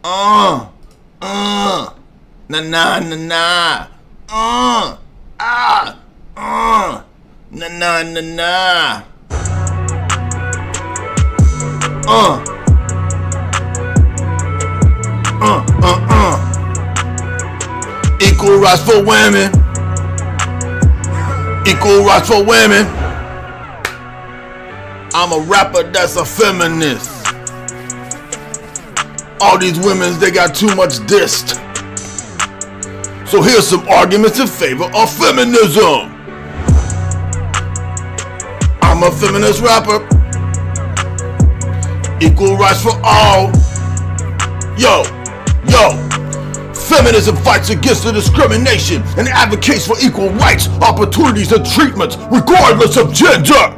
Na na na na. Na na na na. Equal rights for women. Equal rights for women. I'm a rapper that's a feminist. All these women, they got too much dissed. So here's some arguments in favor of feminism. I'm a feminist rapper. Equal rights for all. Yo. Feminism fights against the discrimination and advocates for equal rights, opportunities, and treatments regardless of gender.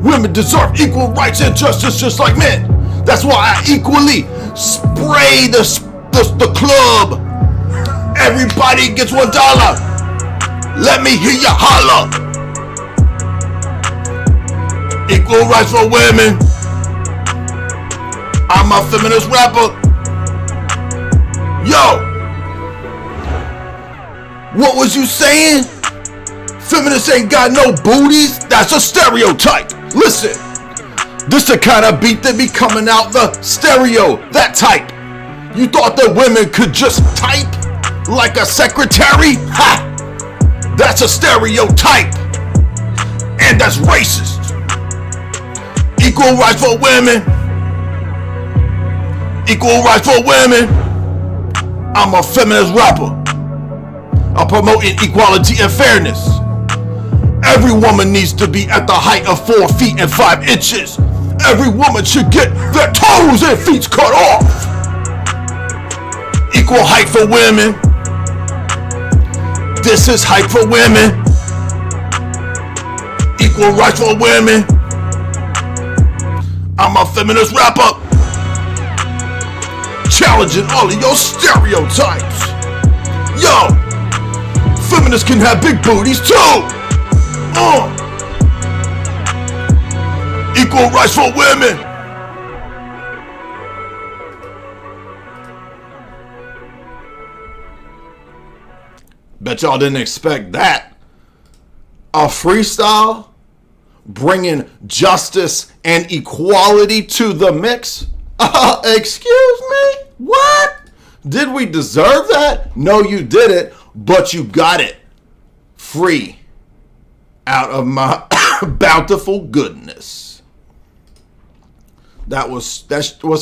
Women deserve equal rights and justice just like men. That's why I equally spray the club. Everybody gets $1. Let me hear you holler. Equal rights for women. I'm a feminist rapper. Yo, what was you saying? Feminists ain't got no booties? That's a stereotype. Listen, this the kind of beat that be coming out the stereo, that type. You thought that women could just type like a secretary? Ha! That's a stereotype. And that's racist. Equal rights for women. Equal rights for women. I'm a feminist rapper. I'm promoting equality and fairness. Every woman needs to be at the height of 4 feet and 5 inches. Every woman should get their toes and feet cut off. Equal height for women. This is height for women. Equal rights for women. I'm a feminist rapper. Challenging all of your stereotypes. Yo, feminists can have big booties too. Equal rights for women. Bet y'all didn't expect that. A freestyle bringing justice and equality to the mix? Excuse me? What? Did we deserve that? No, you didn't, but you got it free out of my bountiful goodness. That was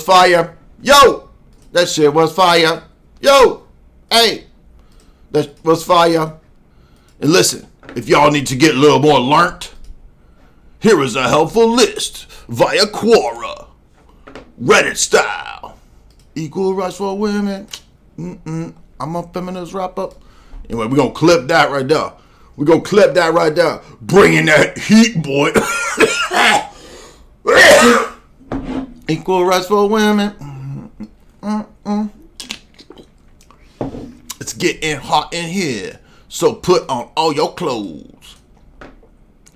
fire. Yo, that shit was fire. Yo, hey, that was fire. And listen, if y'all need to get a little more learnt, here is a helpful list via Quora, Reddit style. Equal rights for women. I'm a feminist rapper. Anyway, we're going to clip that right there. We're going to clip that right there. Bringing that heat, boy. Equal rights for women. It's getting hot in here. So put on all your clothes.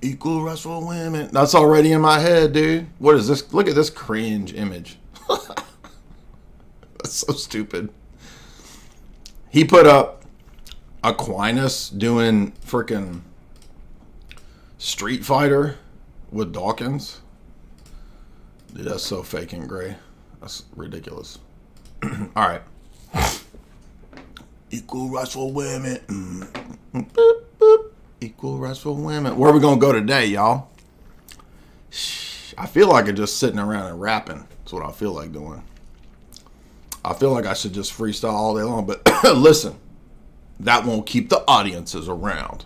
Equal rights for women. That's already in my head, dude. What is this? Look at this cringe image. That's so stupid. He put up Aquinas doing freaking Street Fighter with Dawkins. Dude, that's so fake and gray. That's ridiculous. All right. Equal rights for women. Boop, boop. Equal rights for women. Where are we going to go today, y'all? I feel like I'm just sitting around and rapping. That's what I feel like doing. I feel like I should just freestyle all day long. But listen, that won't keep the audiences around.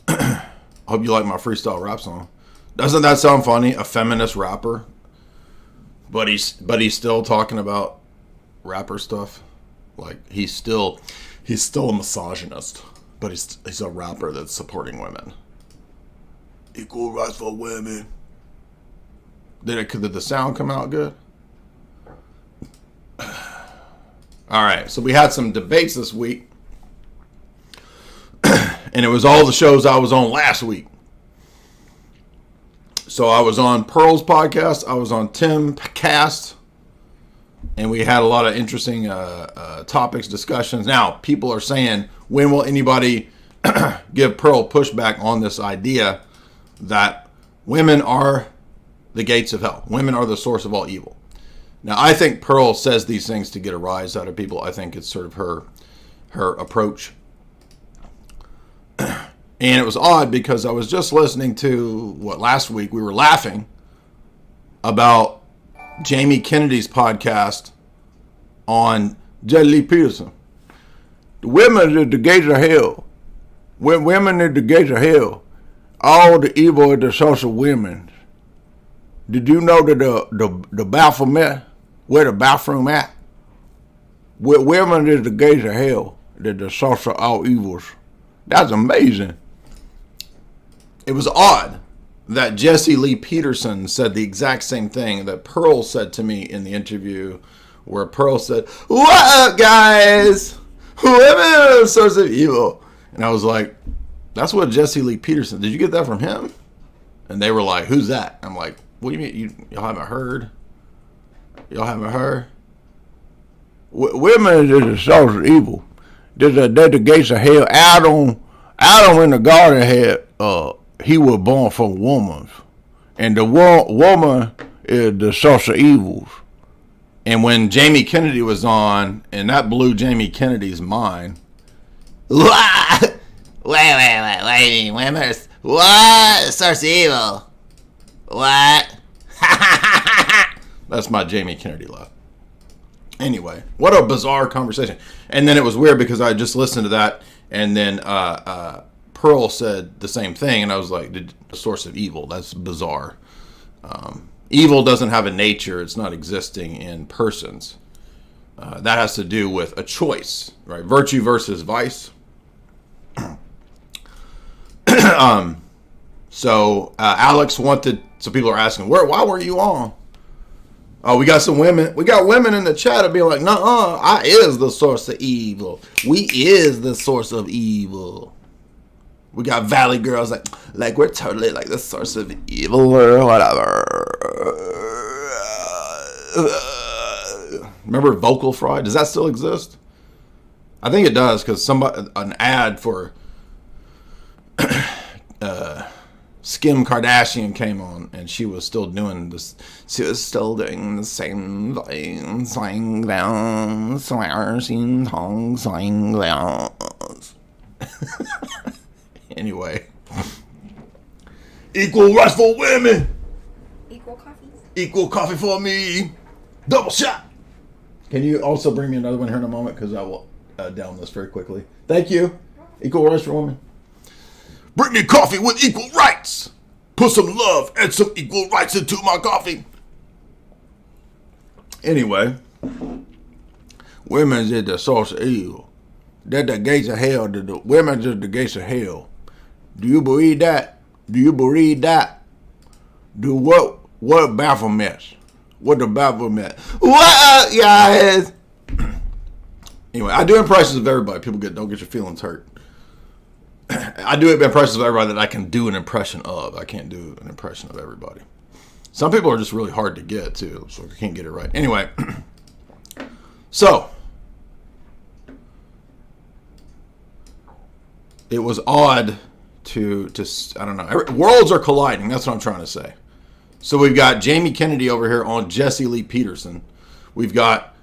I hope you like my freestyle rap song. Doesn't that sound funny? A feminist rapper, but he's still talking about rapper stuff. Like he's still a misogynist, but he's a rapper that's supporting women. Equal rights for women. Did the sound come out good? All right, so we had some debates this week, and it was all the shows I was on last week. So I was on Pearl's podcast. I was on Tim Cast. And we had a lot of interesting topics, discussions. Now, people are saying, when will anybody give Pearl pushback on this idea that women are the gates of hell? Women are the source of all evil. Now, I think Pearl says these things to get a rise out of people. I think it's sort of her approach. And it was odd because I was just listening to, last week we were laughing about Jamie Kennedy's podcast on Jesse Lee Peterson. The women are the gates of hell. When women are the gates of hell, all the evil is the source of women. Did you know that the bathroom, where the bathroom at? Where women is the gates of hell, that the source of all evils. That's amazing. It was odd that Jesse Lee Peterson said the exact same thing that Pearl said to me in the interview, where Pearl said, "What up, guys? Women are the source of evil." And I was like, that's what Jesse Lee Peterson, did you get that from him? And they were like, who's that? I'm like, what do you mean? Y'all haven't heard? Y'all haven't heard? Women is the source of evil. They're the gates of hell. Adam in the garden had, he was born from woman. And the woman is the source of evils. And when Jamie Kennedy was on, and that blew Jamie Kennedy's mind. Wait. Women, what? Source of evil. What? That's my Jamie Kennedy laugh. Anyway, what a bizarre conversation. And then it was weird because I just listened to that, and then Pearl said the same thing, and I was like, the source of evil. That's bizarre. Evil doesn't have a nature. It's not existing in persons. That has to do with a choice, right? Virtue versus vice. So Alex wanted, so people are asking, why were you on? Oh, we got some women. We got women in the chat to be like, nuh-uh, I is the source of evil. We is the source of evil. We got Valley girls like we're totally like the source of evil or whatever. Remember Vocal Fry? Does that still exist? I think it does, because an ad for Kim Kardashian came on, and she was still doing this. She was still doing the same thing, swing down, swashing tongue, swing down. Anyway, equal rights for women. Equal coffee. Equal coffee for me. Double shot. Can you also bring me another one here in a moment, because I will down this very quickly. Thank you. Equal rights for women. Bring me coffee with equal rights. Put some love and some equal rights into my coffee. Anyway, women is the source of evil. They're the gates of hell. The women is the gates of hell. Do you believe that? Do you believe that? Do what? What Baphomet? What the Baphomet? What up, guys? Anyway, I do impressions of everybody. People don't get your feelings hurt. I do impressions of everybody that I can do an impression of. I can't do an impression of everybody. Some people are just really hard to get, too, so I can't get it right. Anyway, so it was odd to I don't know. Worlds are colliding. That's what I'm trying to say. So we've got Jamie Kennedy over here on Jesse Lee Peterson. We've got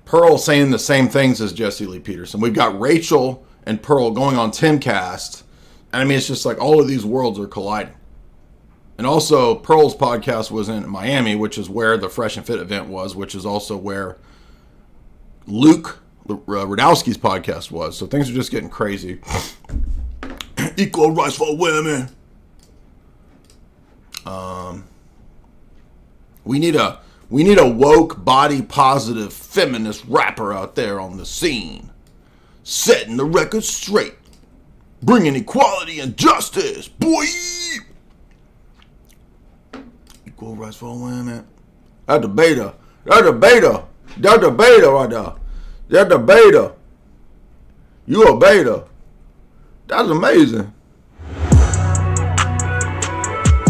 Pearl saying the same things as Jesse Lee Peterson. We've got Rachel and Pearl going on Timcast. And I mean, it's just like all of these worlds are colliding. And also, Pearl's podcast was in Miami, which is where the Fresh and Fit event was, which is also where Luke Radowski's podcast was. So things are just getting crazy. Equal rights for women. We need a woke, body positive, feminist rapper out there on the scene, setting the record straight, bringing equality and justice, boy. Equal rights for women. That's the beta. That's the beta. That's the beta right there. That's the beta. You a beta. That's amazing.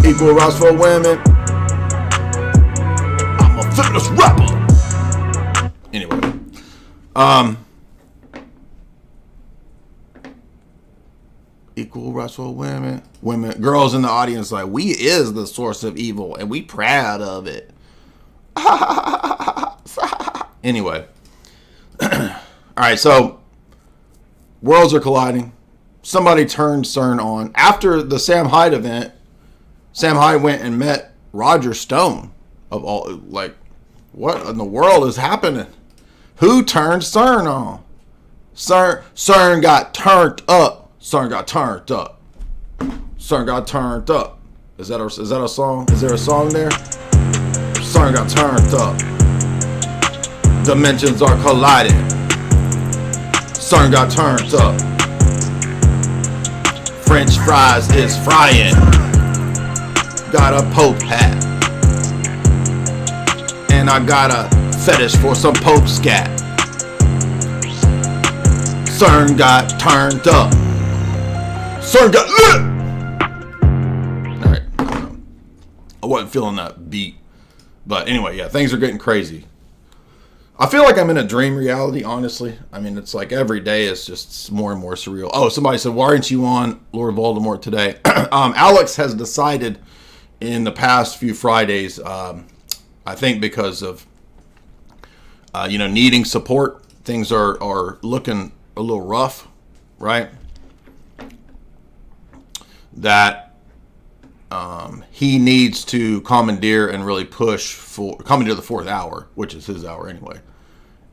Equal rights for women. I'm a feminist rapper. Equal rights for women. Girls in the audience like, we is the source of evil and we proud of it. Anyway. All right, so worlds are colliding. Somebody turned CERN on. After the Sam Hyde event, Sam Hyde went and met Roger Stone. Of all, like, what in the world is happening? Who turned CERN on? CERN got turned up. CERN got turned up. CERN got turned up. Is that a song? Is there a song there? CERN got turned up. Dimensions are colliding. CERN got turned up. French fries is frying. Got a Pope hat. And I got a fetish for some Pope scat. CERN got turned up. CERN got lit! Alright. I wasn't feeling that beat. But anyway, yeah, things are getting crazy. I feel like I'm in a dream reality, honestly. I mean, it's like every day is just more and more surreal. Oh, somebody said, why aren't you on Lord Voldemort today? Alex has decided in the past few Fridays, I think because of, needing support, things are looking a little rough, right? That he needs to commandeer and really commandeer the fourth hour, which is his hour anyway,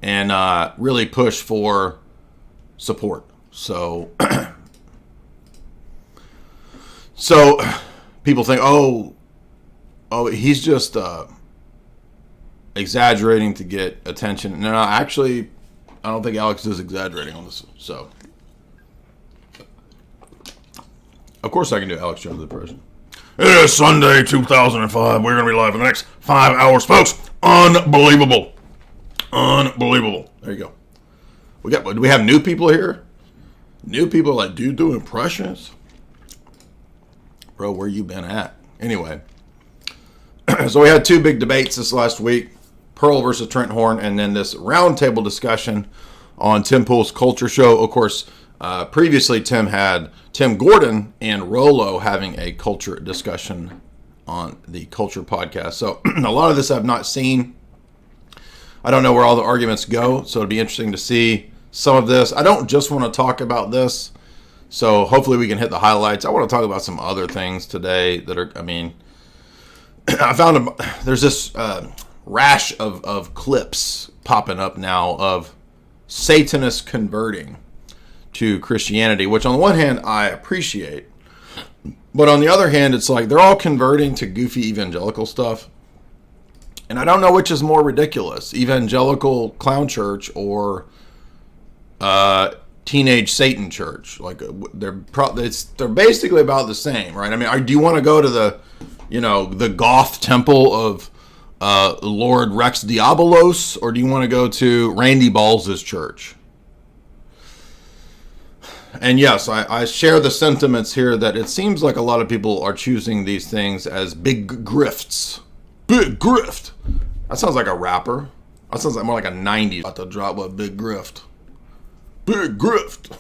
and really push for support. So, people think, oh, he's just exaggerating to get attention. No, actually, I don't think Alex is exaggerating on this. So, of course, I can do Alex Jones impression. It is Sunday, 2005. We're going to be live for the next 5 hours, folks. Unbelievable. Unbelievable. There you go. Do we have new people here? New people like, do you do impressions? Bro, where you been at? Anyway. So we had two big debates this last week. Pearl versus Trent Horn, and then this roundtable discussion on Tim Pool's Culture Show. Of course, previously Tim had Tim Gordon and Rollo having a culture discussion on the Culture podcast. So a lot of this I've not seen. I don't know where all the arguments go, so it'd be interesting to see some of this. I don't just want to talk about this, so hopefully we can hit the highlights. I want to talk about some other things today that are, I found there's this rash of clips popping up now of Satanists converting to Christianity, which on the one hand I appreciate, but on the other hand it's like they're all converting to goofy evangelical stuff, and I don't know which is more ridiculous, evangelical clown church or teenage Satan church. Like they're basically about the same, right? I mean, do you want to go to the goth temple of Lord Rex Diabolos, or do you want to go to Randy Balls' church? And yes, I share the sentiments here that it seems like a lot of people are choosing these things as big grifts. Big grift. That sounds like a rapper. That sounds like more like a 90s. About to drop a big grift. Big grift.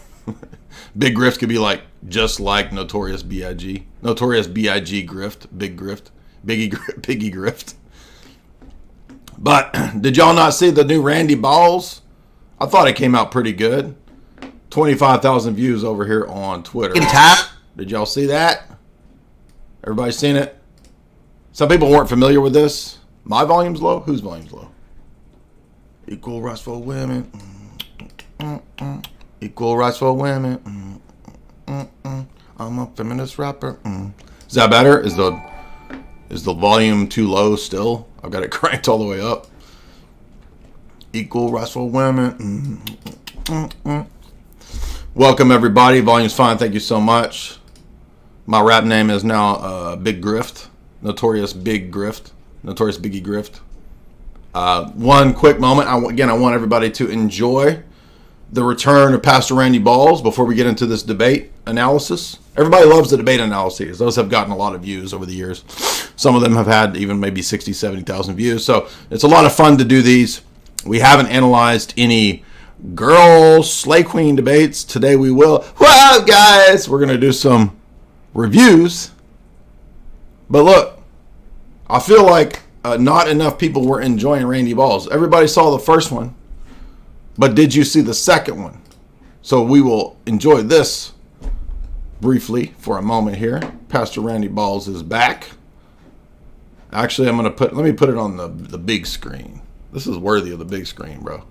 Big grift could be like, just like Notorious B.I.G. Notorious B.I.G. grift. Big grift. Biggie grift. But did y'all not see the new Randy Balls? I thought it came out pretty good. 25,000 views over here on Twitter. Did y'all see that? Everybody seen it? Some people weren't familiar with this. My volume's low? Whose volume's low? Equal rights for women. Equal rights for women. I'm a feminist rapper. Is that better? Is the volume too low still? I've got it cranked all the way up. Equal rights for women. Welcome everybody. Volume's fine. Thank you so much. My rap name is now Big Grift. Notorious Big Grift. Notorious Biggie Grift. One quick moment. I want everybody to enjoy the return of Pastor Randy Balls before we get into this debate analysis. Everybody loves the debate analyses. Those have gotten a lot of views over the years. Some of them have had even maybe 60, 70,000 views. So it's a lot of fun to do these. We haven't analyzed any girl slay queen debates. Today we will. Well, guys, we're going to do some reviews. But look, I feel like not enough people were enjoying Randy Balls. Everybody saw the first one, but did you see the second one? So we will enjoy this briefly for a moment here. Pastor Randy Balls is back. Actually, let me put it on the big screen. This is worthy of the big screen, bro.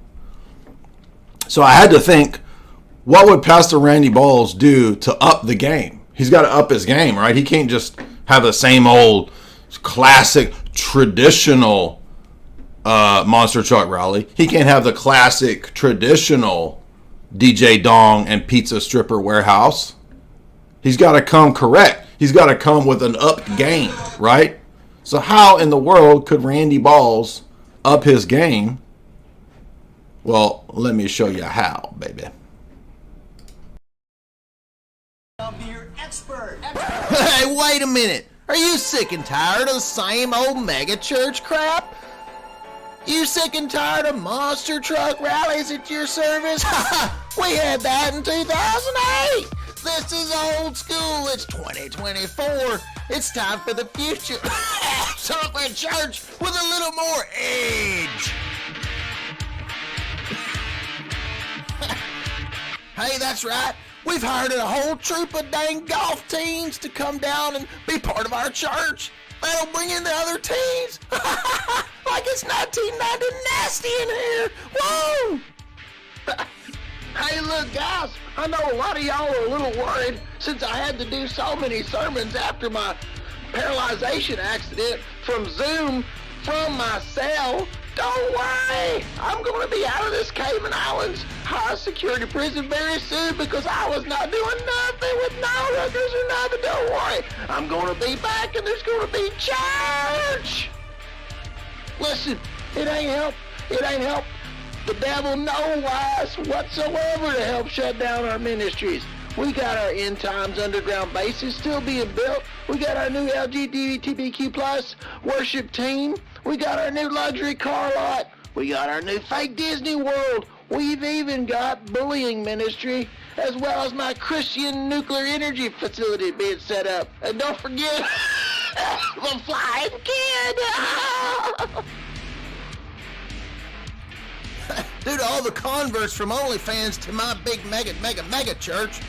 So I had to think, what would Pastor Randy Balls do to up the game? He's got to up his game, right? He can't just have the same old classic traditional monster truck rally. He can't have the classic traditional DJ Dong and pizza stripper warehouse. He's got to come correct. He's got to come with an up game, right? So how in the world could Randy Balls up his game? Well, let me show you how, baby. Hey, wait a minute. Are you sick and tired of the same old mega church crap? You sick and tired of monster truck rallies at your service? We had that in 2008. This is old school. It's 2024. It's time for the future. Talk for a church with a little more edge. Hey, that's right. We've hired a whole troop of dang golf teams to come down and be part of our church. That'll bring in the other teams. Like it's 1990 nasty in here. Whoa! Hey, look, guys. I know a lot of y'all are a little worried since I had to do so many sermons after my paralyzation accident from Zoom from my cell. Don't worry, I'm going to be out of this Cayman Islands high security prison very soon because I was not doing nothing with no records or nothing. Don't worry, I'm going to be back and there's going to be church. Listen, it ain't help the devil no wise whatsoever to help shut down our ministries. We got our end times underground bases still being built. We got our new LGBTQ plus worship team. We got our new luxury car lot. We got our new fake Disney World. We've even got bullying ministry, as well as my Christian nuclear energy facility being set up. And don't forget the flying kid. Due to all the converts from OnlyFans to my big mega church,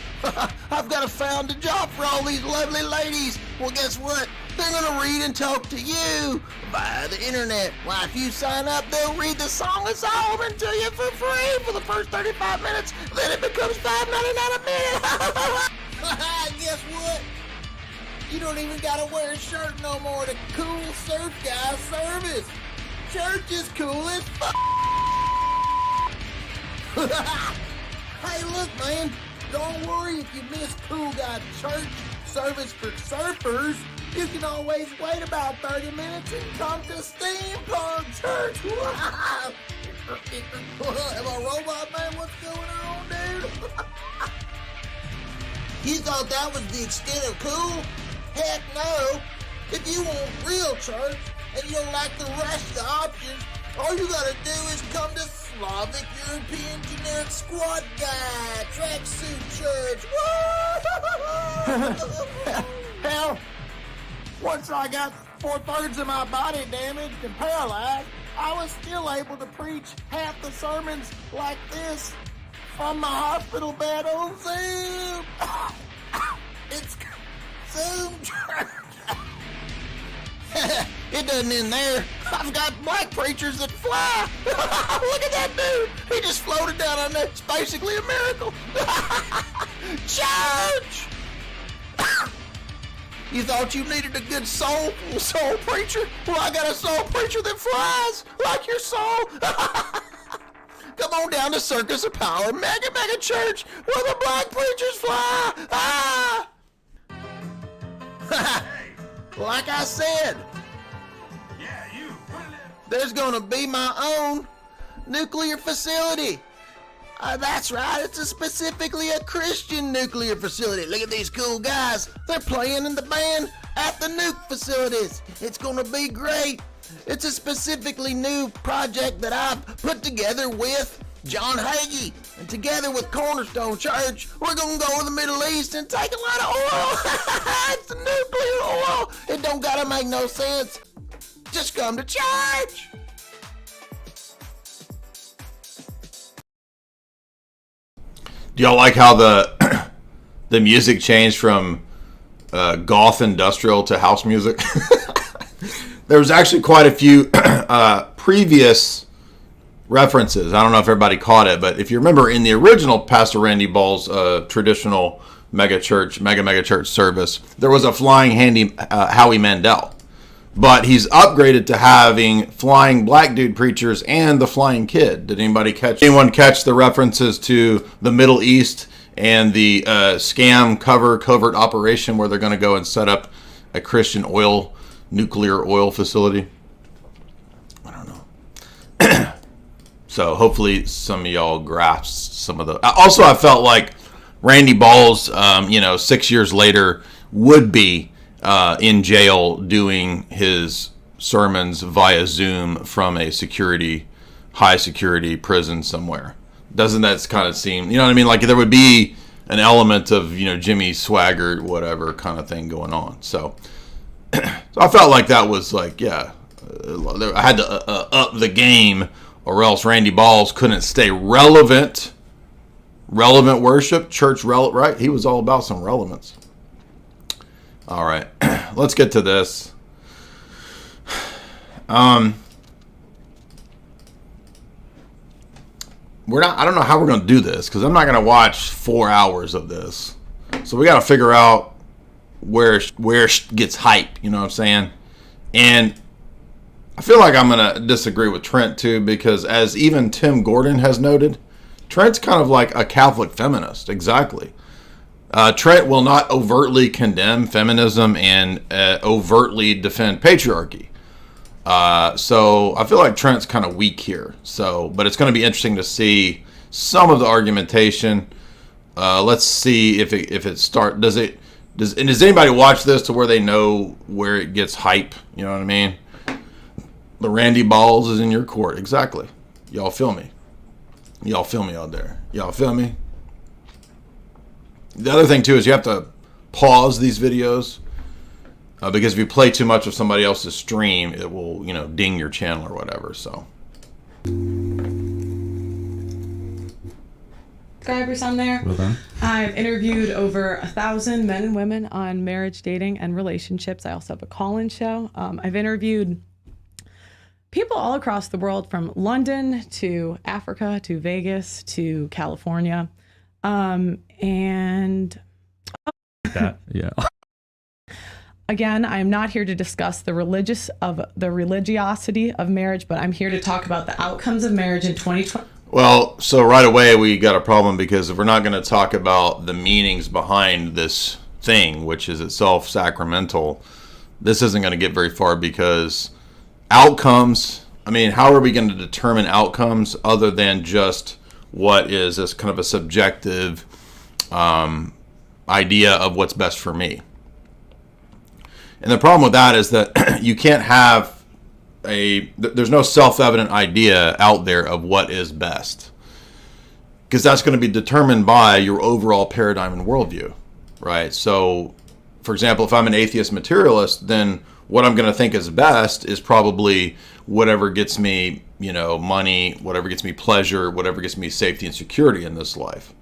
I've got to find a job for all these lovely ladies. Well, guess what? They're going to read and talk to you via the internet. Why, if you sign up, they'll read the Song of Solomon to you for free for the first 35 minutes. Then it becomes $5.99 a minute. Guess what? You don't even got to wear a shirt no more to cool surf guy service. Church is cool as fuck. Hey, look, man. Don't worry if you miss Cool Guy Church service for surfers. You can always wait about 30 minutes and come to Steampunk Church. Am I robot, man? What's going on, dude? You thought that was the extent of cool? Heck no. If you want real church and you don't like the rest of the options, all you gotta do is come to Slavic European Generic Squad Guy Tracksuit Church. Hell, once I got 4/3 of my body damaged and paralyzed, I was still able to preach half the sermons like this from my hospital bed on Zoom. It's Zoom Church. It doesn't end there. I've got black preachers that fly. Look at that dude. He just floated down on that. It's basically a miracle. Church! You thought you needed a good soul preacher? Well, I got a soul preacher that flies like your soul. Come on down to Circus of Power, mega church, where the black preachers fly. Ah! Like I said, there's gonna be my own nuclear facility. That's right, it's specifically a Christian nuclear facility. Look at these cool guys. They're playing in the band at the nuke facilities. It's gonna be great. It's a specifically new project that I've put together with John Hagee, and together with Cornerstone Church, we're gonna go to the Middle East and take a lot of oil. It's the nuclear oil. It don't gotta make no sense. Just come to church. Do y'all like how the the music changed from goth industrial to house music? There was actually quite a few previous references. I don't know if everybody caught it, but if you remember in the original Pastor Randy Ball's traditional mega church service, there was a flying Howie Mandel. But he's upgraded to having flying black dude preachers and the flying kid. Did anyone catch the references to the Middle East and the scam covert operation where they're going to go and set up a Christian nuclear oil facility? I don't know. So hopefully some of y'all grasped some of the. Also, I felt like Randy Ball's, 6 years later would be in jail doing his sermons via Zoom from a high security prison somewhere. Doesn't that kind of seem, you know what I mean? Like there would be an element of, Jimmy Swaggart, whatever kind of thing going on. So I felt like that was like, yeah, I had to up the game, or else Randy Balls couldn't stay relevant worship, church relevant, right? He was all about some relevance. All right, let's get to this. I don't know how we're going to do this, because I'm not going to watch 4 hours of this. So we got to figure out where it gets hype, you know what I'm saying? And I feel like I'm going to disagree with Trent too, because as even Tim Gordon has noted, Trent's kind of like a Catholic feminist. Exactly. Trent will not overtly condemn feminism and overtly defend patriarchy. So I feel like Trent's kind of weak here. But it's going to be interesting to see some of the argumentation. Let's see if it start. Does anybody watch this to where they know where it gets hype? You know what I mean? The Randy Balls is in your court. Exactly. Y'all feel me? Y'all feel me out there? Y'all feel me? The other thing too is you have to pause these videos because if you play too much of somebody else's stream, it will, ding your channel or whatever. So. Subscribers on there. Well done. I've interviewed over 1,000 men and women on marriage, dating, and relationships. I also have a call-in show. I've interviewed people all across the world, from London to Africa to Vegas to California. And that, yeah. Again, I am not here to discuss the religiosity of marriage, but I'm here to talk about the outcomes of marriage in 2020. Well, so right away we got a problem, because if we're not going to talk about the meanings behind this thing, which is itself sacramental, this isn't going to get very far, because outcomes, how are we going to determine outcomes other than just what is this kind of a subjective idea of what's best for me? And the problem with that is that you can't have there's no self-evident idea out there of what is best, because that's going to be determined by your overall paradigm and worldview, right? So, for example, if I'm an atheist materialist, then what I'm going to think is best is probably whatever gets me, money, whatever gets me pleasure, whatever gets me safety and security in this life.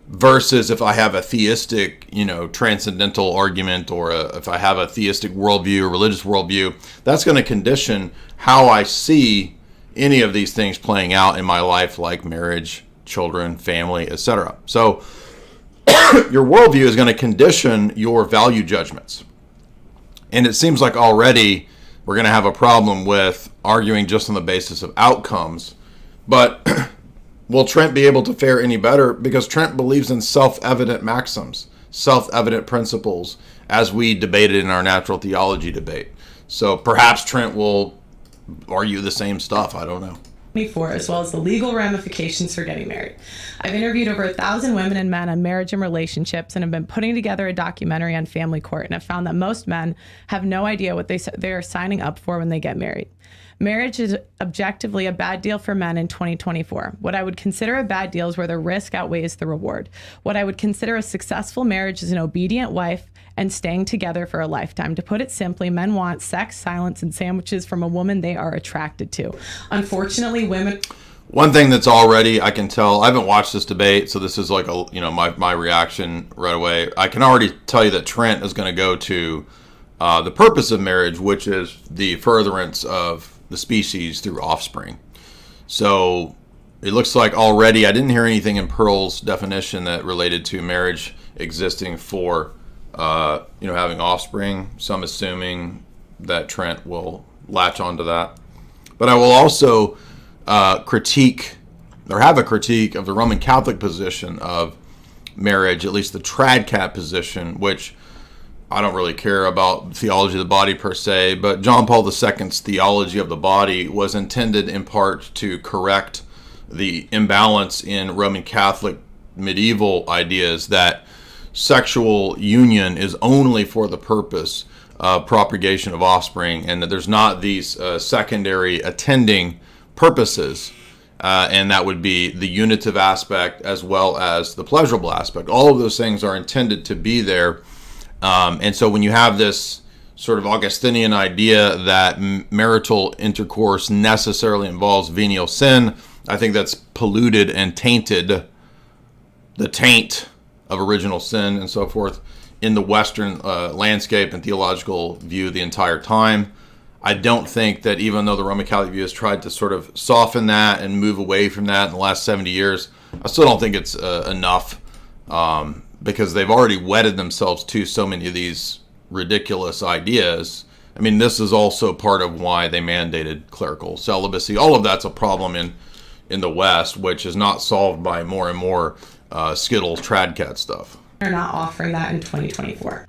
Versus if I have a theistic, transcendental argument, or if I have a theistic worldview or religious worldview, that's going to condition how I see any of these things playing out in my life, like marriage, children, family, etc. So your worldview is going to condition your value judgments. And it seems like already we're going to have a problem with arguing just on the basis of outcomes. But will Trent be able to fare any better? Because Trent believes in self-evident maxims, self-evident principles, as we debated in our natural theology debate. So perhaps Trent will argue the same stuff. I don't know. As well as the legal ramifications for getting married. I've interviewed over 1,000 women and men on marriage and relationships, and have been putting together a documentary on family court, and have found that most men have no idea what they are signing up for when they get married. Marriage is objectively a bad deal for men in 2024. What I would consider a bad deal is where the risk outweighs the reward. What I would consider a successful marriage is an obedient wife and staying together for a lifetime. To put it simply, men want sex, silence, and sandwiches from a woman they are attracted to. Unfortunately, women... One thing that's already, I can tell, I haven't watched this debate, so this is like my reaction right away. I can already tell you that Trent is going to go to the purpose of marriage, which is the furtherance of the species through offspring. So it looks like already, I didn't hear anything in Pearl's definition that related to marriage existing for, having offspring. So I'm assuming that Trent will latch onto that. But I will also critique of the Roman Catholic position of marriage, at least the tradcat position, which I don't really care about theology of the body per se, but John Paul II's theology of the body was intended in part to correct the imbalance in Roman Catholic medieval ideas that sexual union is only for the purpose of propagation of offspring, and that there's not these secondary attending purposes, and that would be the unitive aspect as well as the pleasurable aspect. All of those things are intended to be there, and so when you have this sort of Augustinian idea that marital intercourse necessarily involves venial sin, I think that's polluted and tainted the taint of original sin and so forth in the Western landscape and theological view the entire time. I don't think that, even though the Roman Catholic view has tried to sort of soften that and move away from that in the last 70 years, I still don't think it's enough, because they've already wedded themselves to so many of these ridiculous ideas. I mean, this is also part of why they mandated clerical celibacy. All of that's a problem in the West, which is not solved by more and more Skittles tradcat stuff. They're not offering that in 2024.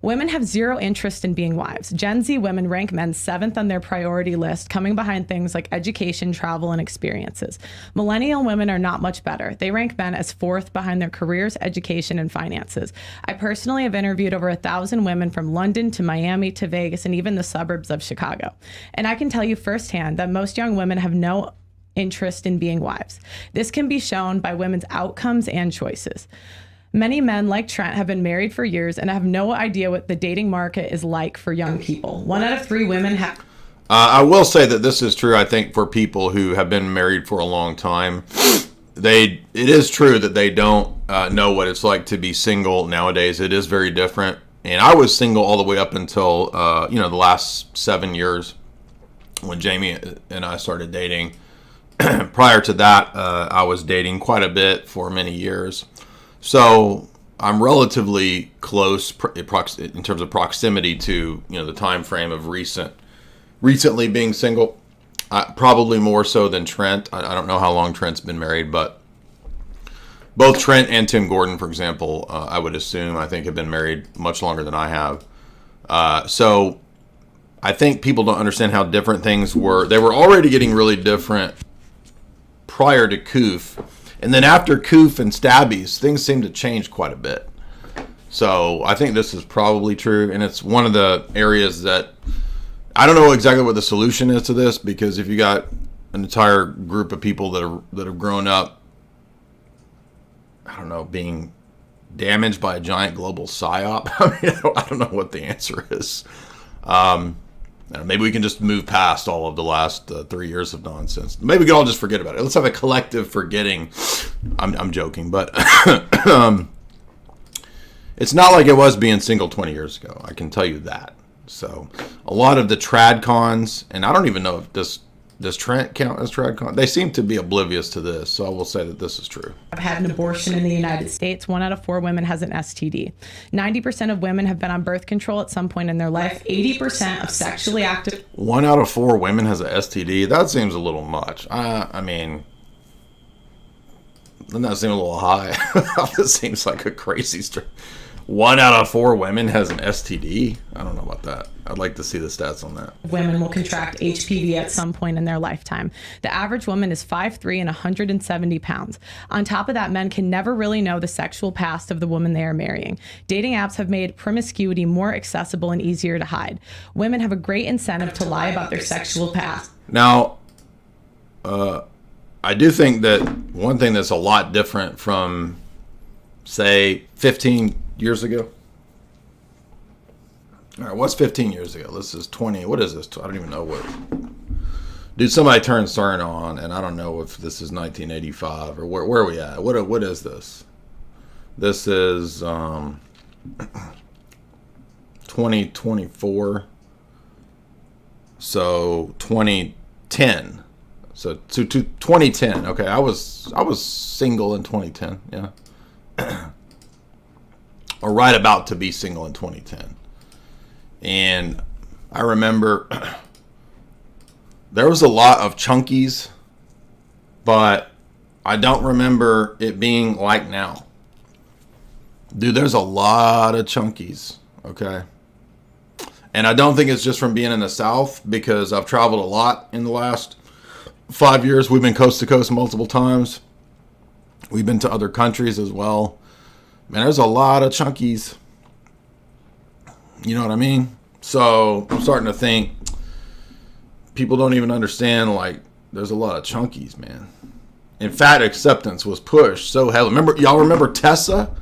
Women have zero interest in being wives. Gen Z women rank men 7th on their priority list, coming behind things like education, travel, and experiences. Millennial women are not much better. They rank men as 4th behind their careers, education, and finances. I personally have interviewed over 1,000 women from London to Miami to Vegas and even the suburbs of Chicago. And I can tell you firsthand that most young women have no interest in being wives. This can be shown by women's outcomes and choices. Many men, like Trent, have been married for years and have no idea what the dating market is like for young people. 1 out of 3 women have... I will say that this is true, I think, for people who have been married for a long time. It is true that they don't know what it's like to be single nowadays. It is very different. And I was single all the way up until, the last 7 years when Jamie and I started dating. Prior to that, I was dating quite a bit for many years. So I'm relatively close in terms of proximity to the time frame of recently being single. Probably more so than Trent. I don't know how long Trent's been married, but both Trent and Tim Gordon, for example, I would assume, I think, have been married much longer than I have. So I think people don't understand how different things were. They were already getting really different prior to Coof. And then after Coof and Stabbies, things seem to change quite a bit. So I think this is probably true. And it's one of the areas that I don't know exactly what the solution is to this, because if you got an entire group of people that have grown up, I don't know, being damaged by a giant global psyop, I don't know what the answer is. Maybe we can just move past all of the last 3 years of nonsense. Maybe we can all just forget about it. Let's have a collective forgetting. I'm joking, but it's not like it was being single 20 years ago. I can tell you that. So a lot of the tradcons, and I don't even know if does Trent count as tradcon? They seem to be oblivious to this, so I will say that this is true. I've had an abortion in the United States. 1 out of 4 women has an STD. 90% of women have been on birth control at some point in their life. 80% of sexually active... 1 out of 4 women has an STD? That seems a little much. I mean, doesn't that seem a little high? That seems like a crazy... 1 out of 4 women has an STD. I don't know about that. I'd like to see the stats on that. Women will contract HPV at some point in their lifetime. The average woman is 5'3" and 170 pounds. On top of that, men can never really know the sexual past of the woman they are marrying. Dating apps have made promiscuity more accessible and easier to hide. Women have a great incentive to lie about their sexual past. Now, I do think that one thing that's a lot different from, say, 15 years ago. All right, what's 15 years ago? This is 20. What is this? I don't even know what. Dude, somebody turned CERN on, and I don't know if this is 1985 or where are we at? What is this? This is 2024. So 2010. So to 2010. Okay, I was single in 2010. Yeah. Or right about to be single in 2010. And I remember there was a lot of chunkies, but I don't remember it being like now. Dude, there's a lot of chunkies, okay? And I don't think it's just from being in the South, because I've traveled a lot in the last 5 years. We've been coast to coast multiple times. We've been to other countries as well. Man, there's a lot of chunkies. You know what I mean? So I'm starting to think people don't even understand, like, there's a lot of chunkies, man. And fat acceptance was pushed so heavily. Y'all remember Tessa?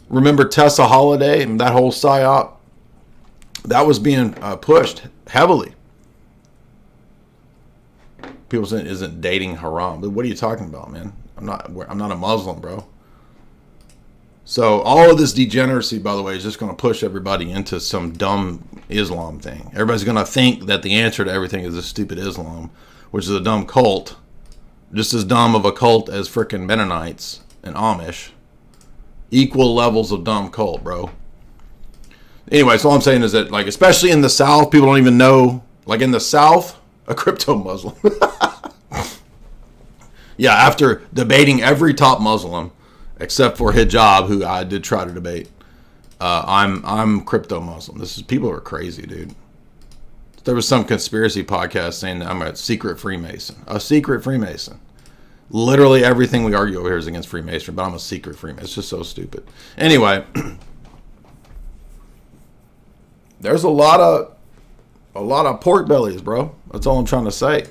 Remember Tessa Holiday and that whole psyop? That was being pushed heavily. People saying, isn't dating haram? But what are you talking about, man? I'm not a Muslim, bro. So all of this degeneracy, by the way, is just going to push everybody into some dumb Islam thing. Everybody's going to think that the answer to everything is this stupid Islam, which is a dumb cult, just as dumb of a cult as frickin' Mennonites and Amish. Equal levels of dumb cult, bro. Anyway, so all I'm saying is that, like, especially in the South, people don't even know, like in the South, a crypto Muslim. Yeah, after debating every top Muslim, except for hijab, who I did try to debate, I'm crypto Muslim. People are crazy, dude. There was some conspiracy podcast saying that I'm a secret Freemason. A secret Freemason. Literally everything we argue over here is against Freemasonry, but I'm a secret Freemason. It's just so stupid. Anyway, there's a lot of pork bellies, bro. That's all I'm trying to say.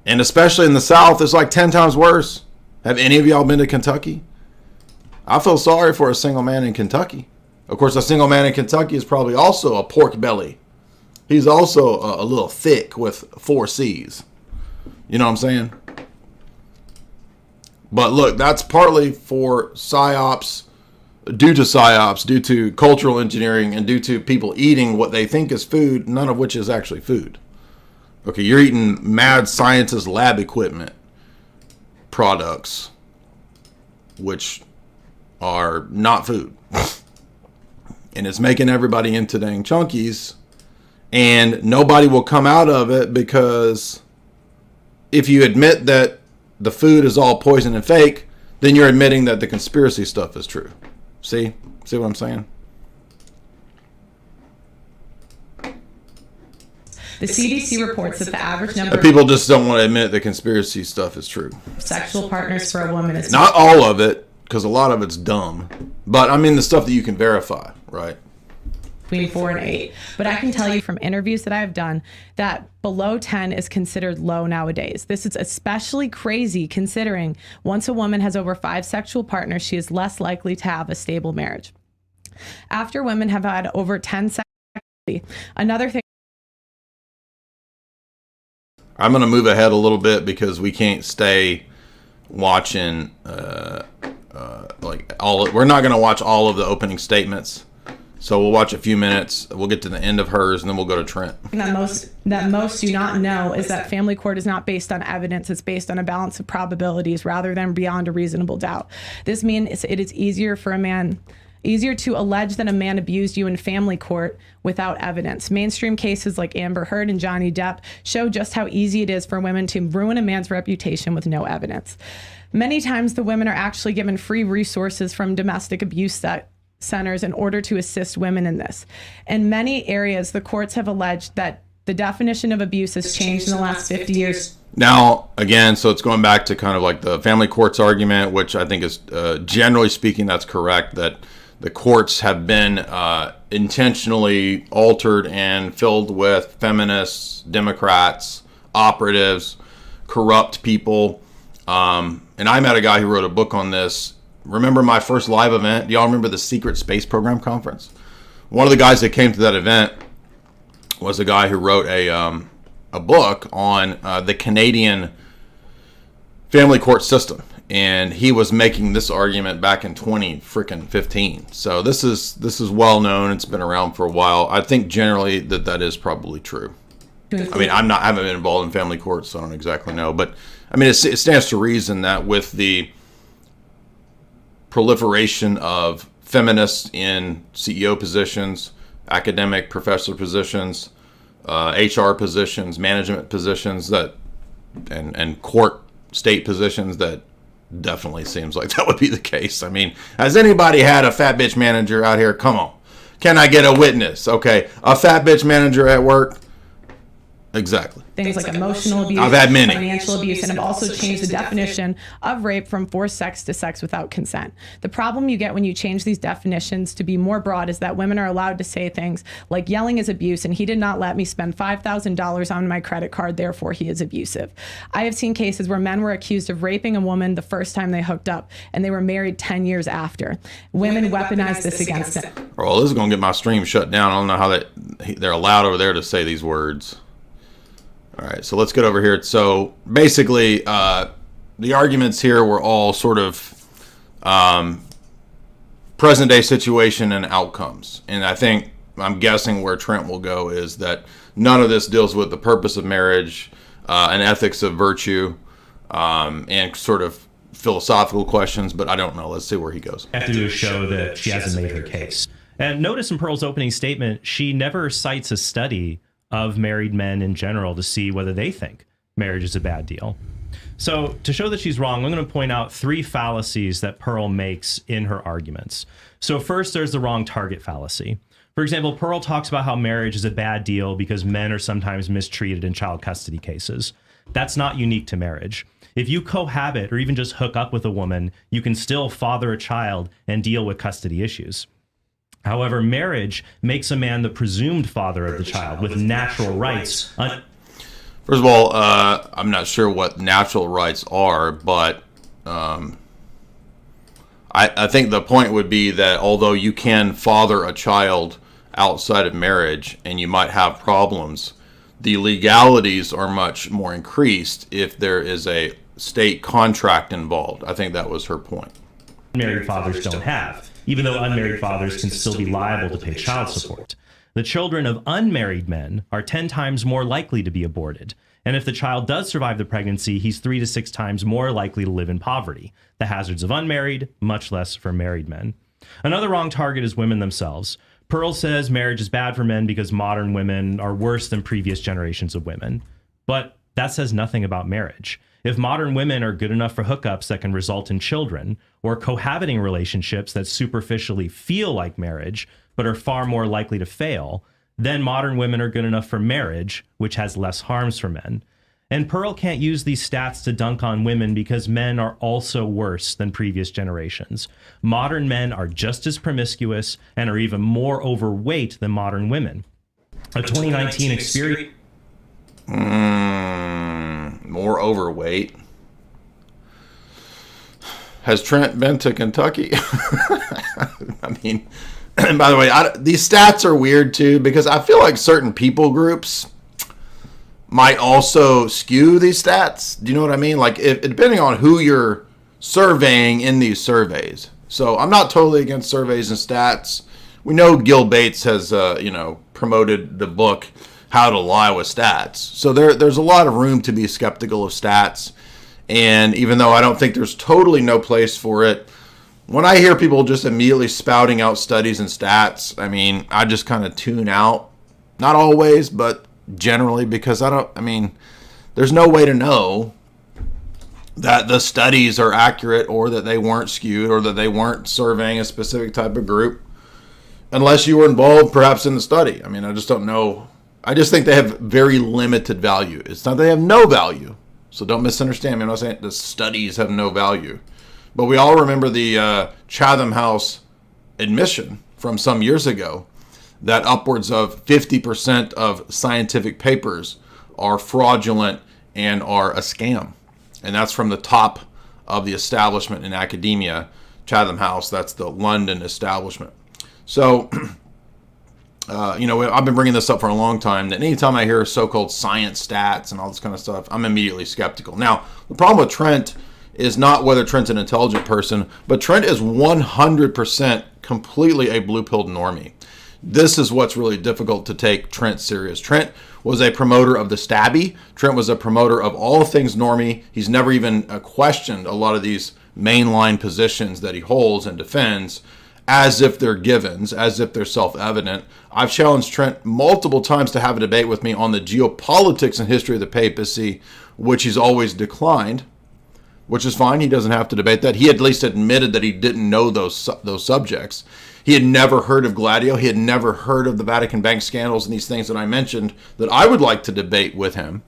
And especially in the South, it's like 10 times worse. Have any of y'all been to Kentucky? I feel sorry for a single man in Kentucky. Of course, a single man in Kentucky is probably also a pork belly. He's also a little thick with 4 C's. You know what I'm saying? But look, that's partly for psyops, due to cultural engineering, and due to people eating what they think is food, none of which is actually food. Okay, you're eating mad scientist lab equipment products, which are not food. And it's making everybody into dang chunkies. And nobody will come out of it, because if you admit that the food is all poison and fake, then you're admitting that the conspiracy stuff is true. See what I'm saying? The CDC reports that the average number of people just don't want to admit the conspiracy stuff is true. Sexual partners for a woman is not all of it, because a lot of it's dumb. But I mean the stuff that you can verify, right? Between 4 and 8. But I can tell you from interviews that I've done that below 10 is considered low nowadays. This is especially crazy considering once a woman has over 5 sexual partners, she is less likely to have a stable marriage. After women have had over 10 sexual, another thing. I'm going to move ahead a little bit because we can't stay watching we're not going to watch all of the opening statements. So we'll watch a few minutes. We'll get to the end of hers, and then we'll go to Trent. That most do not know is that family court is not based on evidence. It's based on a balance of probabilities rather than beyond a reasonable doubt. This means it is easier to allege that a man abused you in family court without evidence. Mainstream cases like Amber Heard and Johnny Depp show just how easy it is for women to ruin a man's reputation with no evidence. Many times the women are actually given free resources from domestic abuse centers in order to assist women in this. In many areas, the courts have alleged that the definition of abuse has changed in the last 50 years. Now, again, so it's going back to kind of like the family courts argument, which I think is, generally speaking, that's correct, that the courts have been intentionally altered and filled with feminists, Democrats, operatives, corrupt people. And I met a guy who wrote a book on this. Remember my first live event? Do y'all remember the Secret Space Program Conference? One of the guys that came to that event was a guy who wrote a book on the Canadian family court system. And he was making this argument back in 2015. So this is well known. It's been around for a while. I think generally that is probably true. I mean, I haven't been involved in family court, so I don't exactly know. But I mean, it stands to reason that with the proliferation of feminists in CEO positions, academic professor positions, HR positions, management positions, that and court state positions, that definitely seems like that would be the case. I mean, has anybody had a fat bitch manager out here? Come on. Can I get a witness? Okay, a fat bitch manager at work? Exactly. Things like emotional abuse, I've had many. financial abuse, and have also changed the definition of rape from forced sex to sex without consent. The problem you get when you change these definitions to be more broad is that women are allowed to say things like yelling is abuse, and he did not let me spend $5,000 on my credit card, therefore he is abusive. I have seen cases where men were accused of raping a woman the first time they hooked up, and they were married 10 years after. Women weaponize this against them. Well, this is going to get my stream shut down. I don't know how they're allowed over there to say these words. All right, so let's get over here. So basically, the arguments here were all sort of present-day situation and outcomes. And I'm guessing where Trent will go is that none of this deals with the purpose of marriage, and ethics of virtue, and sort of philosophical questions, but I don't know. Let's see where he goes. Have to do a show that she hasn't made her case. And notice in Pearl's opening statement, she never cites a study of married men in general to see whether they think marriage is a bad deal. So to show that she's wrong, I'm going to point out 3 fallacies that Pearl makes in her arguments. So first, there's the wrong target fallacy. For example, Pearl talks about how marriage is a bad deal because men are sometimes mistreated in child custody cases. That's not unique to marriage. If you cohabit or even just hook up with a woman, you can still father a child and deal with custody issues. However, marriage makes a man the presumed father of the child with natural rights. First of all, I'm not sure what natural rights are, but I think the point would be that although you can father a child outside of marriage and you might have problems, the legalities are much more increased if there is a state contract involved. I think that was her point. Married fathers don't have, even though unmarried fathers can still be liable to pay child support. The children of unmarried men are 10 times more likely to be aborted. And if the child does survive the pregnancy, he's 3 to 6 times more likely to live in poverty. The hazards of unmarried, much less for married men. Another wrong target is women themselves. Pearl says marriage is bad for men because modern women are worse than previous generations of women. But that says nothing about marriage. If modern women are good enough for hookups that can result in children, or cohabiting relationships that superficially feel like marriage, but are far more likely to fail, then modern women are good enough for marriage, which has less harms for men. And Pearl can't use these stats to dunk on women because men are also worse than previous generations. Modern men are just as promiscuous and are even more overweight than modern women. A 2019 experience... More overweight. Has Trent been to Kentucky? I mean, and by the way, these stats are weird too, because I feel like certain people groups might also skew these stats. Do you know what I mean? Like, depending on who you're surveying in these surveys. So I'm not totally against surveys and stats. We know Gil Bates has, promoted the book How to Lie with Stats. So there's a lot of room to be skeptical of stats. And even though I don't think there's totally no place for it, when I hear people just immediately spouting out studies and stats, I mean, I just kind of tune out. Not always, but generally, because there's no way to know that the studies are accurate or that they weren't skewed or that they weren't surveying a specific type of group. unless you were involved perhaps in the study. I mean, I just don't know. I just think they have very limited value. It's not that they have no value. So don't misunderstand me. I'm not saying the studies have no value. But we all remember the Chatham House admission from some years ago that upwards of 50% of scientific papers are fraudulent and are a scam. And that's from the top of the establishment in academia, Chatham House. That's the London establishment. So, I've been bringing this up for a long time, that anytime I hear so-called science stats and all this kind of stuff, I'm immediately skeptical. Now, the problem with Trent is not whether Trent's an intelligent person, but Trent is 100% completely a blue-pilled normie. This is what's really difficult to take Trent serious. Trent was a promoter of the stabby. Trent was a promoter of all things normie. He's never even questioned a lot of these mainline positions that he holds and defends as if they're givens, as if they're self-evident. I've challenged Trent multiple times to have a debate with me on the geopolitics and history of the papacy, which he's always declined, which is fine. He doesn't have to debate that. He at least admitted that he didn't know those subjects. He had never heard of Gladio. He had never heard of the Vatican Bank scandals and these things that I mentioned that I would like to debate with him,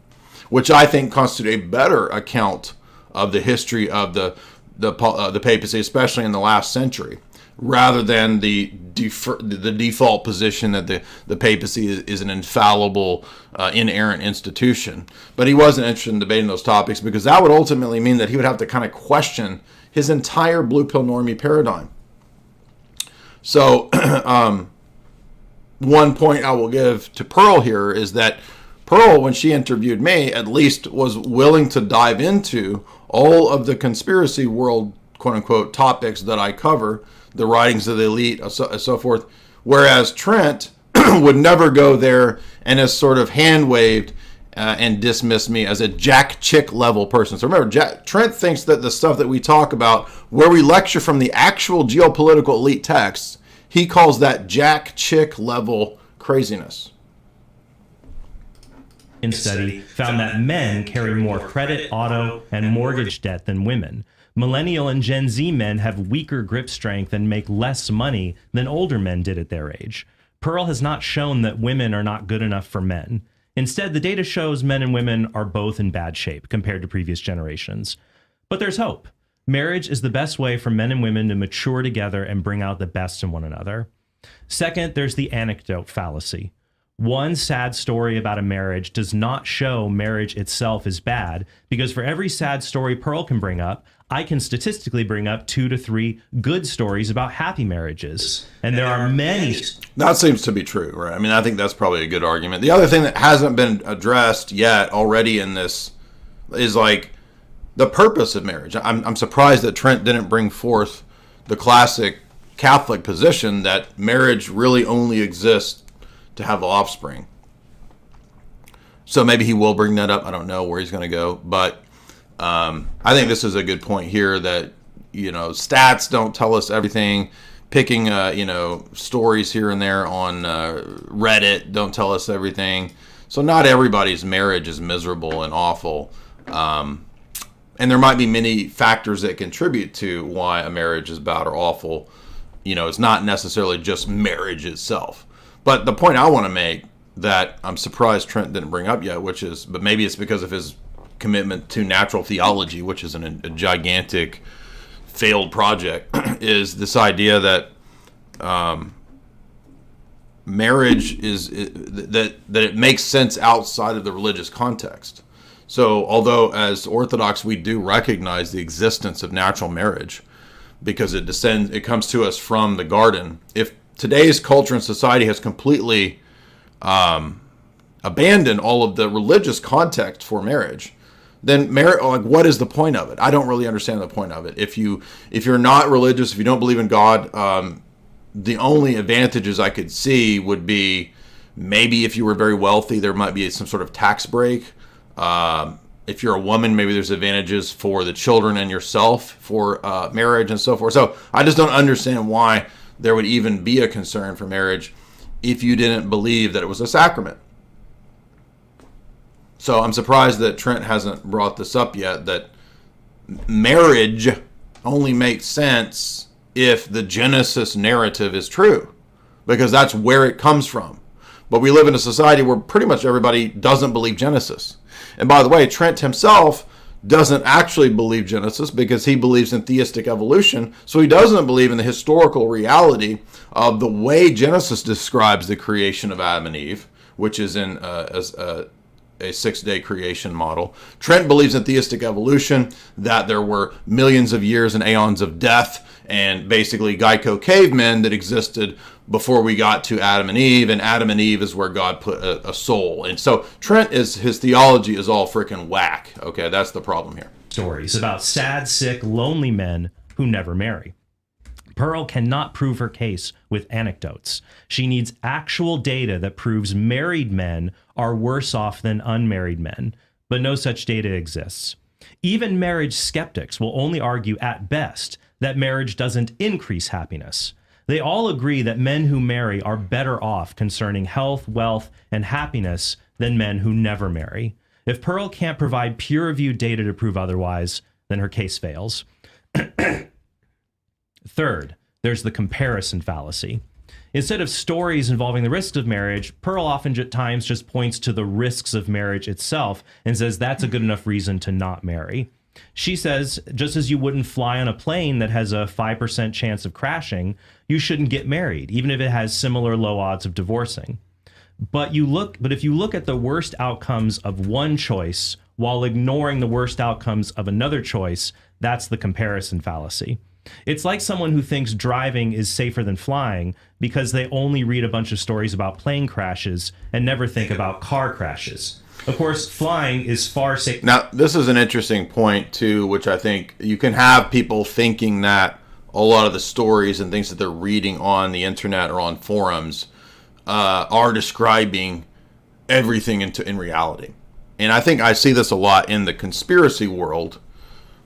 which I think constitute a better account of the history of the papacy, especially in the last century, rather than the default position that the papacy is an infallible, inerrant institution. But he wasn't interested in debating those topics because that would ultimately mean that he would have to kind of question his entire blue pill normie paradigm. So one point I will give to Pearl here is that Pearl, when she interviewed me, at least was willing to dive into all of the conspiracy world, quote unquote, topics that I cover, the writings of the elite, so forth. Whereas Trent would never go there and has sort of hand waved and dismissed me as a Jack Chick level person. So remember, Trent thinks that the stuff that we talk about, where we lecture from the actual geopolitical elite texts, he calls that Jack Chick level craziness. Study found that men carry more credit, auto, and mortgage debt than women. Millennial and Gen Z men have weaker grip strength and make less money than older men did at their age. Pearl has not shown that women are not good enough for men. Instead, the data shows men and women are both in bad shape compared to previous generations. But there's hope. Marriage is the best way for men and women to mature together and bring out the best in one another. Second, there's the anecdote fallacy. One sad story about a marriage does not show marriage itself is bad, because for every sad story Pearl can bring up, I can statistically bring up 2 to 3 good stories about happy marriages. And there are many. That seems to be true, right? I mean, I think that's probably a good argument. The other thing that hasn't been addressed yet already in this is like the purpose of marriage. I'm surprised that Trent didn't bring forth the classic Catholic position that marriage really only exists to have offspring. So maybe he will bring that up. I don't know where he's going to go, but I think this is a good point here that, stats don't tell us everything. Picking, stories here and there on Reddit don't tell us everything. So not everybody's marriage is miserable and awful. And there might be many factors that contribute to why a marriage is bad or awful. It's not necessarily just marriage itself. But the point I want to make that I'm surprised Trent didn't bring up yet, but maybe it's because of his commitment to natural theology, which is a gigantic failed project, is this idea that marriage that it makes sense outside of the religious context. So although as Orthodox we do recognize the existence of natural marriage because it comes to us from the garden, if today's culture and society has completely abandoned all of the religious context for marriage, then what is the point of it? I don't really understand the point of it. If you're not religious, if you don't believe in God, the only advantages I could see would be maybe if you were very wealthy, there might be some sort of tax break. If you're a woman, maybe there's advantages for the children and yourself for marriage and so forth. So I just don't understand why there would even be a concern for marriage if you didn't believe that it was a sacrament. So I'm surprised that Trent hasn't brought this up yet, that marriage only makes sense if the Genesis narrative is true. because that's where it comes from. But we live in a society where pretty much everybody doesn't believe Genesis. And by the way, Trent himself doesn't actually believe Genesis because he believes in theistic evolution. So he doesn't believe in the historical reality of the way Genesis describes the creation of Adam and Eve, which is in a 6-day creation model. Trent believes in theistic evolution, that there were millions of years and aeons of death and basically Geico cavemen that existed before we got to Adam and Eve, and Adam and Eve is where God put a soul. And so his theology is all freaking whack. Okay, that's the problem here. Stories about sad, sick, lonely men who never marry. Pearl cannot prove her case with anecdotes. She needs actual data that proves married men are worse off than unmarried men, but no such data exists. Even marriage skeptics will only argue at best that marriage doesn't increase happiness. They all agree that men who marry are better off concerning health, wealth, and happiness than men who never marry. If Pearl can't provide peer-reviewed data to prove otherwise, then her case fails. Third, there's the comparison fallacy. Instead of stories involving the risks of marriage, Pearl oftentimes just points to the risks of marriage itself and says that's a good enough reason to not marry. She says, just as you wouldn't fly on a plane that has a 5% chance of crashing, you shouldn't get married, even if it has similar low odds of divorcing. But if you look at the worst outcomes of one choice while ignoring the worst outcomes of another choice, that's the comparison fallacy. It's like someone who thinks driving is safer than flying because they only read a bunch of stories about plane crashes and never think about car crashes. Of course, flying is far safer. Now, this is an interesting point, too, which I think you can have people thinking that a lot of the stories and things that they're reading on the internet or on forums are describing everything in reality. And I think I see this a lot in the conspiracy world,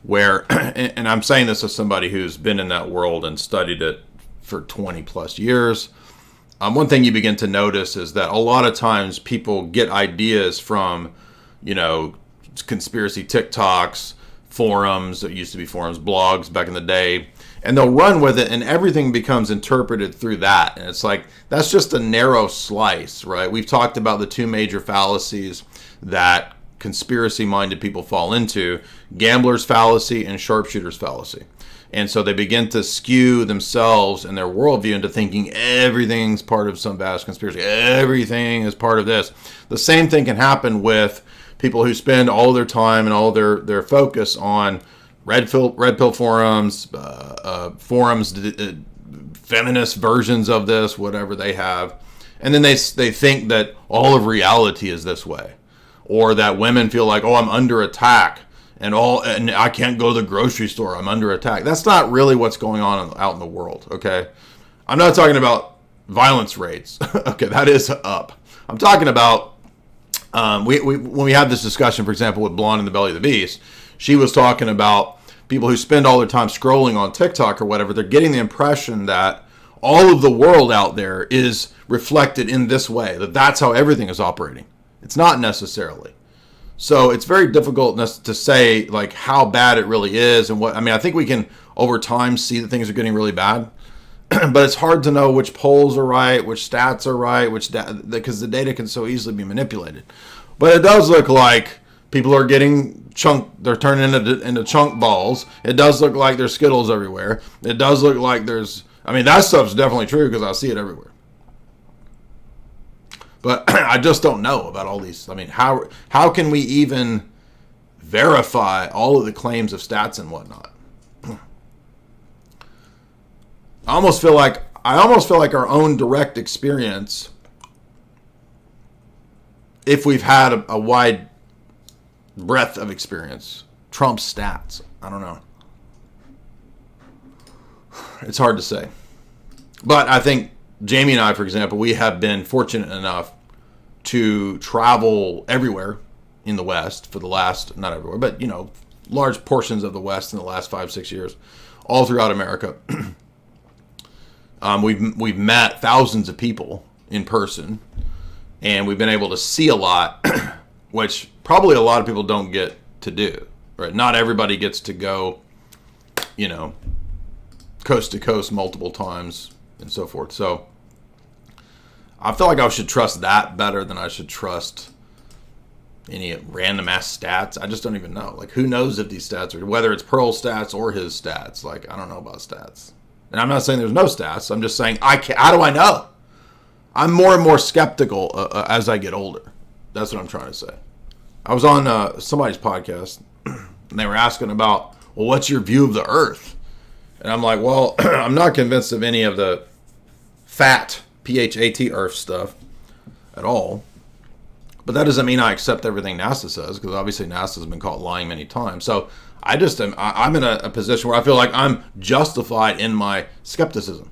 where, and I'm saying this as somebody who's been in that world and studied it for 20 plus years. One thing you begin to notice is that a lot of times people get ideas from, conspiracy TikToks, forums, that used to be forums, blogs back in the day, and they'll run with it and everything becomes interpreted through that. And it's like, that's just a narrow slice, right? We've talked about the two major fallacies that conspiracy-minded people fall into: gambler's fallacy and sharpshooter's fallacy. And so they begin to skew themselves and their worldview into thinking everything's part of some vast conspiracy. Everything is part of this. The same thing can happen with people who spend all their time and all their focus on red pill forums, forums, feminist versions of this, whatever they have. And then they think that all of reality is this way. Or that women feel like, I'm under attack. And I can't go to the grocery store. I'm under attack. That's not really what's going on out in the world, okay? I'm not talking about violence rates. Okay, that is up. I'm talking about when we had this discussion, for example, with Blonde in the Belly of the Beast, she was talking about people who spend all their time scrolling on TikTok or whatever. They're getting the impression that all of the world out there is reflected in this way, that's how everything is operating. It's not necessarily. So it's very difficult to say like how bad it really is and what. I mean, I think we can over time see that things are getting really bad, but it's hard to know which polls are right, which stats are right, because the data can so easily be manipulated. But it does look like people are getting they're turning into chunk balls. It does look like there's Skittles everywhere. It does look like that stuff's definitely true because I see it everywhere. But I just don't know about all these. I mean, how can we even verify all of the claims of stats and whatnot? I almost feel like our own direct experience, if we've had a wide breadth of experience, trumps stats. I don't know. It's hard to say. But I think Jamie and I, for example, we have been fortunate enough to travel everywhere in the West for the last, not everywhere, but, large portions of the West in the last 5-6 years, all throughout America. We've met thousands of people in person, and we've been able to see a lot, which probably a lot of people don't get to do, right? Not everybody gets to go, coast to coast multiple times and so forth. So I feel like I should trust that better than I should trust any random ass stats. I just don't even know. Like, who knows if these stats are, whether it's Pearl's stats or his stats. Like, I don't know about stats. And I'm not saying there's no stats. I'm just saying, how do I know? I'm more and more skeptical as I get older. That's what I'm trying to say. I was on somebody's podcast, and they were asking about, well, what's your view of the earth? And I'm like, well, I'm not convinced of any of the fat, P-H-A-T, earth stuff at all. But that doesn't mean I accept everything NASA says, because obviously NASA has been caught lying many times. So I'm in a position where I feel like I'm justified in my skepticism.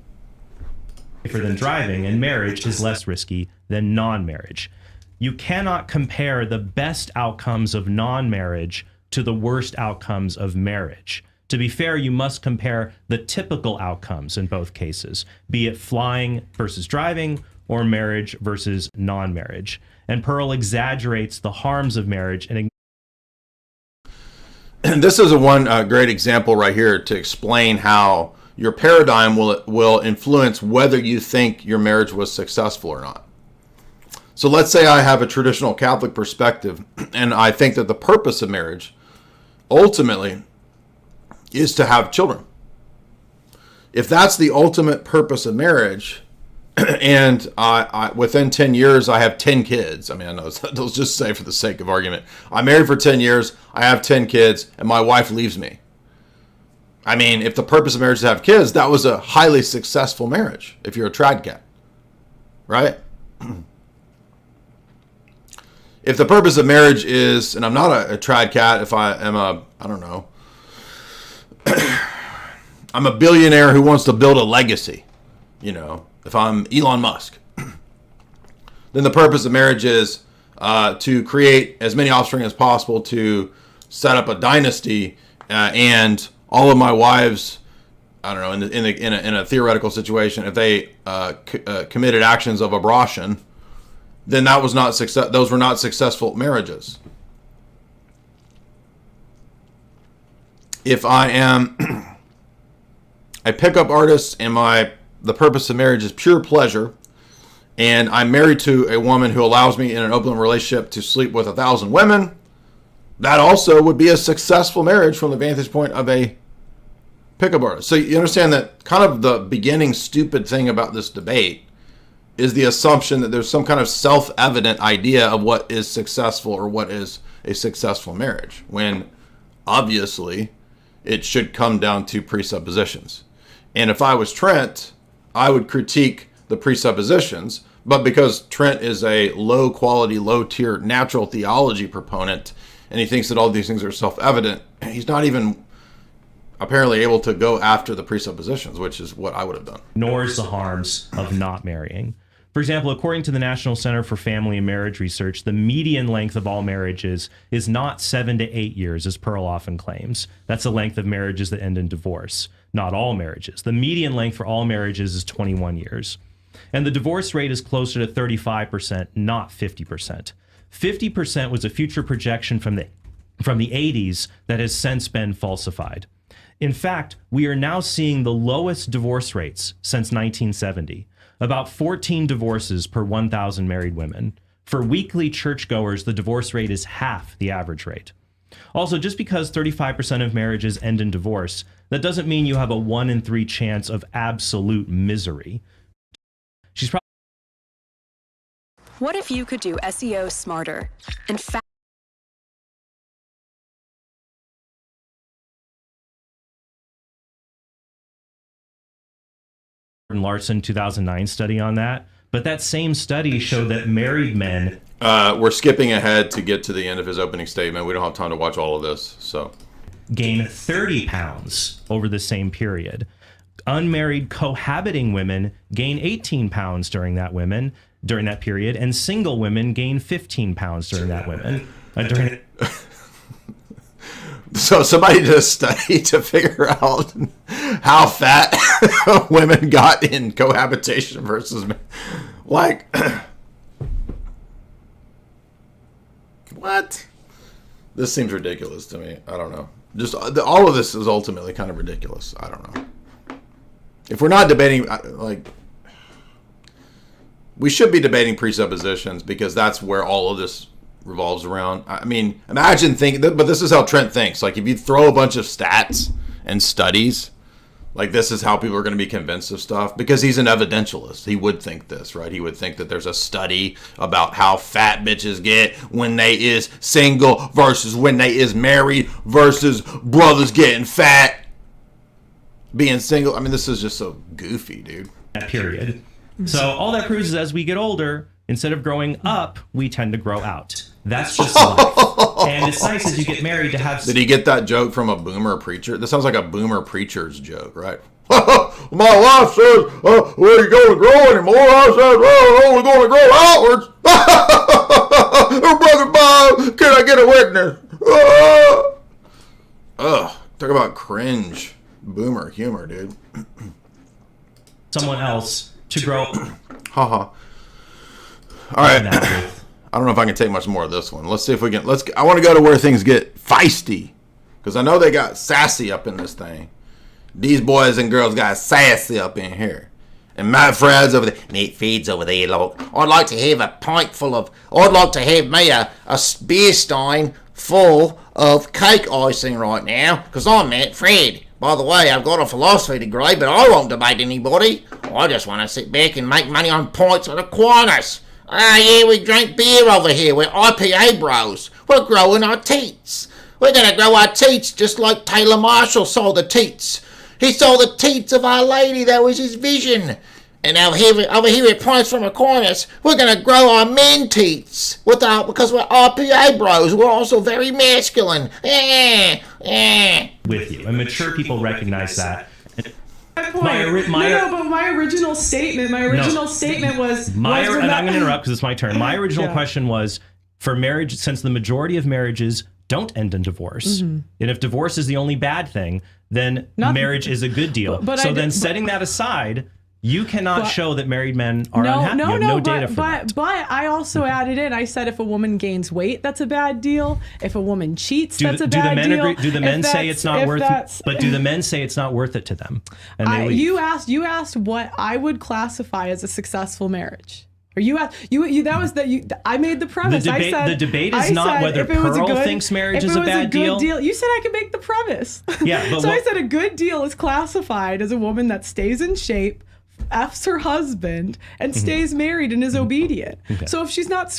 Safer than driving, and marriage is less risky than non-marriage. You cannot compare the best outcomes of non-marriage to the worst outcomes of marriage. To be fair, you must compare the typical outcomes in both cases, be it flying versus driving or marriage versus non-marriage. And Pearl exaggerates the harms of marriage. And this is one great example right here to explain how your paradigm will influence whether you think your marriage was successful or not. So let's say I have a traditional Catholic perspective, and I think that the purpose of marriage ultimately is to have children. If that's the ultimate purpose of marriage, and I within 10 years I have 10 kids. I mean, I know let's just say for the sake of argument, I'm married for 10 years, I have 10 kids, and my wife leaves me. I mean, if the purpose of marriage is to have kids, that was a highly successful marriage if you're a trad cat, right? If the purpose of marriage is, and I'm not a trad cat, if I am I don't know, I'm a billionaire who wants to build a legacy, you know, if I'm Elon Musk, then the purpose of marriage is to create as many offspring as possible to set up a dynasty, and all of my wives, I don't know, in a theoretical situation, if they committed actions of abortion, then that was not success. Those were not successful marriages. If I am a pickup artist and the purpose of marriage is pure pleasure, and I'm married to a woman who allows me in an open relationship to sleep with 1,000 women, that also would be a successful marriage from the vantage point of a pickup artist. So you understand that kind of the beginning stupid thing about this debate is the assumption that there's some kind of self-evident idea of what is successful or what is a successful marriage, when obviously it should come down to presuppositions. And if I was Trent, I would critique the presuppositions, but because Trent is a low quality, low tier natural theology proponent, and he thinks that all these things are self-evident, he's not even apparently able to go after the presuppositions, which is what I would have done. Ignores the harms of not marrying. For example, according to the National Center for Family and Marriage Research, the median length of all marriages is not 7 to 8 years, as Pearl often claims. That's the length of marriages that end in divorce. Not all marriages. The median length for all marriages is 21 years. And the divorce rate is closer to 35%, not 50%. 50% was a future projection from the 80s that has since been falsified. In fact, we are now seeing the lowest divorce rates since 1970. About 14 divorces per 1,000 married women. For weekly churchgoers, the divorce rate is half the average rate. Also, just because 35% of marriages end in divorce, that doesn't mean you have a 1 in 3 chance of absolute misery. What if you could do SEO smarter and Larson 2009 study on that, but that same study showed that married men we're skipping ahead to get to the end of his opening statement. We don't have time to watch all of this, so gain 30 pounds over the same period. Unmarried cohabiting women gain 18 pounds during that period, and single women gain 15 pounds during that So somebody did a study to figure out how fat women got in cohabitation versus men. Like, what? This seems ridiculous to me. I don't know. Just all of this is ultimately kind of ridiculous. I don't know. If we're not debating, like, we should be debating presuppositions because that's where all of this revolves around. I mean, imagine thinking, but this is how Trent thinks. Like, if you throw a bunch of stats and studies, like, this is how people are going to be convinced of stuff, because he's an evidentialist. He would think this, right? He would think that there's a study about how fat bitches get when they is single versus when they is married versus brothers getting fat being single. I mean, this is just so goofy, dude. Period. So all that proves is as we get older, instead of growing up, we tend to grow out. That's just life. And it's nice as you get married to have... Did he get that joke from a boomer preacher? This sounds like a boomer preacher's joke, right? My wife says, we ain't going to grow anymore. I said, I'm only going to grow outwards. Brother Bob, can I get a witness? Talk about cringe boomer humor, dude. Someone else to grow... Haha. All right. I don't know if I can take much more of this one. Let's see if we can. I want to go to where things get feisty, because I know they got sassy up in this thing. These boys and girls got sassy up in here. And my friends over there, Nate feeds over there, look. I'd like to have a pint full of. I'd like to have me a beer stein full of cake icing right now, because I'm Matt Fred. By the way, I've got a philosophy degree, but I won't debate anybody. I just want to sit back and make money on pints at Aquinas. Yeah, we drink beer over here. We're IPA bros. We're growing our teats. We're going to grow our teats just like Taylor Marshall saw the teats. He saw the teats of Our Lady. That was his vision. And over here at Pints from Aquinas, we're going to grow our men teats because we're IPA bros. We're also very masculine. With you. And mature people recognize that. But my original statement was... and I'm going to interrupt because it's my turn. My original question was, for marriage, since the majority of marriages don't end in divorce, and if divorce is the only bad thing, then marriage is a good deal. Setting that aside... You cannot show that married men are unhappy. You have no data for that. But I also added in, I said if a woman gains weight, that's a bad deal. If a woman cheats, that's a bad deal. Do the men say it's not worth it? But do the men say it's not worth it to them? And they leave? You asked what I would classify as a successful marriage. Or I made the premise. The debate is not whether Pearl thinks marriage is a bad deal. You said I could make the premise. Yeah, but I said a good deal is classified as a woman that stays in shape, F's her husband, and stays married and is obedient. Okay. So if she's not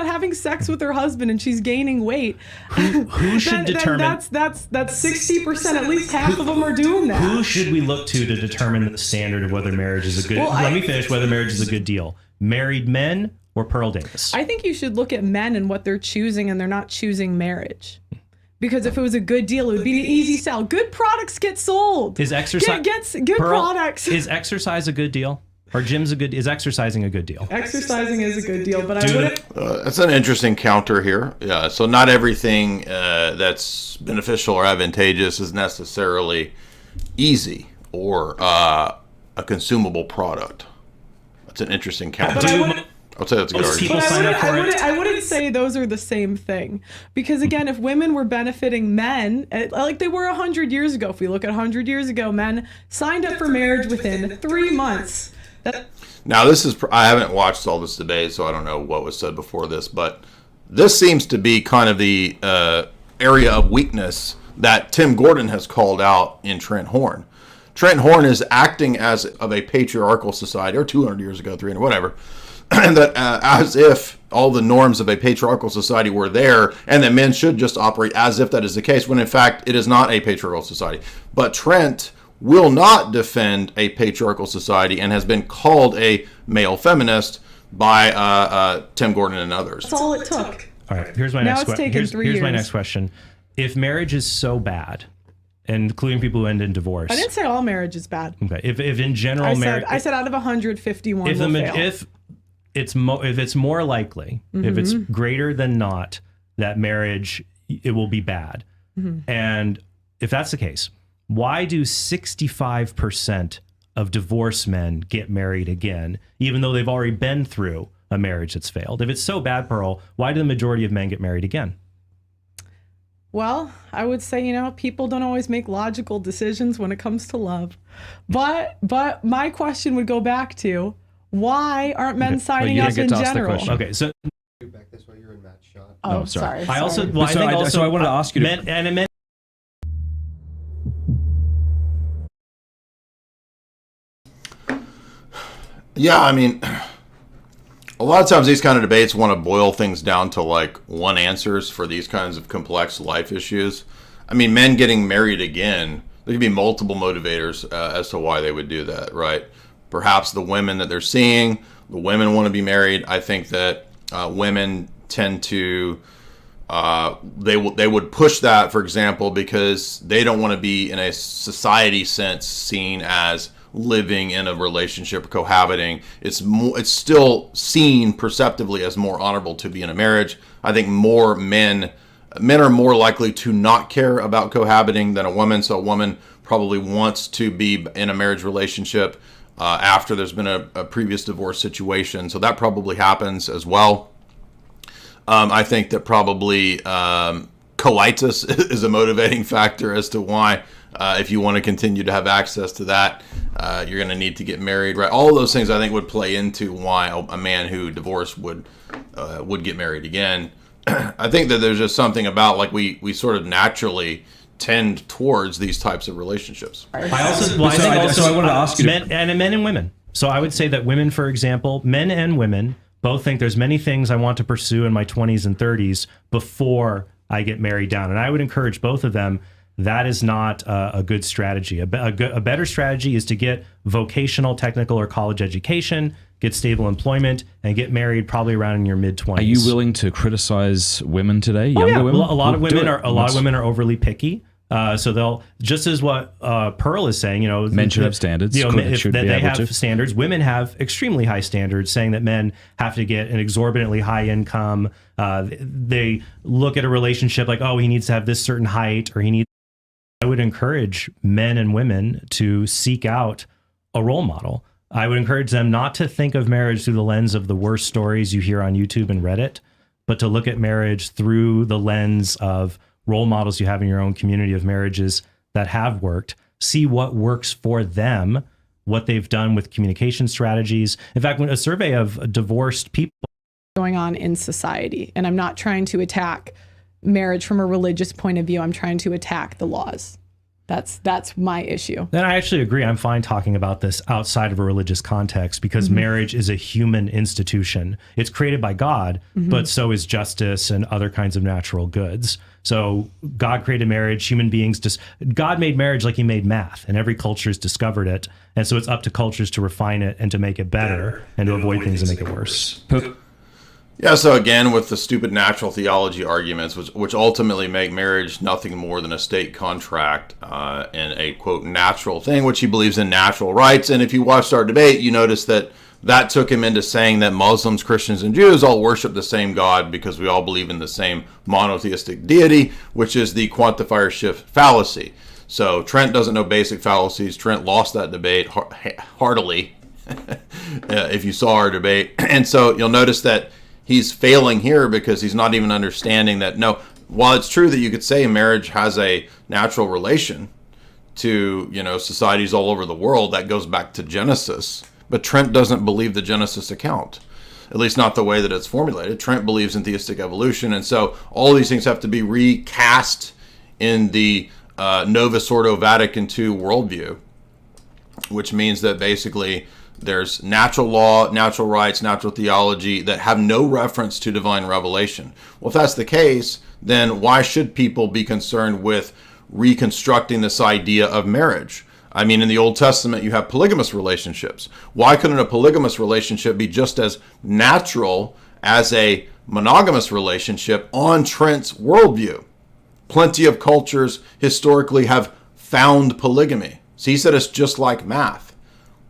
having sex with her husband and she's gaining weight, who should determine? That's 60%. At least half of them are doing that. Who should we look to determine the standard of whether marriage is a good? Let me finish. Whether marriage is a good deal. Married men or Pearl Davis? I think you should look at men and what they're choosing, and they're not choosing marriage. Because if it was a good deal, it would be an easy sell. Good products get sold. Is exercise good products? Is exercise a good deal? Or is exercising a good deal? Exercising is a good deal, but I wouldn't. That's an interesting counter here. Yeah, so not everything that's beneficial or advantageous is necessarily easy or a consumable product. That's an interesting counter. I'll say that's a good argument. I wouldn't say those are the same thing. Because again, if women were benefiting men, like they were 100 years ago, if we look at 100 years ago, men signed up for marriage within 3 months. Now, I haven't watched all this debate, so I don't know what was said before this, but this seems to be kind of the area of weakness that Tim Gordon has called out in Trent Horn. Trent Horn is acting as of a patriarchal society, or 200 years ago, 300, whatever, and that as if all the norms of a patriarchal society were there, and that men should just operate as if that is the case, when in fact it is not a patriarchal society. But Trent will not defend a patriarchal society and has been called a male feminist by Tim Gordon and others. That's all it took. All right, here's my next question. Here's my next question. If marriage is so bad, including people who end in divorce. I didn't say all marriage is bad. Okay. If in general marriage, I said out of 151 will fail. If it's more likely, if it's greater than not, that marriage, it will be bad. And if that's the case, why do 65% of divorced men get married again, even though they've already been through a marriage that's failed? If it's so bad, Pearl, why do the majority of men get married again? Well, I would say, people don't always make logical decisions when it comes to love. But my question would go back to, Why aren't men signing you up didn't in get to ask the general? question. Okay, so Back this way, you're in Matt's shot. Oh, sorry. sorry. I also, sorry. well, I think also, so I wanted to ask you to- men, and men. Yeah, I mean, a lot of times these kind of debates want to boil things down to like one answers for these kinds of complex life issues. I mean, men getting married again, there could be multiple motivators as to why they would do that, right? Perhaps the women that they're seeing, the women want to be married. I think that women tend to, they would push that, for example, because they don't want to be in a society sense seen as living in a relationship, cohabiting. It's still seen perceptively as more honorable to be in a marriage. I think more men are more likely to not care about cohabiting than a woman. So a woman probably wants to be in a marriage relationship after there's been a previous divorce situation. So that probably happens as well. I think that probably coitus is a motivating factor as to why, if you want to continue to have access to that, you're going to need to get married, right? All of those things I think would play into why a man who divorced would get married again. I think that there's just something about like we sort of naturally tend towards these types of relationships. I wanted to ask you men and women. So I would say that women, for example, men and women both think there's many things I want to pursue in my 20s and 30s before I get married down. And I would encourage both of them. That is not a good strategy. A better strategy is to get vocational, technical, or college education, get stable employment, and get married probably around in your mid-20s. Are you willing to criticize women today, younger women? Well, a lot of women are overly picky. So they'll, just as what Pearl is saying, men should have standards. They have standards. Women have extremely high standards, saying that men have to get an exorbitantly high income. They look at a relationship like, oh, he needs to have this certain height, or he needs. I would encourage men and women to seek out a role model. I would encourage them not to think of marriage through the lens of the worst stories you hear on YouTube and Reddit, but to look at marriage through the lens of role models you have in your own community of marriages that have worked. See what works for them, what they've done with communication strategies. In fact, when a survey of divorced people Going on in society, and I'm not trying to attack marriage from a religious point of view. I'm trying to attack the laws. That's my issue. Then I actually agree. I'm fine talking about this outside of a religious context because marriage is a human institution. It's created by God, but so is justice and other kinds of natural goods. So God created marriage, human beings God made marriage like he made math, and every culture has discovered it. And so it's up to cultures to refine it and to make it better and to avoid things that make it worse. Yeah, so again, with the stupid natural theology arguments, which ultimately make marriage nothing more than a state contract and a, quote, natural thing, which he believes in natural rights. And if you watched our debate, you notice that took him into saying that Muslims, Christians, and Jews all worship the same God because we all believe in the same monotheistic deity, which is the quantifier shift fallacy. So Trent doesn't know basic fallacies. Trent lost that debate heartily, if you saw our debate. And so you'll notice that he's failing here because he's not even understanding that, no, while it's true that you could say marriage has a natural relation to, societies all over the world, that goes back to Genesis. But Trent doesn't believe the Genesis account, at least not the way that it's formulated. Trent believes in theistic evolution. And so all these things have to be recast in the Novus Ordo Vatican II worldview, which means that basically there's natural law, natural rights, natural theology that have no reference to divine revelation. Well, if that's the case, then why should people be concerned with reconstructing this idea of marriage? I mean, in the Old Testament, you have polygamous relationships. Why couldn't a polygamous relationship be just as natural as a monogamous relationship on Trent's worldview? Plenty of cultures historically have found polygamy. So he said it's just like math.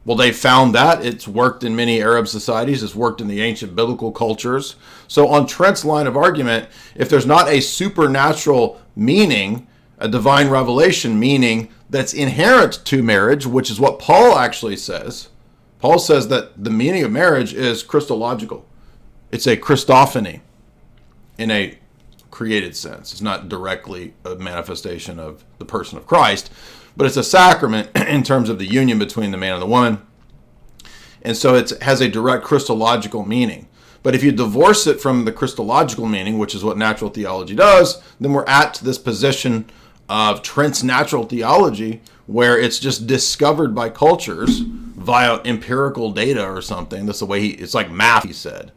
Well, they found that. It's worked in many Arab societies. It's worked in the ancient biblical cultures. So on Trent's line of argument, if there's not a supernatural meaning, a divine revelation meaning that's inherent to marriage, which is what Paul actually says. Paul says that the meaning of marriage is Christological. It's a Christophany in a created sense. It's not directly a manifestation of the person of Christ, but it's a sacrament in terms of the union between the man and the woman. And so it has a direct Christological meaning. But if you divorce it from the Christological meaning, which is what natural theology does, then we're at this position of Trent's natural theology, where it's just discovered by cultures via empirical data or something. That's the way it's like math, he said.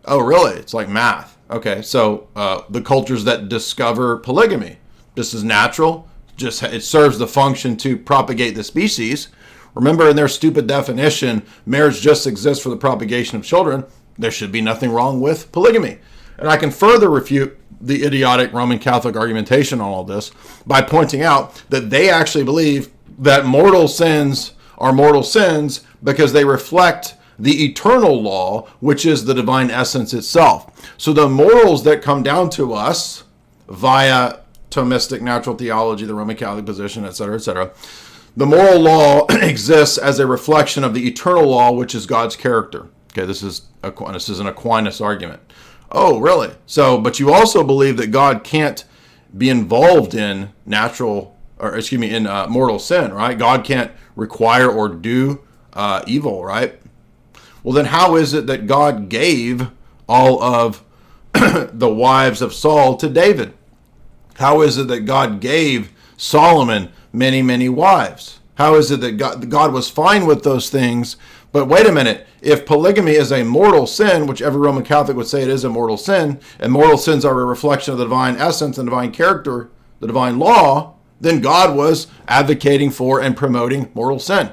Oh, really? It's like math. Okay, so the cultures that discover polygamy, this is natural. Just it serves the function to propagate the species. Remember, in their stupid definition, marriage just exists for the propagation of children. There should be nothing wrong with polygamy. And I can further refute the idiotic Roman Catholic argumentation on all this by pointing out that they actually believe that mortal sins are mortal sins because they reflect the eternal law, which is the divine essence itself. So the morals that come down to us via Thomistic natural theology, the Roman Catholic position, etc., the moral law exists as a reflection of the eternal law, which is God's character. Okay, this is an Aquinas argument. Oh, really? So, but you also believe that God can't be involved in mortal sin, right? God can't require or do evil, right? Well, then how is it that God gave all of the wives of Saul to David? How is it that God gave Solomon many, many wives? How is it that God was fine with those things? But wait a minute, if polygamy is a mortal sin, which every Roman Catholic would say it is a mortal sin, and mortal sins are a reflection of the divine essence and divine character, the divine law, then God was advocating for and promoting mortal sin.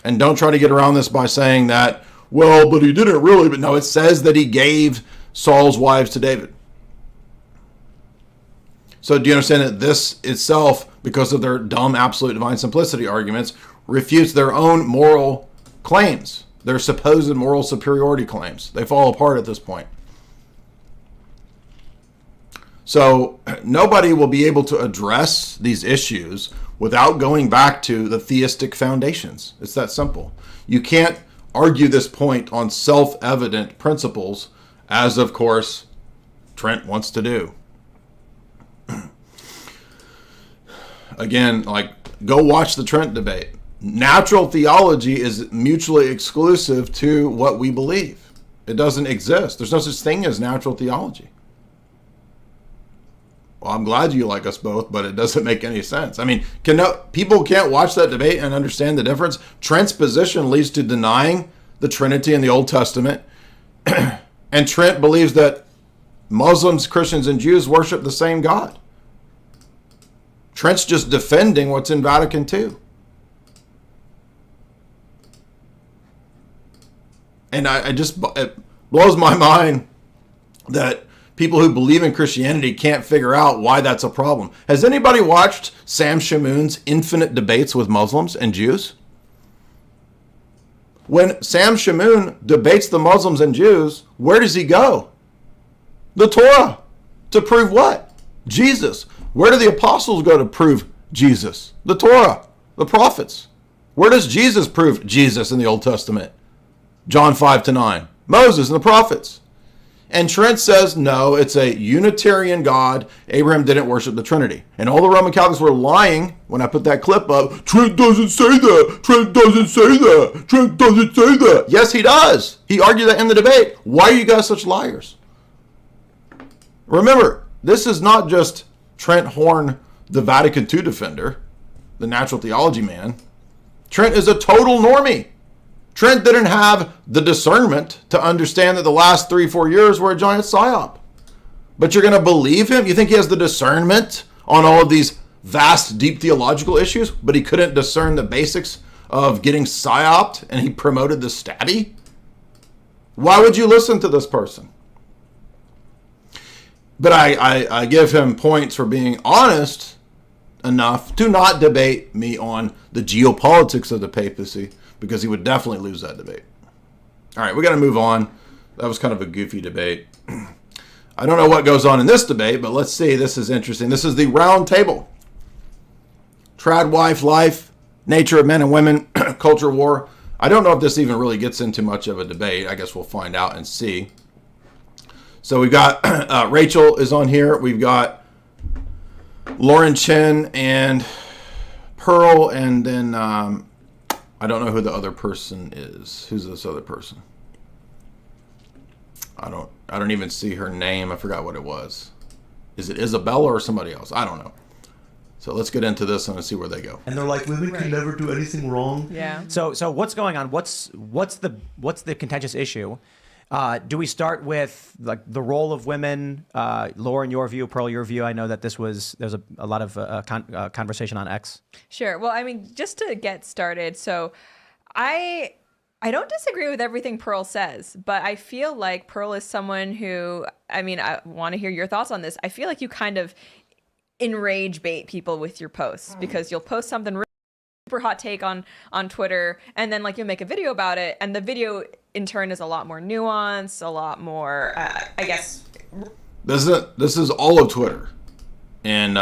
And don't try to get around this by saying that, well, but he didn't really. But no, it says that he gave Saul's wives to David. So do you understand that this itself, because of their dumb absolute divine simplicity arguments, refutes their own moral claims, their supposed moral superiority claims? They fall apart at this point. So nobody will be able to address these issues without going back to the theistic foundations. It's that simple. You can't argue this point on self-evident principles, as of course Trent wants to do. Again, go watch the Trent debate. Natural theology is mutually exclusive to what we believe. It doesn't exist. There's no such thing as natural theology. Well, I'm glad you like us both, but it doesn't make any sense. I mean, people can't watch that debate and understand the difference. Trent's position leads to denying the Trinity in the Old Testament. And Trent believes that Muslims, Christians, and Jews worship the same God. Trent's just defending what's in Vatican II. And it blows my mind that people who believe in Christianity can't figure out why that's a problem. Has anybody watched Sam Shamoun's infinite debates with Muslims and Jews? When Sam Shamoun debates the Muslims and Jews, where does he go? The Torah. To prove what? Jesus. Where do the apostles go to prove Jesus? The Torah, the prophets. Where does Jesus prove Jesus in the Old Testament? John 5-9. Moses and the prophets. And Trent says, no, it's a Unitarian God. Abraham didn't worship the Trinity. And all the Roman Catholics were lying when I put that clip up. Trent doesn't say that. Trent doesn't say that. Trent doesn't say that. Yes, he does. He argued that in the debate. Why are you guys such liars? Remember, this is not just Trent Horn, the Vatican II defender, the natural theology man. Trent is a total normie. Trent didn't have the discernment to understand that the last 3-4 years were a giant psyop. But you're going to believe him? You think he has the discernment on all of these vast, deep theological issues, but he couldn't discern the basics of getting psyoped and he promoted the stabby? Why would you listen to this person? But I give him points for being honest enough to not debate me on the geopolitics of the papacy, because he would definitely lose that debate. All right, we got to move on. That was kind of a goofy debate. I don't know what goes on in this debate, but let's see. This is interesting. This is the roundtable. Trad wife life, nature of men and women, culture war. I don't know if this even really gets into much of a debate. I guess we'll find out and see. So we've got Rachel is on here. We've got Lauren Chen and Pearl, and then I I don't know who the other person is. Who's this other person? I don't even see her name. I forgot what it was. Is it Isabella or somebody else? I don't know. So let's get into this one and see where they go. And they're like, women can never do anything wrong. Yeah. So what's going on? What's the contentious issue? Do we start with like the role of women? Lauren, your view, Pearl, your view. I know that there's a lot of conversation on X. Sure. Well, I mean, just to get started, so I don't disagree with everything Pearl says, but I feel like Pearl is someone who, I mean, I want to hear your thoughts on this. I feel like you kind of enrage bait people with your posts because you'll post something really super hot take on Twitter, and then like you'll make a video about it, and the video in turn is a lot more nuanced, a lot more, I guess. This is all of Twitter, and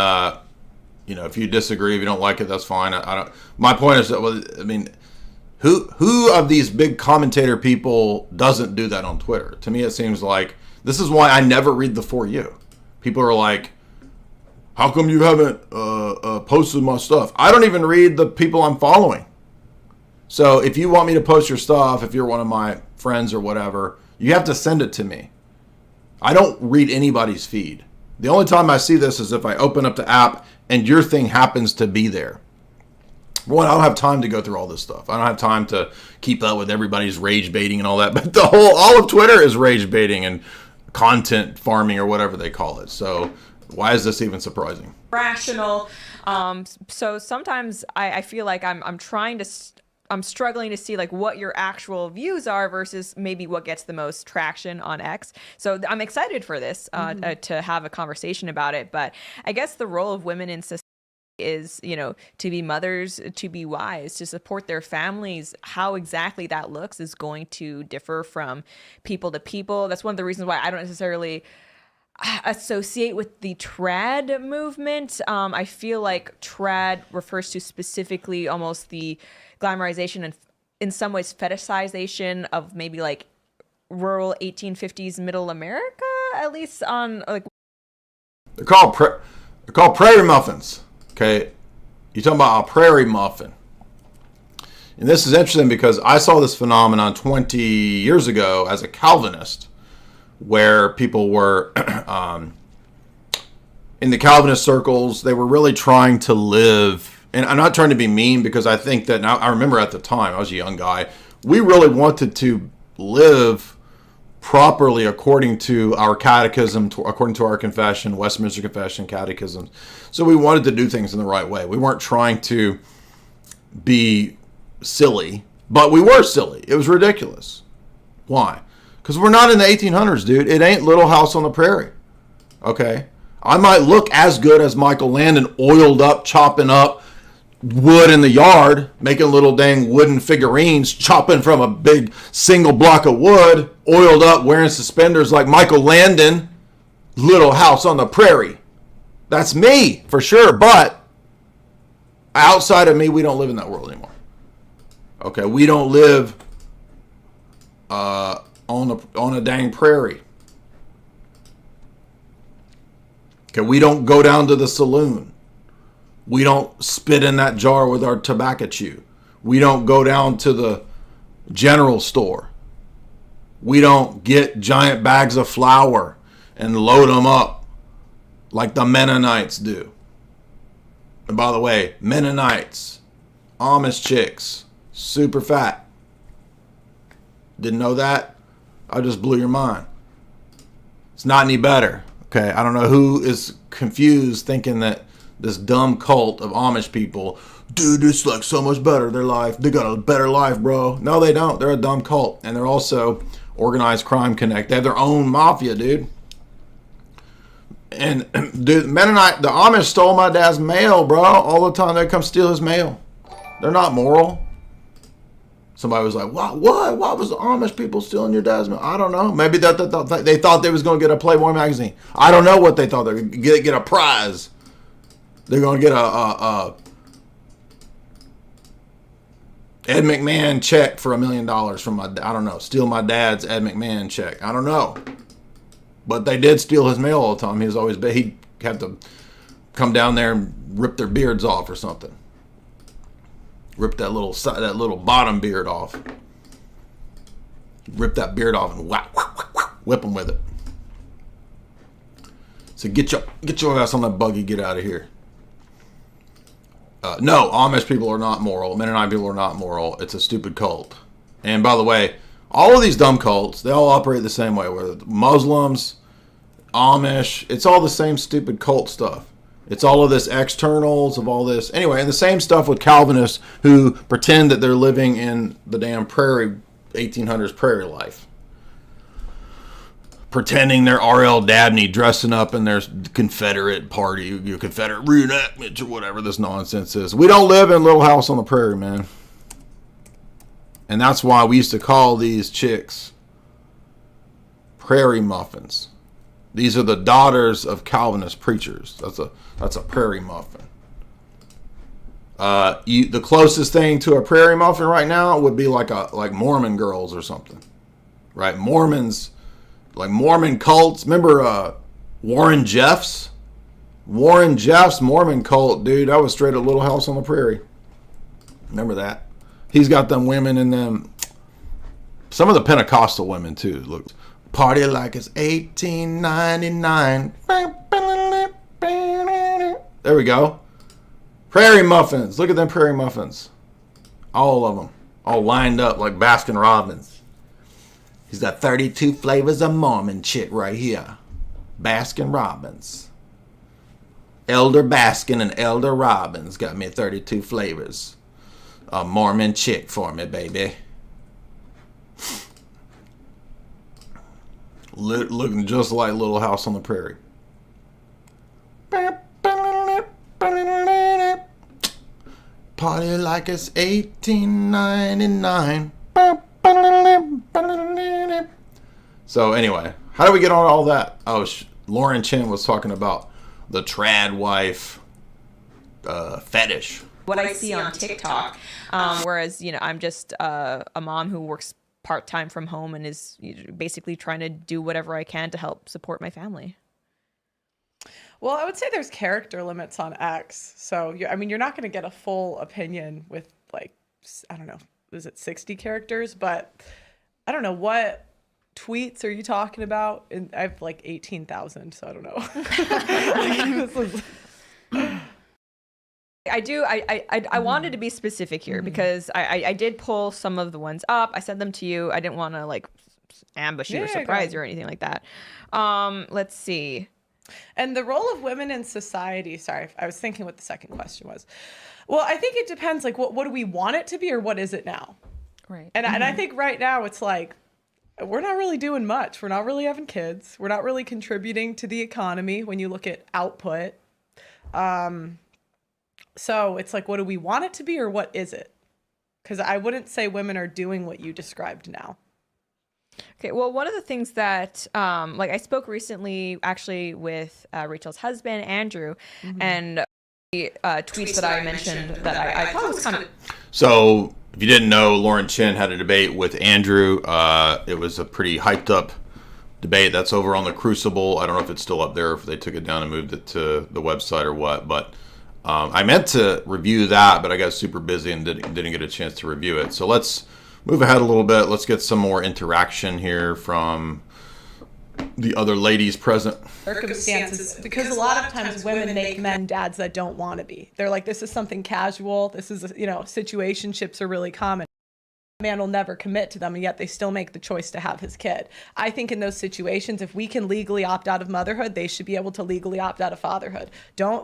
if you disagree, if you don't like it, that's fine. I don't. My point is that, well, I mean, who of these big commentator people doesn't do that on Twitter? To me, it seems like this is why I never read the For You. People are like, how come you haven't posted my stuff? I don't even read the people I'm following. So if you want me to post your stuff, if you're one of my friends or whatever, you have to send it to me. I don't read anybody's feed. The only time I see this is if I open up the app and your thing happens to be there. One, I don't have time to go through all this stuff. I don't have time to keep up with everybody's rage baiting and all that. But all of Twitter is rage baiting and content farming or whatever they call it. So why is this even surprising? Rational. So sometimes I feel like I'm struggling to see like what your actual views are versus maybe what gets the most traction on X. So I'm excited for this to have a conversation about it. But I guess the role of women in society is, to be mothers, to be wives, to support their families. How exactly that looks is going to differ from people to people. That's one of the reasons why I don't necessarily associate with the trad movement. I feel like trad refers to specifically almost the glamorization and in some ways fetishization of maybe like rural 1850s middle America, at least on like. They're called Prairie muffins. Okay, you're talking about a prairie muffin. And this is interesting because I saw this phenomenon 20 years ago as a Calvinist, where people were in the Calvinist circles. They were really trying to live, and I'm not trying to be mean because I think that now, I remember at the time, I was a young guy, we really wanted to live properly according to our catechism, according to our confession, Westminster Confession, catechisms. So we wanted to do things in the right way. We weren't trying to be silly, but we were silly. It was ridiculous. Why? Because we're not in the 1800s, dude. It ain't Little House on the Prairie. Okay? I might look as good as Michael Landon, oiled up, chopping up wood in the yard, making little dang wooden figurines, chopping from a big single block of wood, oiled up, wearing suspenders like Michael Landon, Little House on the Prairie. That's me, for sure. But outside of me, we don't live in that world anymore. Okay? We don't live on a dang prairie. Okay, we don't go down to the saloon. We don't spit in that jar with our tobacco chew. We don't go down to the general store. We don't get giant bags of flour and load them up like the Mennonites do. And by the way, Mennonites, Amish chicks, super fat. Didn't know that? I just blew your mind. It's not any better. Okay, I don't know who is confused thinking that this dumb cult of Amish people, dude, it's like so much better, their life. They got a better life, bro. No, they don't. They're a dumb cult. And they're also organized crime connect. They have their own mafia, dude. And dude, the Amish stole my dad's mail, bro. All the time they come steal his mail. They're not moral. Somebody was like, what? Why was the Amish people stealing your dad's mail? I don't know. Maybe they thought they was going to get a Playboy magazine. I don't know what they thought. They were going to get a prize. They're going to get a Ed McMahon check for $1 million from I don't know, steal my dad's Ed McMahon check. I don't know. But they did steal his mail all the time. He'd have to come down there and rip their beards off or something. Rip that little bottom beard off. Rip that beard off and whip them with it. So get your ass on that buggy. Get out of here. No, Amish people are not moral. Mennonite people are not moral. It's a stupid cult. And by the way, all of these dumb cults, they all operate the same way. Whether Muslims, Amish, it's all the same stupid cult stuff. It's all of this externals of all this. Anyway, and the same stuff with Calvinists who pretend that they're living in the damn Prairie, 1800s Prairie life. Pretending they're R.L. Dabney, dressing up in their Confederate party, your Confederate reenactment or whatever this nonsense is. We don't live in Little House on the Prairie, man. And that's why we used to call these chicks Prairie Muffins. These are the daughters of Calvinist preachers. That's a Prairie Muffin. The closest thing to a Prairie Muffin right now would be like Mormon girls or something, right? Mormons, like Mormon cults. Remember Warren Jeffs? Warren Jeffs Mormon cult, dude. That was straight at Little House on the Prairie. Remember that? He's got them women in them. Some of the Pentecostal women too. Look. Party like it's 1899. There we go. Prairie Muffins. Look at them Prairie Muffins. All of them. All lined up like Baskin Robbins. He's got 32 flavors of Mormon chick right here. Baskin Robbins. Elder Baskin and Elder Robbins got me 32 flavors. A Mormon chick for me, baby. Looking just like Little House on the Prairie. Party like it's 1899. So anyway, how do we get on all that? Oh, Lauren Chin was talking about the trad wife fetish. What I see on TikTok, whereas, I'm just a mom who works part-time from home and is basically trying to do whatever I can to help support my family. Well, I would say there's character limits on X. So, you're not going to get a full opinion with I don't know, is it 60 characters? But I don't know, what tweets are you talking about? And I have 18,000, so I don't know. I wanted to be specific here because I did pull some of the ones up. I sent them to you. I didn't want to ambush you or surprise you or anything like that. Let's see. And the role of women in society. Sorry, I was thinking what the second question was. Well, I think it depends. What do we want it to be, or what is it now? Right. And I think right now it's we're not really doing much. We're not really having kids. We're not really contributing to the economy when you look at output. So it's what do we want it to be, or what is it? Because I wouldn't say women are doing what you described now. Okay, well, one of the things that, I spoke recently actually with Rachel's husband, Andrew, and the tweets that I mentioned that I thought was kind of... So, if you didn't know, Lauren Chin had a debate with Andrew. It was a pretty hyped up debate. That's over on the Crucible. I don't know if it's still up there, if they took it down and moved it to the website or what, but... I meant to review that, but I got super busy and didn't get a chance to review it. So let's move ahead a little bit. Let's get some more interaction here from the other ladies present. Circumstances, because a lot of times women make men dads that don't want to be. They're this is something casual. This is, situationships are really common. Man will never commit to them, and yet they still make the choice to have his kid. I think in those situations, if we can legally opt out of motherhood, they should be able to legally opt out of fatherhood.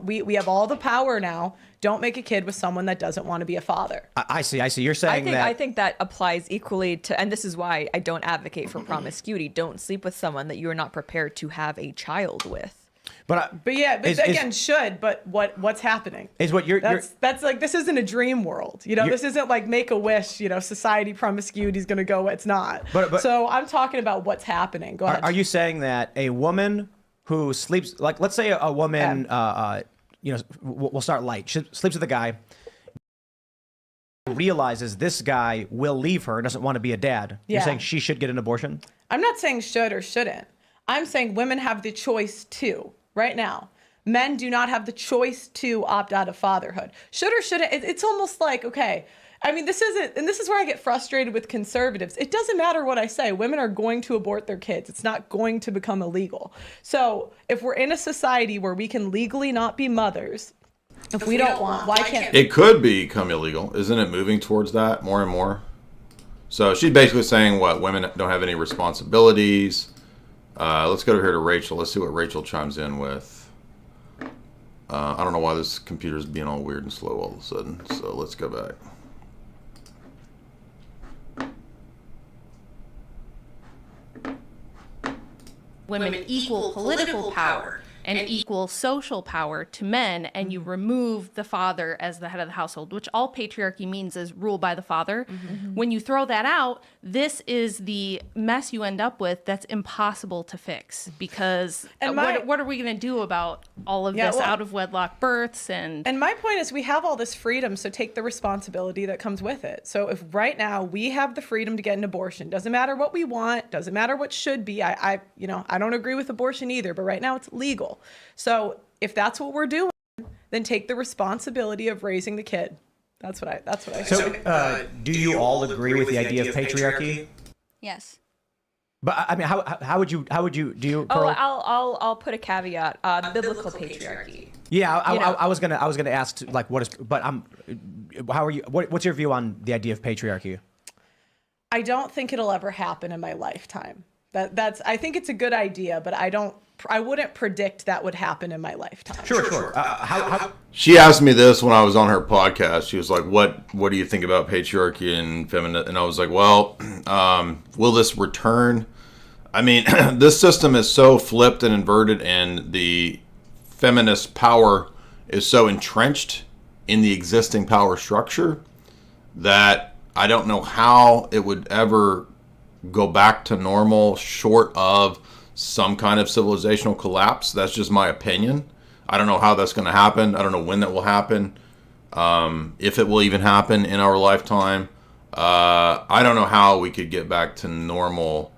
We have all the power now. Don't make a kid with someone that doesn't want to be a father. I see. You're saying I think that applies equally to, and this is why I don't advocate for promiscuity. Don't sleep with someone that you are not prepared to have a child with. But should. But what's happening is what that's this isn't a dream world. This isn't make a wish. Society promiscuity is going to go. It's not. But so I'm talking about what's happening. Go ahead. Are you saying that a woman who sleeps, let's say a woman, we'll start light. She sleeps with a guy, realizes this guy will leave her, doesn't want to be a dad. Yeah. You're saying she should get an abortion? I'm not saying should or shouldn't. I'm saying women have the choice to. Right now, men do not have the choice to opt out of fatherhood. Should or shouldn't, it's almost okay, I mean, this is where I get frustrated with conservatives. It doesn't matter what I say. Women are going to abort their kids. It's not going to become illegal. So if we're in a society where we can legally not be mothers, if we don't want, why can't it could become illegal? Isn't it moving towards that more and more? So she's basically saying what women don't have any responsibilities. Let's go over here to Rachel. Let's see what Rachel chimes in with. I don't know why this computer's being all weird and slow all of a sudden. So let's go back. Women equal political power and equal social power to men, and you remove the father as the head of the household, which all patriarchy means is rule by the father. When you throw that out, this is the mess you end up with that's impossible to fix, because what are we going to do about all of this out of wedlock births? And my point is, we have all this freedom, so take the responsibility that comes with it. So if right now we have the freedom to get an abortion, doesn't matter what we want, doesn't matter what should be. I don't agree with abortion either, but right now it's legal. So if that's what we're doing, then take the responsibility of raising the kid. That's what I say. So, do you all agree with the idea of patriarchy? Yes. But I mean, how would you do you? Pearl? I'll put a caveat. Biblical patriarchy. Yeah, I was gonna ask like what is, but how are you? What's your view on the idea of patriarchy? I don't think it'll ever happen in my lifetime. I think it's a good idea, but I wouldn't predict that would happen in my lifetime. Sure. How? She asked me this when I was on her podcast. She was like, "What do you think about patriarchy and feminist?" And I was like, "Well, will this return?" I mean, this system is so flipped and inverted, and the feminist power is so entrenched in the existing power structure that I don't know how it would ever go back to normal, short of some kind of civilizational collapse. That's just my opinion. I don't know how that's going to happen. I don't know when that will happen, if it will even happen in our lifetime. I don't know how we could get back to normal.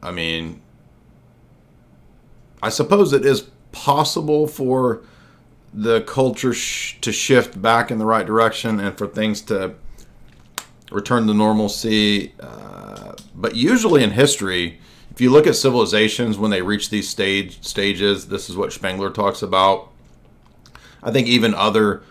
I mean, I suppose it is possible for the culture to shift back in the right direction and for things to return to normalcy. But usually in history, if you look at civilizations when they reach these stages, this is what Spengler talks about. I think even other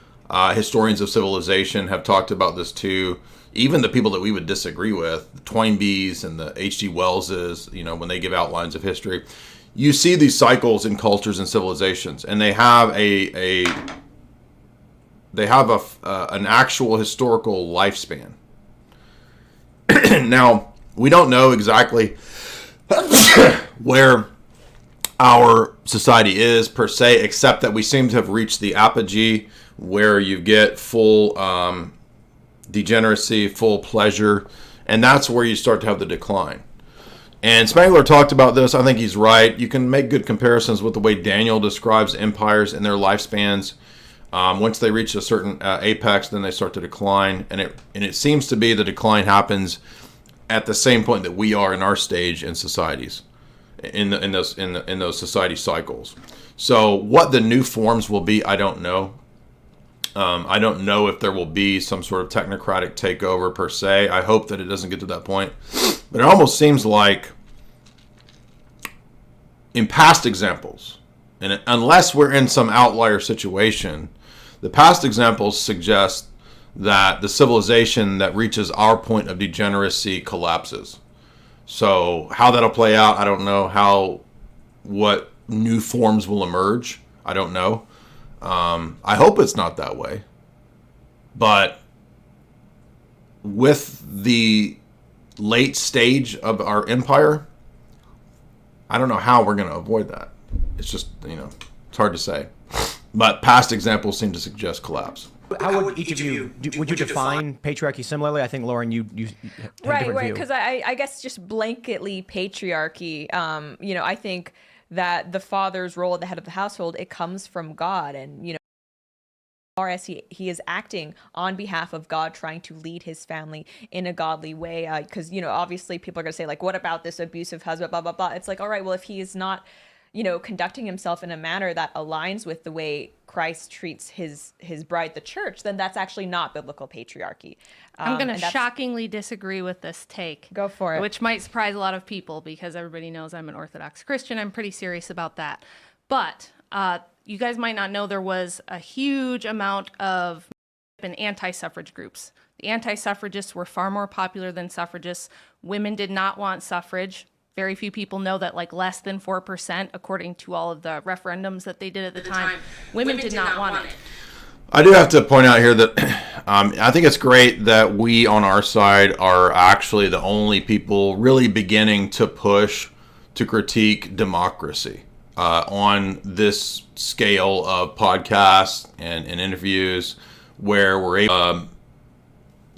historians of civilization have talked about this too. Even the people that we would disagree with, the Toynbees and the H.G. Wellses, when they give outlines of history, you see these cycles in cultures and civilizations, and they have an actual historical lifespan. Now, we don't know exactly where our society is per se, except that we seem to have reached the apogee where you get full degeneracy, full pleasure, and that's where you start to have the decline. And Spengler talked about this. I think he's right. You can make good comparisons with the way Daniel describes empires and their lifespans. Once they reach a certain apex, then they start to decline, and it seems to be the decline happens at the same point that we are in our stage in societies, in those society cycles. So what the new forms will be, I don't know. I don't know if there will be some sort of technocratic takeover per se. I hope that it doesn't get to that point. But it almost seems like in past examples, and unless we're in some outlier situation, the past examples suggest that the civilization that reaches our point of degeneracy collapses. So how that'll play out, I don't know. What new forms will emerge, I don't know. I hope it's not that way. But with the late stage of our empire, I don't know how we're going to avoid that. It's just, it's hard to say. But past examples seem to suggest collapse. How would each of you, would you define patriarchy similarly? I think, Lauren, you right, because I guess just blanketly patriarchy, I think that the father's role at the head of the household, it comes from God, and, as he is acting on behalf of God, trying to lead his family in a godly way. Because, obviously people are going to say, like, what about this abusive husband, blah, blah, blah. It's like, all right, well, if he is not, conducting himself in a manner that aligns with the way Christ treats his bride, the church, then that's actually not biblical patriarchy. I'm going to shockingly disagree with this take. Go for it. Which might surprise a lot of people because everybody knows I'm an Orthodox Christian. I'm pretty serious about that. But you guys might not know there was a huge amount of anti-suffrage groups. The anti-suffragists were far more popular than suffragists. Women did not want suffrage. Very few people know that less than 4%, according to all of the referendums that they did at the time, women did not want it. I do have to point out here that I think it's great that we on our side are actually the only people really beginning to push to critique democracy on this scale of podcasts and interviews where we're able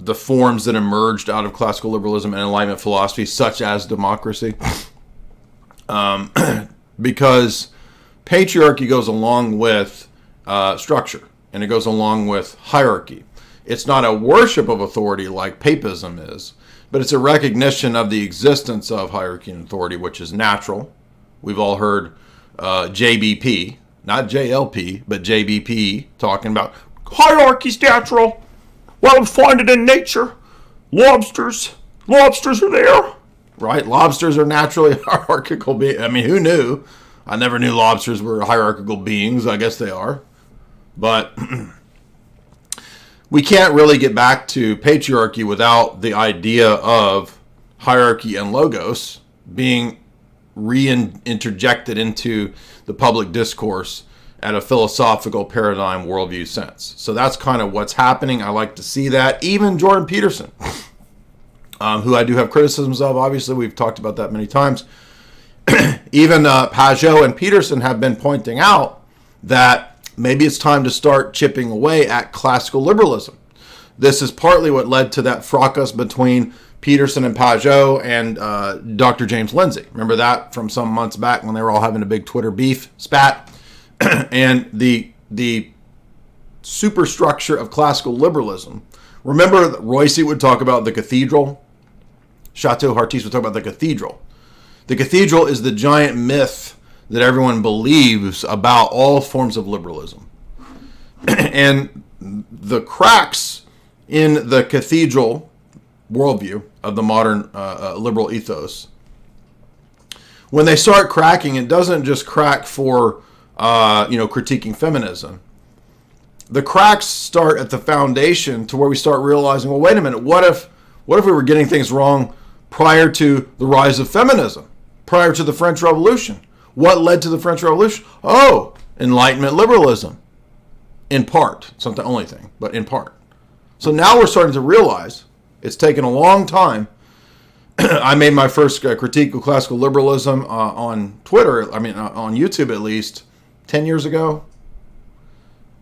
the forms that emerged out of classical liberalism and Enlightenment philosophy, such as democracy. Because patriarchy goes along with structure, and it goes along with hierarchy. It's not a worship of authority like papism is, but it's a recognition of the existence of hierarchy and authority, which is natural. We've all heard JBP, not JLP, but JBP talking about hierarchy's natural. Well, find it in nature. Lobsters are there. Right? Lobsters are naturally hierarchical beings. I mean, who knew? I never knew lobsters were hierarchical beings. I guess they are. But we can't really get back to patriarchy without the idea of hierarchy and logos being reinterjected into the public discourse at a philosophical paradigm worldview sense. So that's kind of what's happening. I like to see that. Even Jordan Peterson, who I do have criticisms of, obviously we've talked about that many times. Even Pajot and Peterson have been pointing out that maybe it's time to start chipping away at classical liberalism. This is partly what led to that fracas between Peterson and Pajot and Dr. James Lindsay. Remember that from some months back when they were all having a big Twitter beef spat? And the superstructure of classical liberalism. Remember that Royce would talk about the cathedral? Chateau Hartis would talk about the cathedral. The cathedral is the giant myth that everyone believes about all forms of liberalism. And the cracks in the cathedral worldview of the modern liberal ethos, when they start cracking, it doesn't just crack for critiquing feminism. The cracks start at the foundation to where we start realizing, well, wait a minute, what if we were getting things wrong prior to the rise of feminism, prior to the French Revolution? What led to the French Revolution? Oh, Enlightenment liberalism. In part. It's not the only thing, but in part. So now we're starting to realize, it's taken a long time. I made my first critique of classical liberalism on Twitter, on YouTube at least, 10 years ago.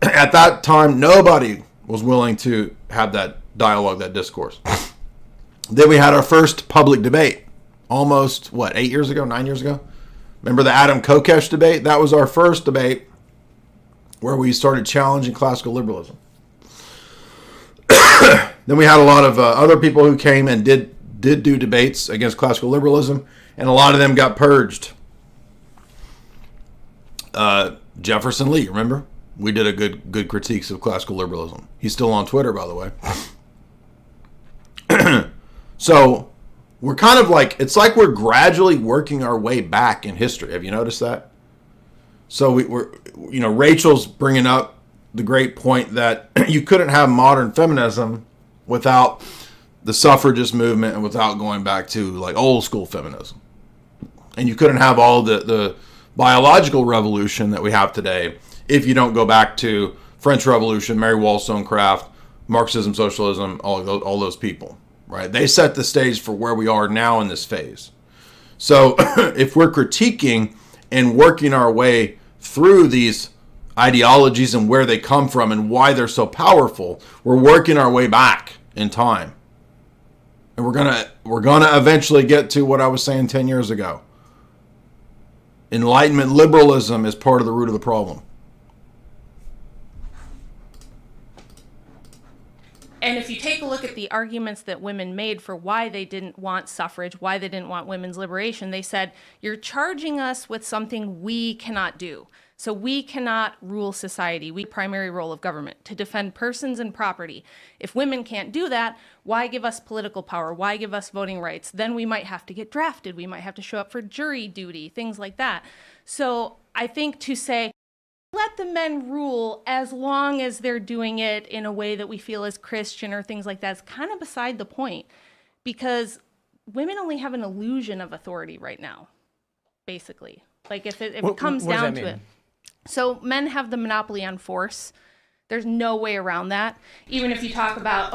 At that time, nobody was willing to have that dialogue, that discourse. Then we had our first public debate, almost, 8 years ago, 9 years ago? Remember the Adam Kokesh debate? That was our first debate where we started challenging classical liberalism. Then we had a lot of other people who came and did do debates against classical liberalism, and a lot of them got purged. Jefferson Lee, remember? We did a good critiques of classical liberalism. He's still on Twitter, by the way. So we're kind of it's like we're gradually working our way back in history. Have you noticed that? So we're Rachel's bringing up the great point that you couldn't have modern feminism without the suffragist movement and without going back to old school feminism. And you couldn't have all the biological revolution that we have today if you don't go back to French Revolution, Mary Wollstonecraft, Marxism, socialism, all those people, right? They set the stage for where we are now in this phase. So if we're critiquing and working our way through these ideologies and where they come from and why they're so powerful, we're working our way back in time. And we're gonna eventually get to what I was saying 10 years ago. Enlightenment liberalism is part of the root of the problem. And if you take a look at the arguments that women made for why they didn't want suffrage, why they didn't want women's liberation, they said, you're charging us with something we cannot do. So we cannot rule society. We primary role of government to defend persons and property. If women can't do that, why give us political power? Why give us voting rights? Then we might have to get drafted. We might have to show up for jury duty, things like that. So I think to say, let the men rule as long as they're doing it in a way that we feel is Christian or things like that is kind of beside the point, because women only have an illusion of authority right now, basically. Like if it comes down to it. So men have the monopoly on force. There's no way around that. Even if you talk about,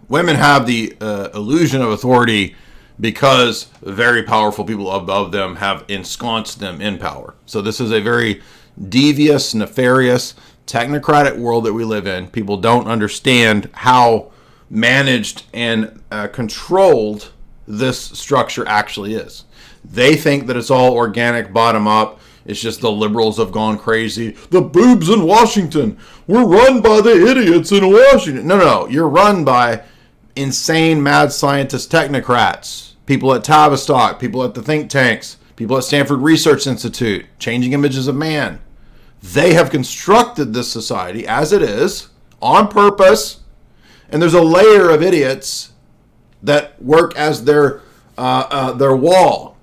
women have the illusion of authority because very powerful people above them have ensconced them in power. So this is a very devious, nefarious, technocratic world that we live in. People don't understand how managed and controlled this structure actually is. They think that it's all organic, bottom up. It's just the liberals have gone crazy. The boobs in Washington. We're run by the idiots in Washington. No. You're run by insane, mad scientist technocrats. People at Tavistock. People at the think tanks. People at Stanford Research Institute. Changing Images of Man. They have constructed this society as it is on purpose. And there's a layer of idiots that work as their wall.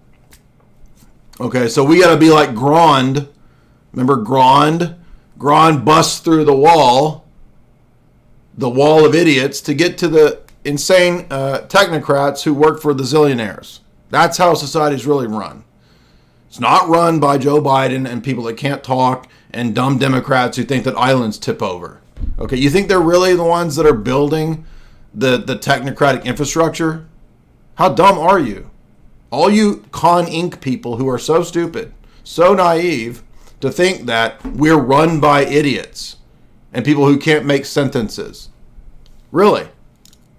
Okay, so we got to be like Grand. Remember Grand? Grand busts through the wall of idiots to get to the insane technocrats who work for the zillionaires. That's how society's really run. It's not run by Joe Biden and people that can't talk and dumb Democrats who think that islands tip over. Okay, you think they're really the ones that are building the technocratic infrastructure? How dumb are you? All you Con Inc. people who are so stupid, so naive to think that we're run by idiots and people who can't make sentences. Really?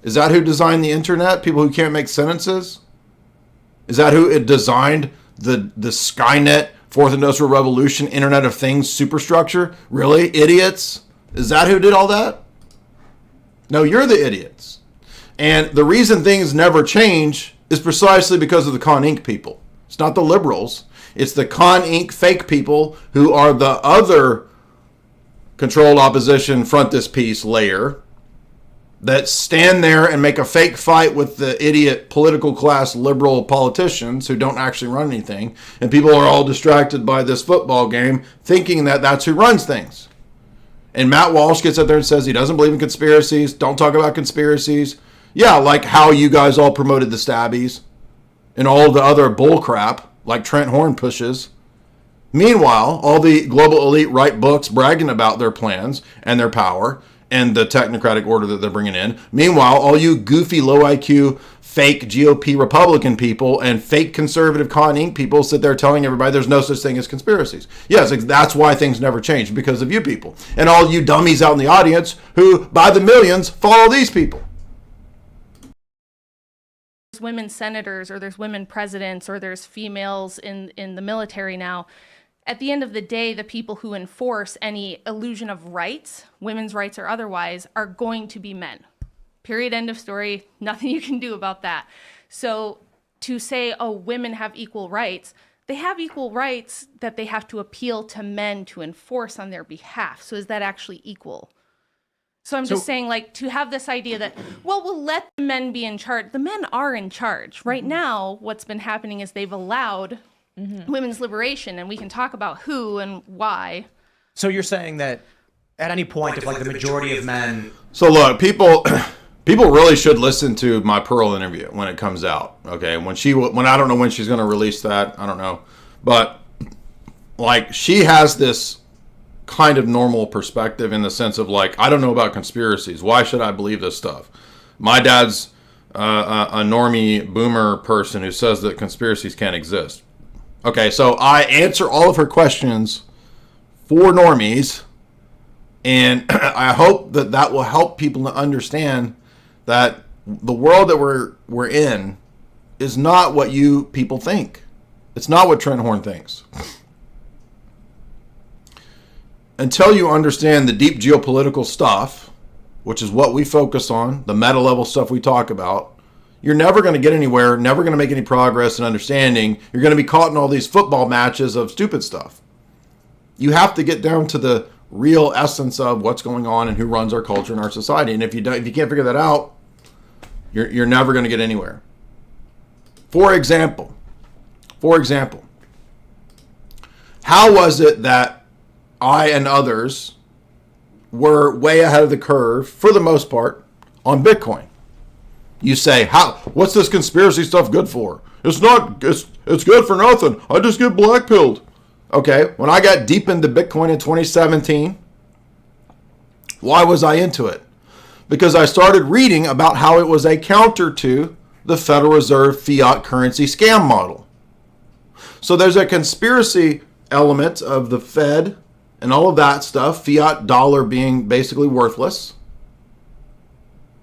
Is that who designed the internet? People who can't make sentences? Is that who designed the Skynet, Fourth Industrial Revolution, Internet of Things superstructure? Really? Idiots? Is that who did all that? No, you're the idiots. And the reason things never change is precisely because of the Con Inc. people. It's not the liberals. It's the Con Inc. fake people who are the other controlled opposition frontispiece layer that stand there and make a fake fight with the idiot political class liberal politicians who don't actually run anything. And people are all distracted by this football game thinking that that's who runs things. And Matt Walsh gets up there and says he doesn't believe in conspiracies. Don't talk about conspiracies. Yeah, like how you guys all promoted the stabbies and all the other bull crap like Trent Horn pushes. Meanwhile, all the global elite write books bragging about their plans and their power and the technocratic order that they're bringing in. Meanwhile, all you goofy, low IQ, fake GOP Republican people and fake conservative Con Inc. people sit there telling everybody there's no such thing as conspiracies. Yes, that's why things never change, because of you people. And all you dummies out in the audience who, by the millions, follow these people. Women senators or there's women presidents or there's females in the military now. At the end of the day, the people who enforce any illusion of rights, women's rights or otherwise, are going to be men. Period, end of story. Nothing you can do about that. So to say, oh, women have equal rights, they have equal rights that they have to appeal to men to enforce on their behalf. So is that actually equal? So I'm just saying, like, to have this idea that, well, we'll let the men be in charge. The men are in charge. Right now, what's been happening is they've allowed women's liberation, and we can talk about who and why. So you're saying that at any point, if like the majority of men... So look, people really should listen to my Pearl interview when it comes out. Okay, when I don't know when she's going to release that. I don't know. But like, she has this kind of normal perspective in the sense of like, I don't know about conspiracies. Why should I believe this stuff? My dad's a normie boomer person who says that conspiracies can't exist. Okay, so I answer all of her questions for normies, and I hope that will help people to understand that the world that we're in is not what you people think. It's not what Trent Horn thinks. Until you understand the deep geopolitical stuff which is what we focus on, the meta level stuff we talk about, you're never going to get anywhere, never going to make any progress in understanding. You're going to be caught in all these football matches of stupid stuff. You have to get down to the real essence of what's going on and who runs our culture and our society. And if you can't figure that out, you're never going to get anywhere. For example, how was it that I and others were way ahead of the curve, for the most part, on Bitcoin? You say, what's this conspiracy stuff good for? It's good for nothing. I just get blackpilled. Okay, when I got deep into Bitcoin in 2017, why was I into it? Because I started reading about how it was a counter to the Federal Reserve fiat currency scam model. So there's a conspiracy element of the Fed and all of that stuff, fiat dollar being basically worthless.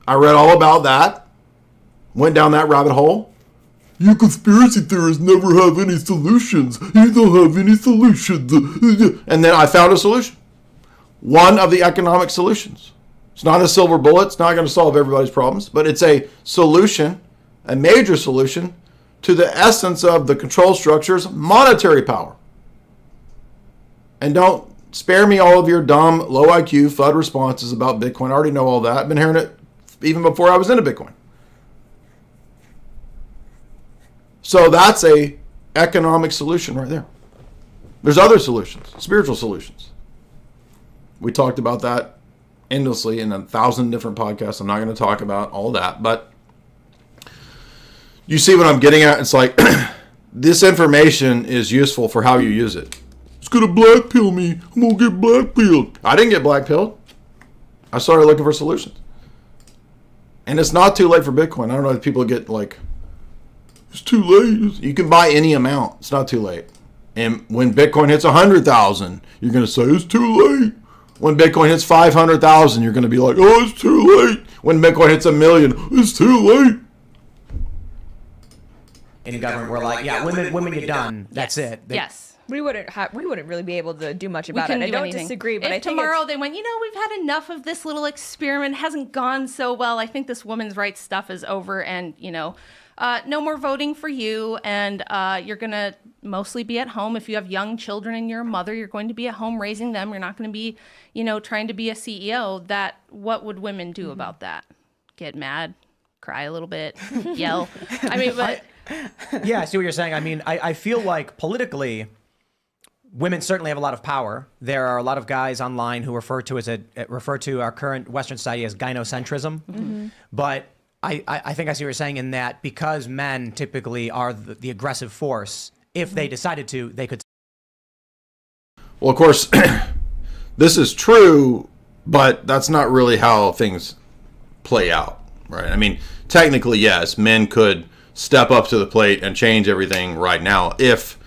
I read all about that, went down that rabbit hole. You conspiracy theorists never have any solutions. You don't have any solutions. And then I found a solution. One of the economic solutions. It's not a silver bullet. It's not going to solve everybody's problems, but it's a solution, a major solution, to the essence of the control structure's monetary power. And don't spare me all of your dumb, low IQ, FUD responses about Bitcoin. I already know all that. I've been hearing it even before I was into Bitcoin. So that's a economic solution right there. There's other solutions, spiritual solutions. We talked about that endlessly in 1,000 different podcasts. I'm not going to talk about all that, but you see what I'm getting at? It's like this information is useful for how you use it. It's going to blackpill me. I'm going to get blackpilled. I didn't get blackpilled. I started looking for solutions. And it's not too late for Bitcoin. I don't know if people get like, it's too late. You can buy any amount. It's not too late. And when Bitcoin hits 100,000, you're going to say, it's too late. When Bitcoin hits 500,000, you're going to be like, oh, it's too late. When Bitcoin hits 1 million, it's too late. In government, we're like, yeah, women, you're done. That's it. Yes. We wouldn't really be able to do much about it. I don't disagree, but if I think tomorrow they went, we've had enough of this little experiment, hasn't gone so well. I think this women's rights stuff is over, and no more voting for you, and you're going to mostly be at home. If you have young children and you're a mother, you're going to be at home raising them. You're not going to be, trying to be a CEO. What would women do about that? Get mad, cry a little bit, yell. I mean, but... Yeah, I see what you're saying. I mean, I feel like politically, women certainly have a lot of power. There are a lot of guys online who refer to our current Western society as gynocentrism. Mm-hmm. But I think I see what you're saying in that because men typically are the aggressive force, if they decided to, they could. Well, of course, this is true, but that's not really how things play out, right? I mean, technically, yes, men could step up to the plate and change everything right now if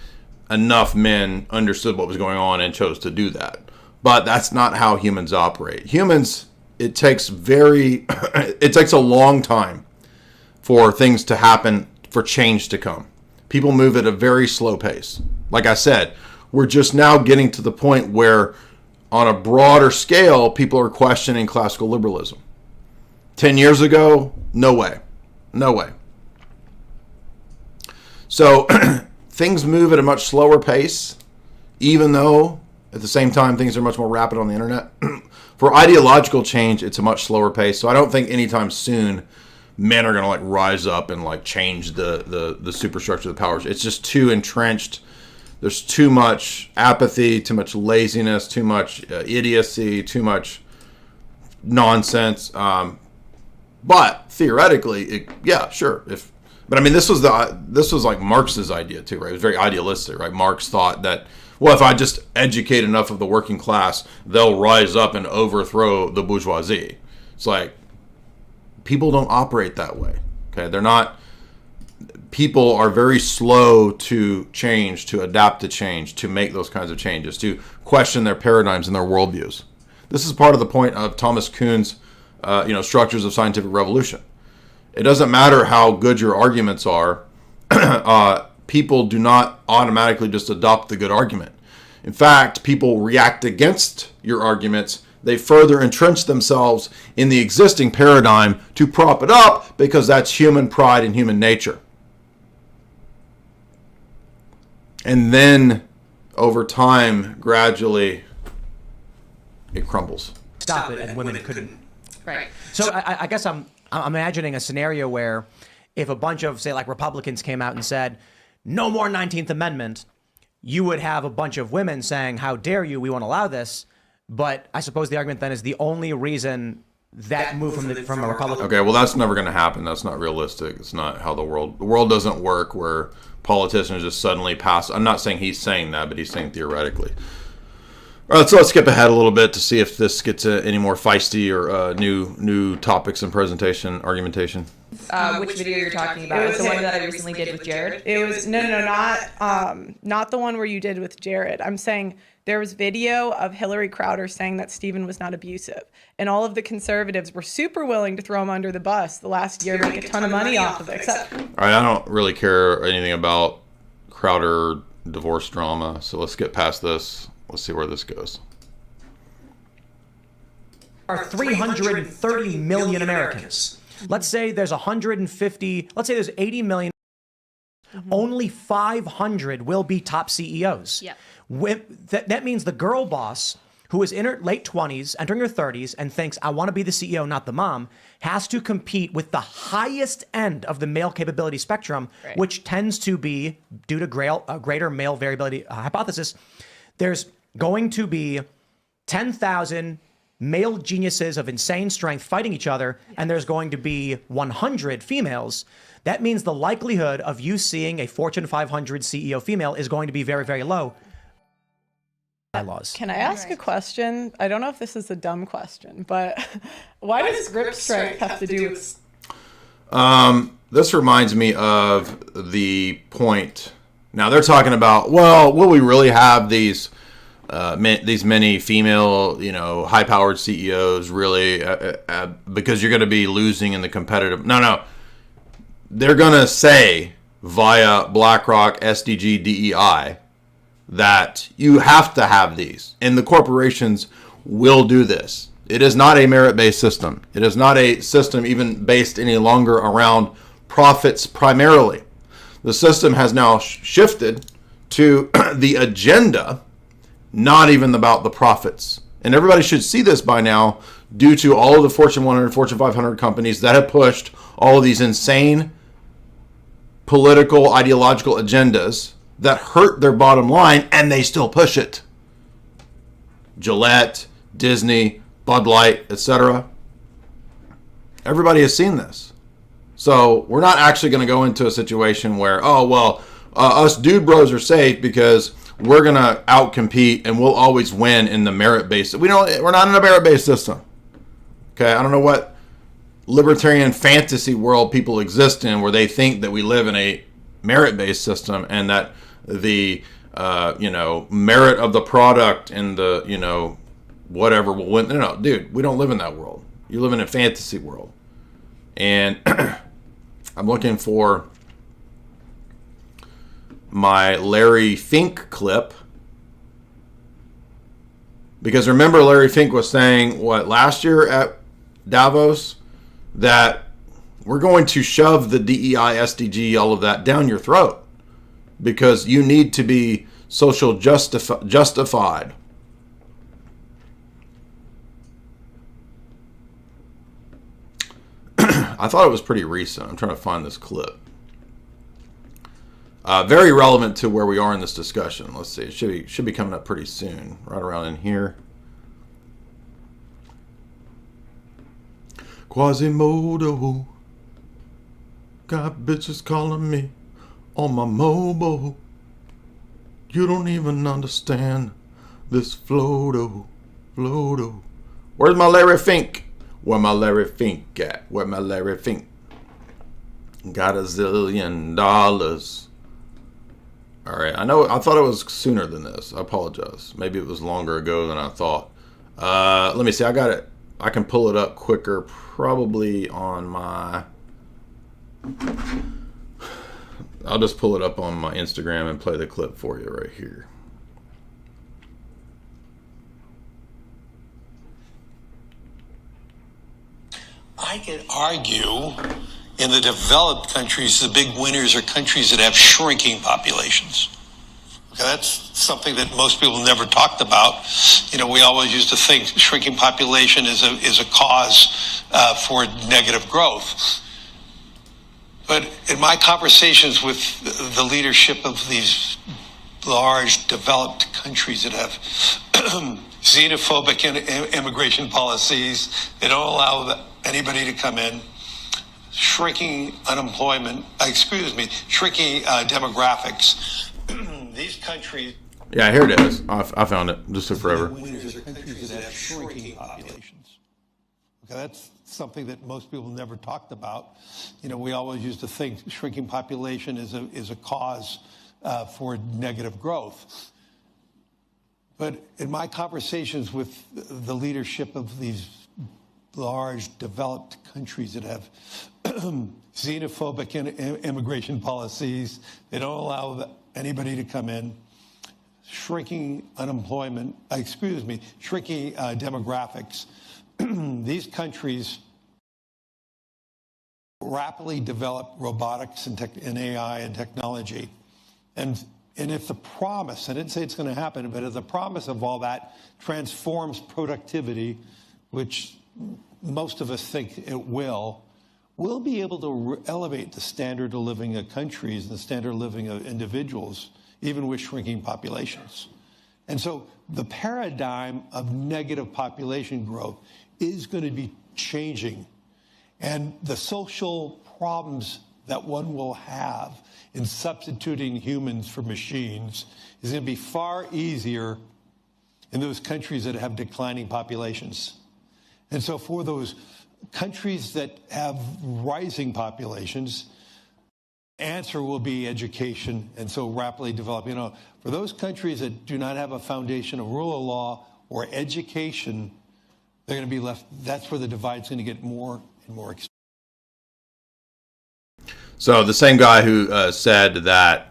enough men understood what was going on and chose to do that. But that's not how humans operate. Humans, it takes a long time for things to happen, for change to come. People move at a very slow pace. Like I said, we're just now getting to the point where on a broader scale, people are questioning classical liberalism. 10 years ago, no way. No way. So things move at a much slower pace, even though at the same time things are much more rapid on the internet. For ideological change, it's a much slower pace. So I don't think anytime soon men are going to rise up and change the superstructure of the powers. It's just too entrenched. There's too much apathy, too much laziness, too much idiocy, too much nonsense. But theoretically, yeah, sure. But I mean, this was like Marx's idea too, right? It was very idealistic, right? Marx thought that, well, if I just educate enough of the working class, they'll rise up and overthrow the bourgeoisie. It's like, people don't operate that way, okay? People are very slow to change, to adapt to change, to make those kinds of changes, to question their paradigms and their worldviews. This is part of the point of Thomas Kuhn's, Structures of Scientific Revolution. It doesn't matter how good your arguments are. People do not automatically just adopt the good argument. In fact, people react against your arguments they further entrench themselves in the existing paradigm to prop it up because that's human pride and human nature. And then over time, gradually, it crumbles. Stop it, and women couldn't. Right. So I guess I'm imagining a scenario where if a bunch of, say, like Republicans came out and said, no more 19th Amendment, you would have a bunch of women saying, how dare you, we won't allow this. But I suppose the argument then is the only reason that move from a Republican. Okay, well, that's never going to happen. That's not realistic. It's not how the world doesn't work where politicians just suddenly pass. I'm not saying he's saying that, but he's saying theoretically. All right, so let's skip ahead a little bit to see if this gets any more feisty or new topics and argumentation. Which video you're talking about? It was the one that I recently did with Jared. It was not the one where you did with Jared. I'm saying there was video of Hillary Crowder saying that Stephen was not abusive, and all of the conservatives were super willing to throw him under the bus the last year, make a ton of money off of it. All right, I don't really care anything about Crowder divorce drama, so let's get past this. Let's see where this goes. Are 330 million Americans. Let's say there's 150, let's say there's 80 million. Only 500 will be top CEOs. Yep. That means the girl boss who is in her late 20s, entering her 30s, and thinks, I want to be the CEO, not the mom, has to compete with the highest end of the male capability spectrum, right, which tends to be, due to greater male variability hypothesis, there's going to be 10,000 male geniuses of insane strength fighting each other, and there's going to be 100 females. That means the likelihood of you seeing a Fortune 500 CEO female is going to be very, very low. Bylaws. Can I ask a question? I don't know if this is a dumb question, but why does grip strength have to do with... This reminds me of the point. Now they're talking about, well, will we really have these many female, high-powered CEOs really because you're going to be losing in the competitive... No. They're going to say via BlackRock, SDG, DEI that you have to have these. And the corporations will do this. It is not a merit-based system. It is not a system even based any longer around profits primarily. The system has now shifted to the agenda, not even about the profits. And everybody should see this by now due to all of the Fortune 100, Fortune 500 companies that have pushed all of these insane political, ideological agendas that hurt their bottom line, and they still push it. Gillette, Disney, Bud Light, etc. Everybody has seen this. So we're not actually going to go into a situation where, us dude bros are safe because we're going to outcompete and we'll always win in the merit-based. We're not in a merit-based system. Okay, I don't know what libertarian fantasy world people exist in where they think that we live in a merit-based system and that the merit of the product and the whatever will win. No, dude, we don't live in that world. You live in a fantasy world. And I'm looking for my Larry Fink clip, because remember Larry Fink was saying last year at Davos, that we're going to shove the DEI, SDG, all of that down your throat because you need to be social justified. I thought it was pretty recent. I'm trying to find this clip. Very relevant to where we are in this discussion. Let's see. It should be coming up pretty soon, right around in here. Quasimodo. Got bitches calling me on my mobile. You don't even understand this Flodo. Where's my Larry Fink? Where my Larry Fink at? Where my Larry Fink? Got $1 zillion. All right, I thought it was sooner than this. I apologize. Maybe it was longer ago than I thought. Let me see. I got it. I can pull it up quicker, probably on my... I'll just pull it up on my Instagram and play the clip for you right here. I could argue in the developed countries, the big winners are countries that have shrinking populations. Okay, that's something that most people never talked about. You know, we always used to think shrinking population is a cause for negative growth. But in my conversations with the leadership of these large developed countries that have xenophobic immigration policies, they don't allow anybody to come in, shrinking unemployment, shrinking demographics, these countries. Yeah, here it is. I found it. Just took forever. Winners are countries that have shrinking populations. Okay, that's something that most people never talked about. You know, we always used to think shrinking population is a cause for negative growth. But in my conversations with the leadership of these large developed countries that have xenophobic immigration policies, they don't allow anybody to come in, shrinking unemployment, shrinking demographics, these countries rapidly develop robotics and AI and technology. And if the promise, I didn't say it's going to happen, but if the promise of all that transforms productivity, which most of us think it will, we'll be able to elevate the standard of living of countries and the standard of living of individuals, even with shrinking populations. And so the paradigm of negative population growth is going to be changing. And the social problems that one will have in substituting humans for machines is going to be far easier in those countries that have declining populations. And so for those countries that have rising populations, answer will be education, and so rapidly develop. You know, for those countries that do not have a foundation of rule of law or education, they're going to be left. That's where the divide's going to get more and more extreme. So the same guy who said that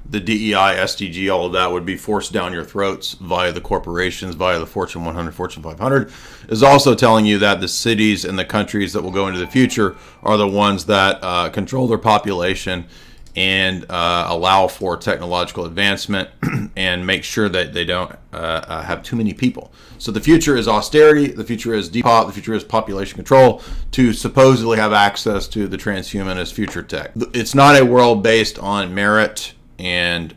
the DEI, SDG, all of that would be forced down your throats via the corporations, via the Fortune 100, Fortune 500, is also telling you that the cities and the countries that will go into the future are the ones that control their population and allow for technological advancement and make sure that they don't have too many people. So the future is austerity, the future is depop, the future is population control to supposedly have access to the transhumanist future tech. It's not a world based on merit and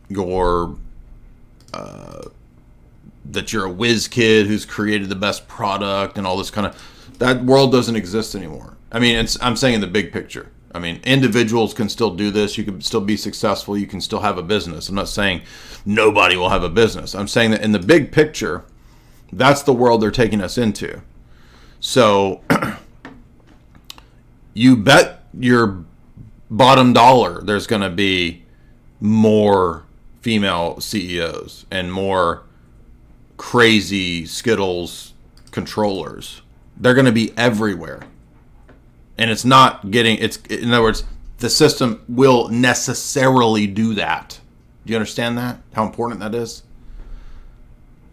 your that you're a whiz kid who's created the best product and all this kind of, that world doesn't exist anymore. I mean, I'm saying in the big picture. I mean, individuals can still do this. You can still be successful. You can still have a business. I'm not saying nobody will have a business. I'm saying that in the big picture, that's the world they're taking us into. So you bet your bottom dollar there's going to be more female CEOs and more crazy Skittles controllers. They're going to be everywhere. And it's not getting, in other words, the system will necessarily do that. Do you understand that? How important that is?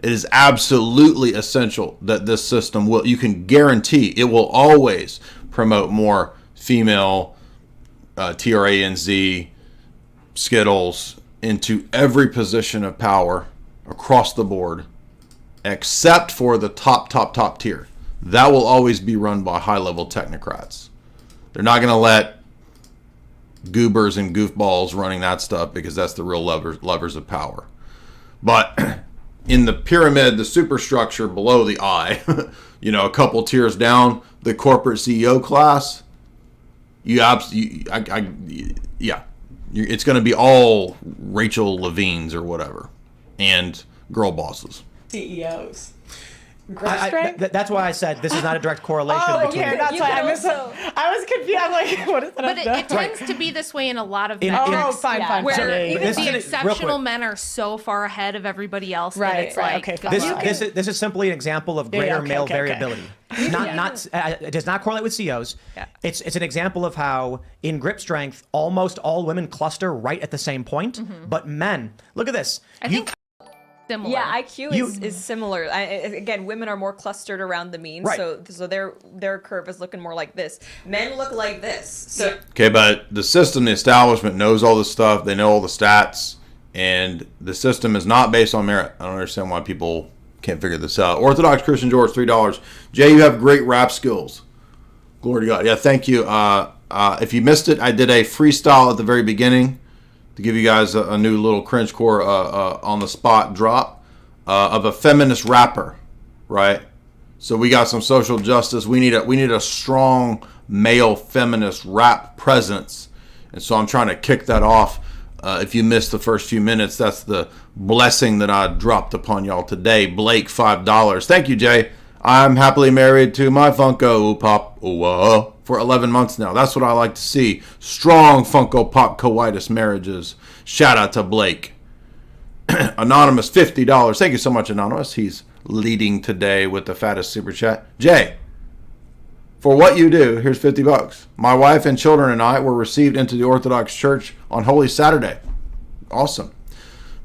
It is absolutely essential that this system will, you can guarantee it will always promote more female TRANZ Skittles into every position of power across the board, except for the top tier. That will always be run by high-level technocrats. They're not going to let goobers and goofballs running that stuff because that's the real levers of power. But in the pyramid, the superstructure below the eye, you know, a couple tiers down, the corporate CEO class, it's going to be all Rachel Levines or whatever, and girl bosses. CEOs. That's why I said this is not a direct correlation between. Okay, that's why I was confused. I'm like, what is that? But it tends to be this way in a lot of fine. Where even the exceptional men are so far ahead of everybody else that it's like. Okay, this is simply an example of greater male variability. It does not correlate with CEOs. Yeah. It's an example of how in grip strength, almost all women cluster right at the same point, but men. Look at this. similar. Yeah, IQ is similar. Again, women are more clustered around the mean, Right. so their curve is looking more like this. Men look like this. So Okay, but the system, the establishment knows all this stuff. They know all the stats, and the system is not based on merit. I don't understand why people can't figure this out. Orthodox Christian George, $3. Jay, you have great rap skills. Glory to God. Yeah, thank you. If you missed it, I did a freestyle at the very beginning to give you guys a new little cringecore on the spot drop of a feminist rapper, right? So we got some social justice. We need a strong male feminist rap presence, and so I'm trying to kick that off. If you missed the first few minutes, that's the blessing that I dropped upon y'all today. Blake, $5. Thank you, Jay. I'm happily married to my Funko Pop for 11 months now. That's what I like to see. Strong Funko Pop coitus marriages. Shout out to Blake. Anonymous, $50. Thank you so much, Anonymous. He's leading today with the fattest super chat. Jay, for what you do, here's $50. My wife and children and I were received into the Orthodox Church on Holy Saturday. Awesome.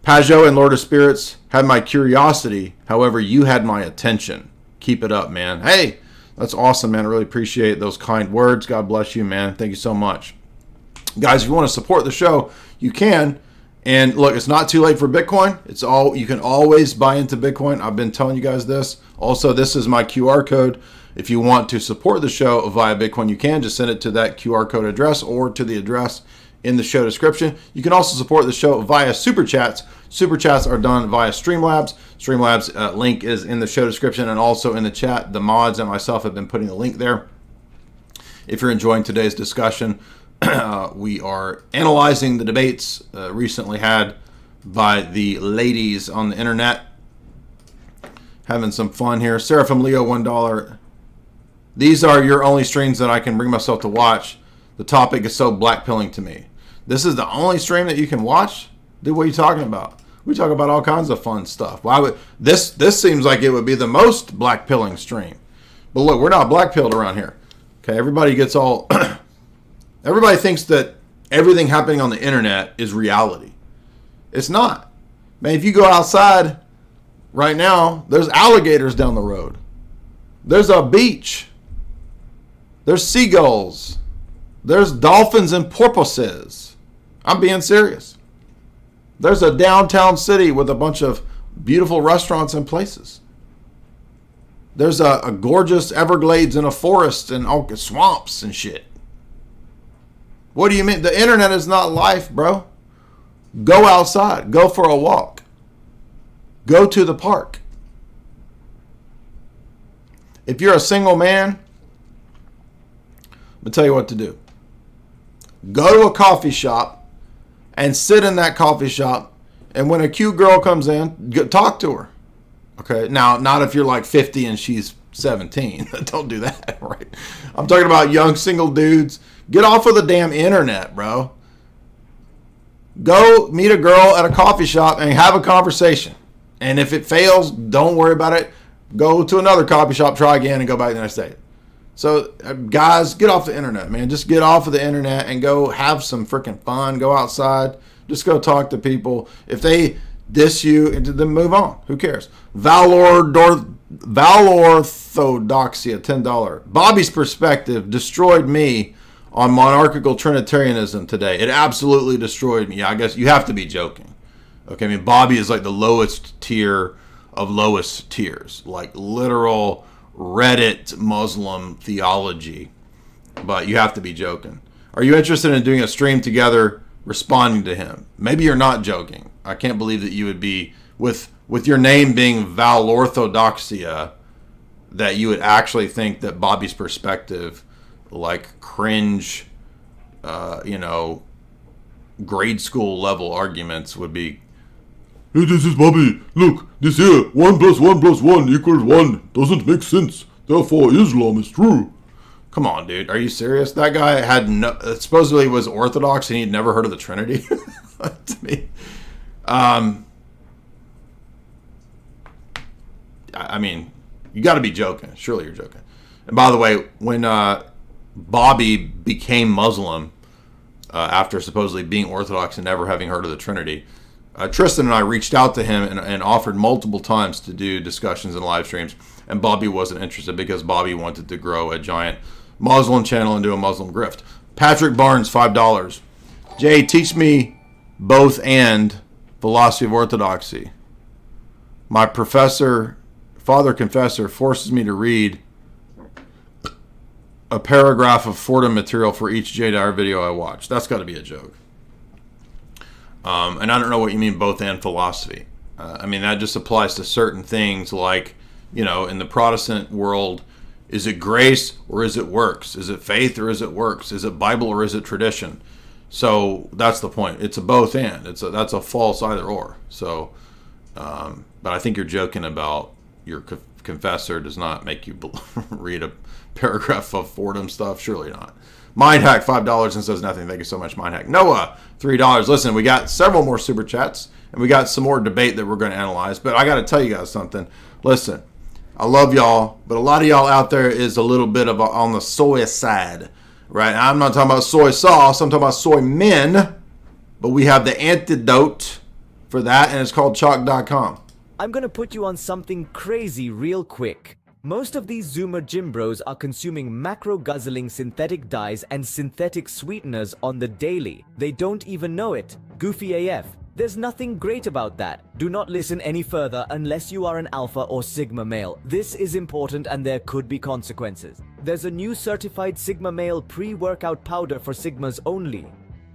Pajot and Lord of Spirits had my curiosity. However, you had my attention. Keep it up, man. Hey, that's awesome, man. I really appreciate those kind words. God bless you, man. Thank you so much. Guys, if you want to support the show, you can. And look, it's not too late for Bitcoin. You can always buy into Bitcoin. I've been telling you guys this. Also, this is my QR code. If you want to support the show via Bitcoin, you can just send it to that QR code address or to the address in the show description. You can also support the show via Super Chats. Super Chats are done via Streamlabs. Streamlabs link is in the show description and also in the chat. The mods and myself have been putting the link there. If you're enjoying today's discussion, we are analyzing the debates recently had by the ladies on the internet. Having some fun here. Seraphim Leo, $1. These are your only streams that I can bring myself to watch. The topic is so blackpilling to me. This is the only stream that you can watch? Dude, what are you talking about? We talk about all kinds of fun stuff. Why would this seems like it would be the most blackpilling stream. But look, we're not blackpilled around here. Okay, everybody gets all everybody thinks that everything happening on the internet is reality. It's not. Man, if you go outside right now, there's alligators down the road. There's a beach. There's seagulls. There's dolphins and porpoises. I'm being serious. There's a downtown city with a bunch of beautiful restaurants and places. There's a gorgeous Everglades and a forest and all swamps and shit. What do you mean? The internet is not life, bro. Go outside. Go for a walk. Go to the park. If you're a single man, I'm going to tell you what to do. Go to a coffee shop and sit in that coffee shop, and when a cute girl comes in, talk to her. Okay, now, not if you're like 50 and she's 17. Don't do that, right? I'm talking about young single dudes. Get off of the damn internet, bro. Go meet a girl at a coffee shop and have a conversation. And if it fails, don't worry about it. Go to another coffee shop, try again, and go back the next day. So, guys, get off the internet, man. Just get off of the internet and go have some freaking fun. Go outside. Just go talk to people. If they diss you, then move on. Who cares? Valorthodoxia, $10. Bobby's perspective destroyed me on monarchical Trinitarianism today. It absolutely destroyed me. I guess you have to be joking. Okay, I mean, Bobby is like the lowest tier of lowest tiers. Like literal Reddit Muslim theology. But you have to be joking. Are you interested in doing a stream together responding to him? Maybe you're not joking. I can't believe that you would be, with your name being Valorthodoxia, that you would actually think that Bobby's perspective, like cringe, grade school level arguments would be, hey, this is Bobby. Look, this here, 1 + 1 + 1 = 1 doesn't make sense. Therefore, Islam is true. Come on, dude. Are you serious? That guy had supposedly was Orthodox and he'd never heard of the Trinity. To me, I mean, you got to be joking. Surely you're joking. And by the way, when Bobby became Muslim after supposedly being Orthodox and never having heard of the Trinity, Tristan and I reached out to him and offered multiple times to do discussions and live streams, and Bobby wasn't interested because Bobby wanted to grow a giant Muslim channel and do a Muslim grift. Patrick Barnes, $5. Jay, teach me both and philosophy of orthodoxy. My father confessor, forces me to read a paragraph of Fordham material for each JDR video I watch. That's got to be a joke. And I don't know what you mean both and philosophy. I mean, that just applies to certain things like, you know, in the Protestant world, is it grace or is it works? Is it faith or is it works? Is it Bible or is it tradition? So that's the point. It's a both and. That's a false either or. So, but I think you're joking about your confessor does not make you read a paragraph of Fordham stuff. Surely not. Mindhack, $5 and says nothing. Thank you so much, Mindhack. Noah, $3. Listen, we got several more super chats and we got some more debate that we're going to analyze. But I got to tell you guys something. Listen, I love y'all, but a lot of y'all out there is a little bit of on the soy side, right? I'm not talking about soy sauce. I'm talking about soy men. But we have the antidote for that, and it's called chalk.com. I'm going to put you on something crazy real quick. Most of these Zoomer gym bros are consuming macro-guzzling synthetic dyes and synthetic sweeteners on the daily. They don't even know it. Goofy AF. There's nothing great about that. Do not listen any further unless you are an alpha or sigma male. This is important and there could be consequences. There's a new certified sigma male pre-workout powder for sigmas only.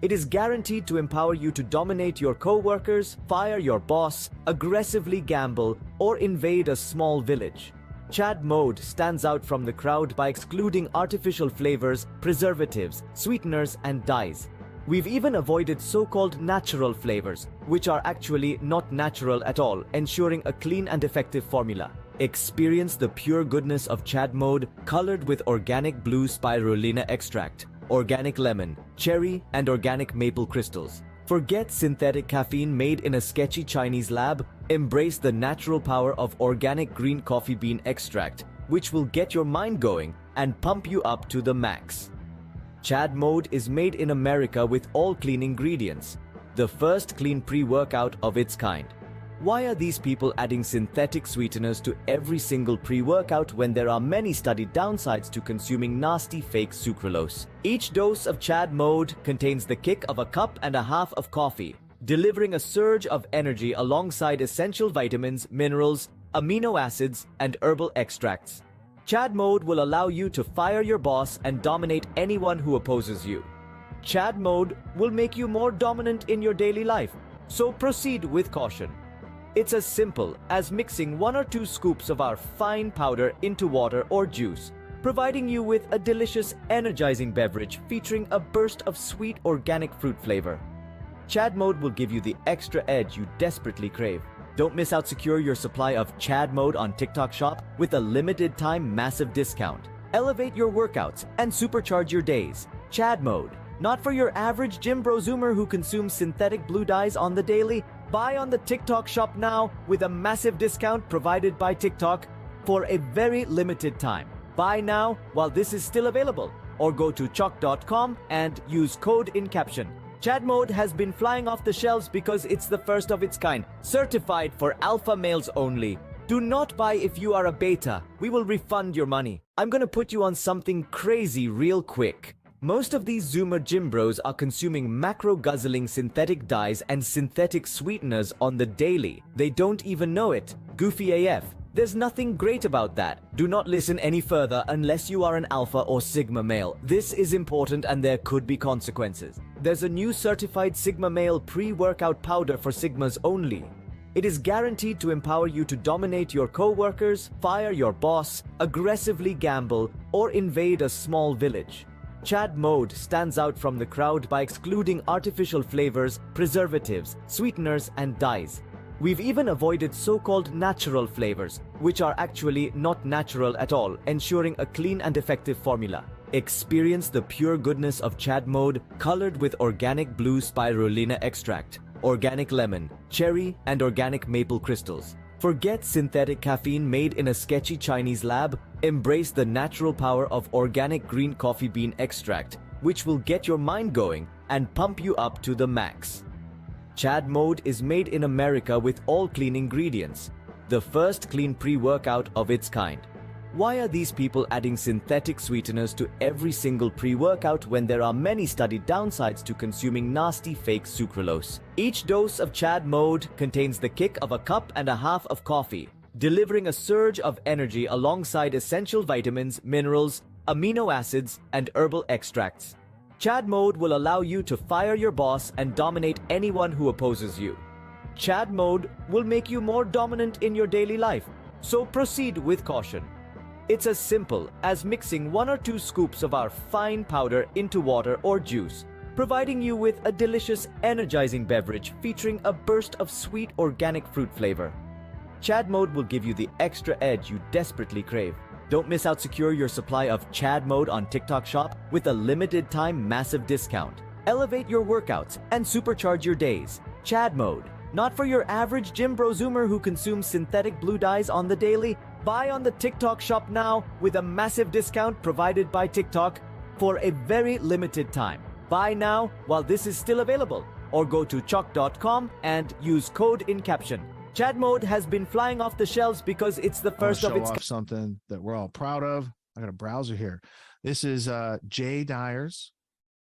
It is guaranteed to empower you to dominate your co-workers, fire your boss, aggressively gamble, or invade a small village. Chad Mode stands out from the crowd by excluding artificial flavors, preservatives, sweeteners, and dyes. We've even avoided so-called natural flavors, which are actually not natural at all, ensuring a clean and effective formula. Experience the pure goodness of Chad Mode, colored with organic blue spirulina extract, organic lemon, cherry, and organic maple crystals. Forget synthetic caffeine made in a sketchy Chinese lab. Embrace the natural power of organic green coffee bean extract, which will get your mind going and pump you up to the max. Chad Mode is made in America with all clean ingredients, the first clean pre-workout of its kind. Why are these people adding synthetic sweeteners to every single pre-workout when there are many studied downsides to consuming nasty fake sucralose? Each dose of Chad Mode contains the kick of a cup and a half of coffee, delivering a surge of energy alongside essential vitamins, minerals, amino acids, and herbal extracts. Chad Mode will allow you to fire your boss and dominate anyone who opposes you. Chad Mode will make you more dominant in your daily life, so proceed with caution. It's as simple as mixing 1 or 2 scoops of our fine powder into water or juice, providing you with a delicious, energizing beverage featuring a burst of sweet organic fruit flavor. Chad Mode will give you the extra edge you desperately crave. Don't miss out. Secure your supply of Chad Mode on TikTok Shop with a limited time massive discount. Elevate your workouts and supercharge your days. Chad Mode, not for your average gym bro zoomer who consumes synthetic blue dyes on the daily. Buy on the TikTok Shop now with a massive discount provided by TikTok for a very limited time. Buy now while this is still available, or go to chalk.com and use code in caption. Chad Mode has been flying off the shelves because it's the first of its kind, certified for alpha males only. Do not buy if you are a beta. We will refund your money. I'm gonna put you on something crazy real quick. Most of these Zoomer gym bros are consuming macro-guzzling synthetic dyes and synthetic sweeteners on the daily. They don't even know it. Goofy AF. There's nothing great about that. Do not listen any further unless you are an alpha or sigma male. This is important and there could be consequences. There's a new certified sigma male pre-workout powder for sigmas only. It is guaranteed to empower you to dominate your co-workers, fire your boss, aggressively gamble, or invade a small village. Chad Mode stands out from the crowd by excluding artificial flavors, preservatives, sweeteners, and dyes. We've even avoided so-called natural flavors, which are actually not natural at all, ensuring a clean and effective formula. Experience the pure goodness of Chad Mode, colored with organic blue spirulina extract, organic lemon, cherry, and organic maple crystals. Forget synthetic caffeine made in a sketchy Chinese lab. Embrace the natural power of organic green coffee bean extract, which will get your mind going and pump you up to the max. Chad Mode is made in America with all clean ingredients, the first clean pre-workout of its kind. Why are these people adding synthetic sweeteners to every single pre-workout when there are many studied downsides to consuming nasty fake sucralose? Each dose of Chad Mode contains the kick of a cup and a half of coffee, delivering a surge of energy alongside essential vitamins, minerals, amino acids, and herbal extracts. Chad Mode will allow you to fire your boss and dominate anyone who opposes you. Chad Mode will make you more dominant in your daily life, so proceed with caution. It's as simple as mixing 1 or 2 scoops of our fine powder into water or juice, providing you with a delicious, energizing beverage featuring a burst of sweet organic fruit flavor. Chad Mode will give you the extra edge you desperately crave. Don't miss out. Secure your supply of Chad Mode on TikTok Shop with a limited time massive discount. Elevate your workouts and supercharge your days. Chad Mode, not for your average gym bro zoomer who consumes synthetic blue dyes on the daily. Buy on the TikTok Shop now with a massive discount provided by TikTok for a very limited time. Buy now while this is still available, or go to chalk.com and use code in caption. Chad Mode has been flying off the shelves because it's the first of its kind. Something that we're all proud of. I got a browser here. This is Jay Dyer's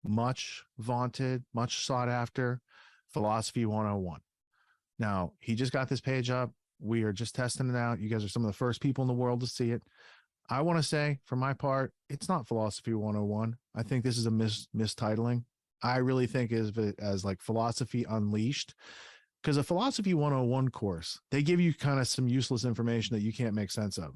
much vaunted, much sought after Philosophy 101. Now, he just got this page up. We are just testing it out. You guys are some of the first people in the world to see it. I want to say, for my part, it's not Philosophy 101. I think this is a mistitling. I really think of it as like Philosophy Unleashed, because a Philosophy 101 course, they give you kind of some useless information that you can't make sense of.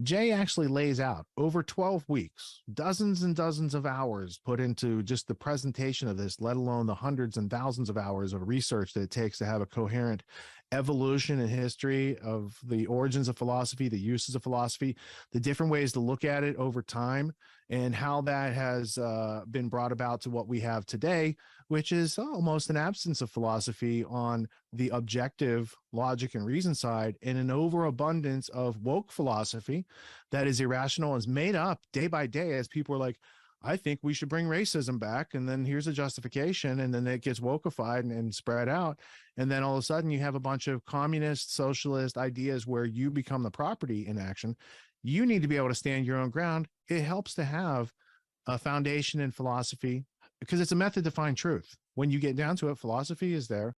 Jay actually lays out over 12 weeks, dozens and dozens of hours put into just the presentation of this, let alone the hundreds and thousands of hours of research that it takes to have a coherent evolution and history of the origins of philosophy, the uses of philosophy, the different ways to look at it over time, and how that has been brought about to what we have today, which is almost an absence of philosophy on the objective logic and reason side, and an overabundance of woke philosophy that is irrational and is made up day by day as people are like, I think we should bring racism back, and then here's a justification, and then it gets wokeified and spread out, and then all of a sudden you have a bunch of communist, socialist ideas where you become the property in action. You need to be able to stand your own ground. It helps to have a foundation in philosophy because it's a method to find truth. When you get down to it, philosophy is there.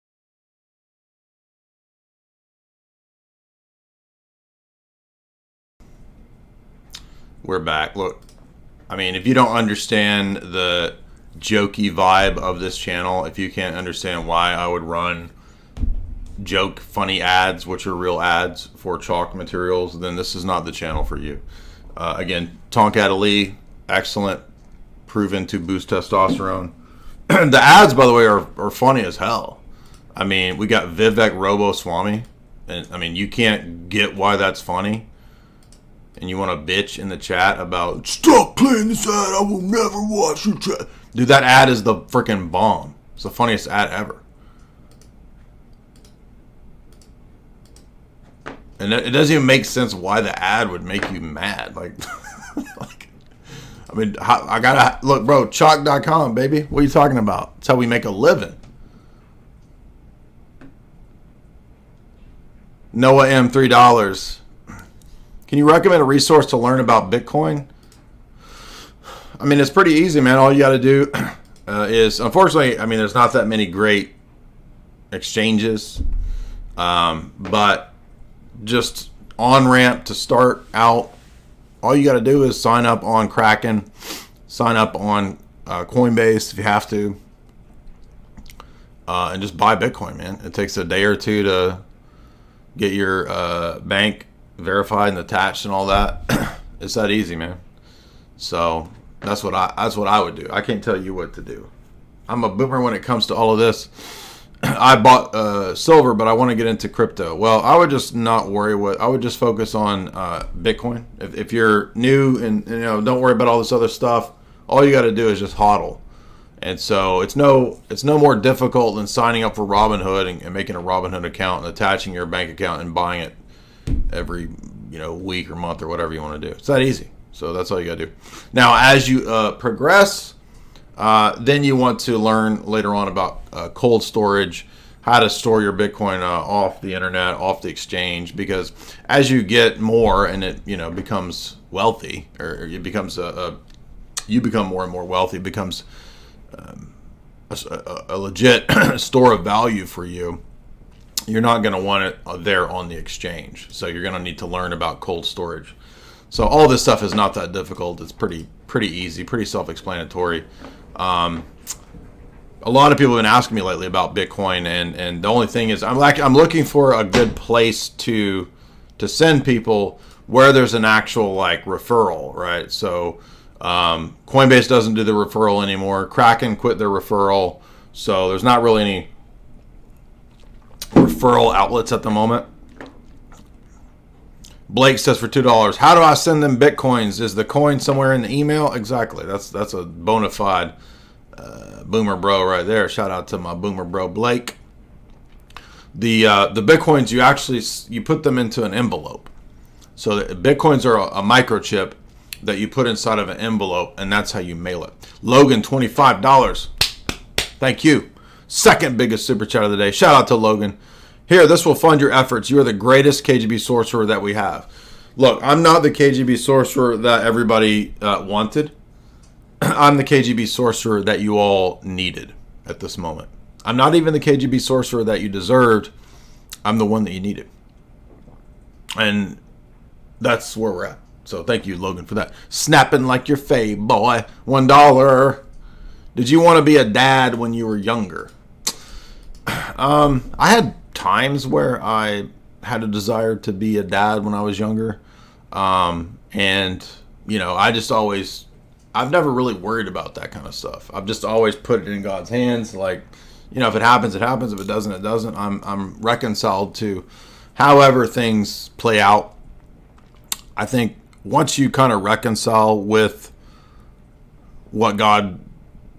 We're back. Look, I mean, if you don't understand the jokey vibe of this channel, if you can't understand why I would run joke funny ads, which are real ads for chalk materials, then this is not the channel for you. Again, Tonkat Ali, excellent, proven to boost testosterone. The ads, by the way, are funny as hell. I mean, we got Vivek Roboswamy, and I mean, you can't get why that's funny. And you want to bitch in the chat about, stop playing this ad, I will never watch your chat. Dude, that ad is the freaking bomb. It's the funniest ad ever. And it doesn't even make sense why the ad would make you mad. Like, I mean, I gotta, look, bro, chalk.com, baby. What are you talking about? It's how we make a living. Noah M, $3. Can you recommend a resource to learn about Bitcoin? I mean, it's pretty easy, man. All you got to do is, unfortunately, I mean, there's not that many great exchanges, but just on-ramp to start out, all you got to do is sign up on Kraken, sign up on Coinbase if you have to, and just buy Bitcoin, man. It takes a day or two to get your bank verified and attached and all that. It's that easy, man. So that's what I would do. I can't tell you what to do. I'm a boomer when it comes to all of this. I bought silver, but I want to get into crypto. Well, I would just not worry. I would just focus on Bitcoin. If you're new and don't worry about all this other stuff. All you got to do is just hodl. And so it's no more difficult than signing up for Robinhood and making a Robinhood account and attaching your bank account and buying it every week or month or whatever you want to do. It's that easy. So that's all you got to do. Now, as you progress, then you want to learn later on about cold storage, how to store your Bitcoin off the internet, off the exchange, because as you get more and it becomes wealthy, or it becomes you become more and more wealthy, it becomes a legit store of value for you. You're not going to want it there on the exchange, so you're going to need to learn about cold storage. So all this stuff is not that difficult. It's pretty easy, pretty self-explanatory. A lot of people have been asking me lately about Bitcoin, and the only thing is I'm looking for a good place to send people where there's an actual like referral, right? So Coinbase doesn't do the referral anymore. Kraken quit their referral, so there's not really any referral outlets at the moment. Blake says for $2, how do I send them Bitcoins? Is the coin somewhere in the email? Exactly. That's a bona fide boomer bro right there. Shout out to my boomer bro Blake. The Bitcoins, you put them into an envelope. So the Bitcoins are a microchip that you put inside of an envelope, and that's how you mail it. Logan, $25. Thank you. Second biggest super chat of the day. Shout out to Logan. Here, this will fund your efforts. You are the greatest KGB sorcerer that we have. Look, I'm not the KGB sorcerer that everybody wanted. I'm the KGB sorcerer that you all needed at this moment. I'm not even the KGB sorcerer that you deserved. I'm the one that you needed. And that's where we're at. So thank you, Logan, for that. Snapping like your fave, boy. $1. Did you want to be a dad when you were younger? I had times where I had a desire to be a dad when I was younger. And, I've never really worried about that kind of stuff. I've just always put it in God's hands. Like, if it happens, it happens. If it doesn't, it doesn't. I'm reconciled to however things play out. I think once you kind of reconcile with what God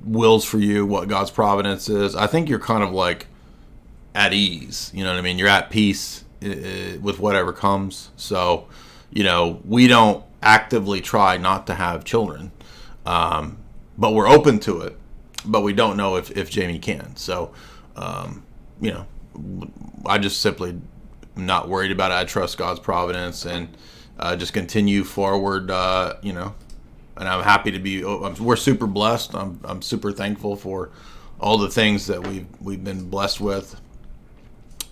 wills for you, what God's providence is, I think you're kind of like at ease. You know what I mean? You're at peace with whatever comes. So, we don't actively try not to have children. But we're open to it, but we don't know if Jamie can. So, I just simply am not worried about it. I trust God's providence and just continue forward, and I'm happy to be, we're super blessed. I'm super thankful for all the things that we've been blessed with.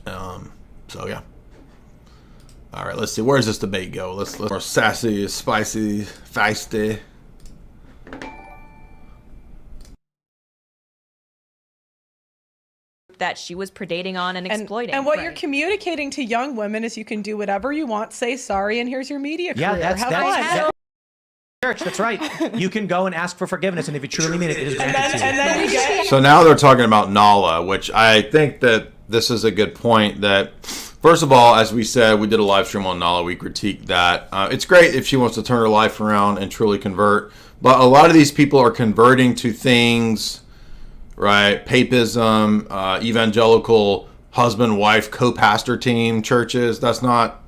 So yeah. All right, let's see. Where does this debate go? Let's more sassy, spicy, feisty. That she was predating on and exploiting. And what you're communicating to young women is you can do whatever you want, say sorry, and here's your media career. Yeah, that's church. That's right. You can go and ask for forgiveness, and if you truly mean it, it is granted to you. So now they're talking about Nala, which I think that this is a good point. That first of all, as we said, we did a live stream on Nala. We critiqued that. It's great if she wants to turn her life around and truly convert, but a lot of these people are converting to things. Right, papism, evangelical husband-wife co-pastor team churches. That's not.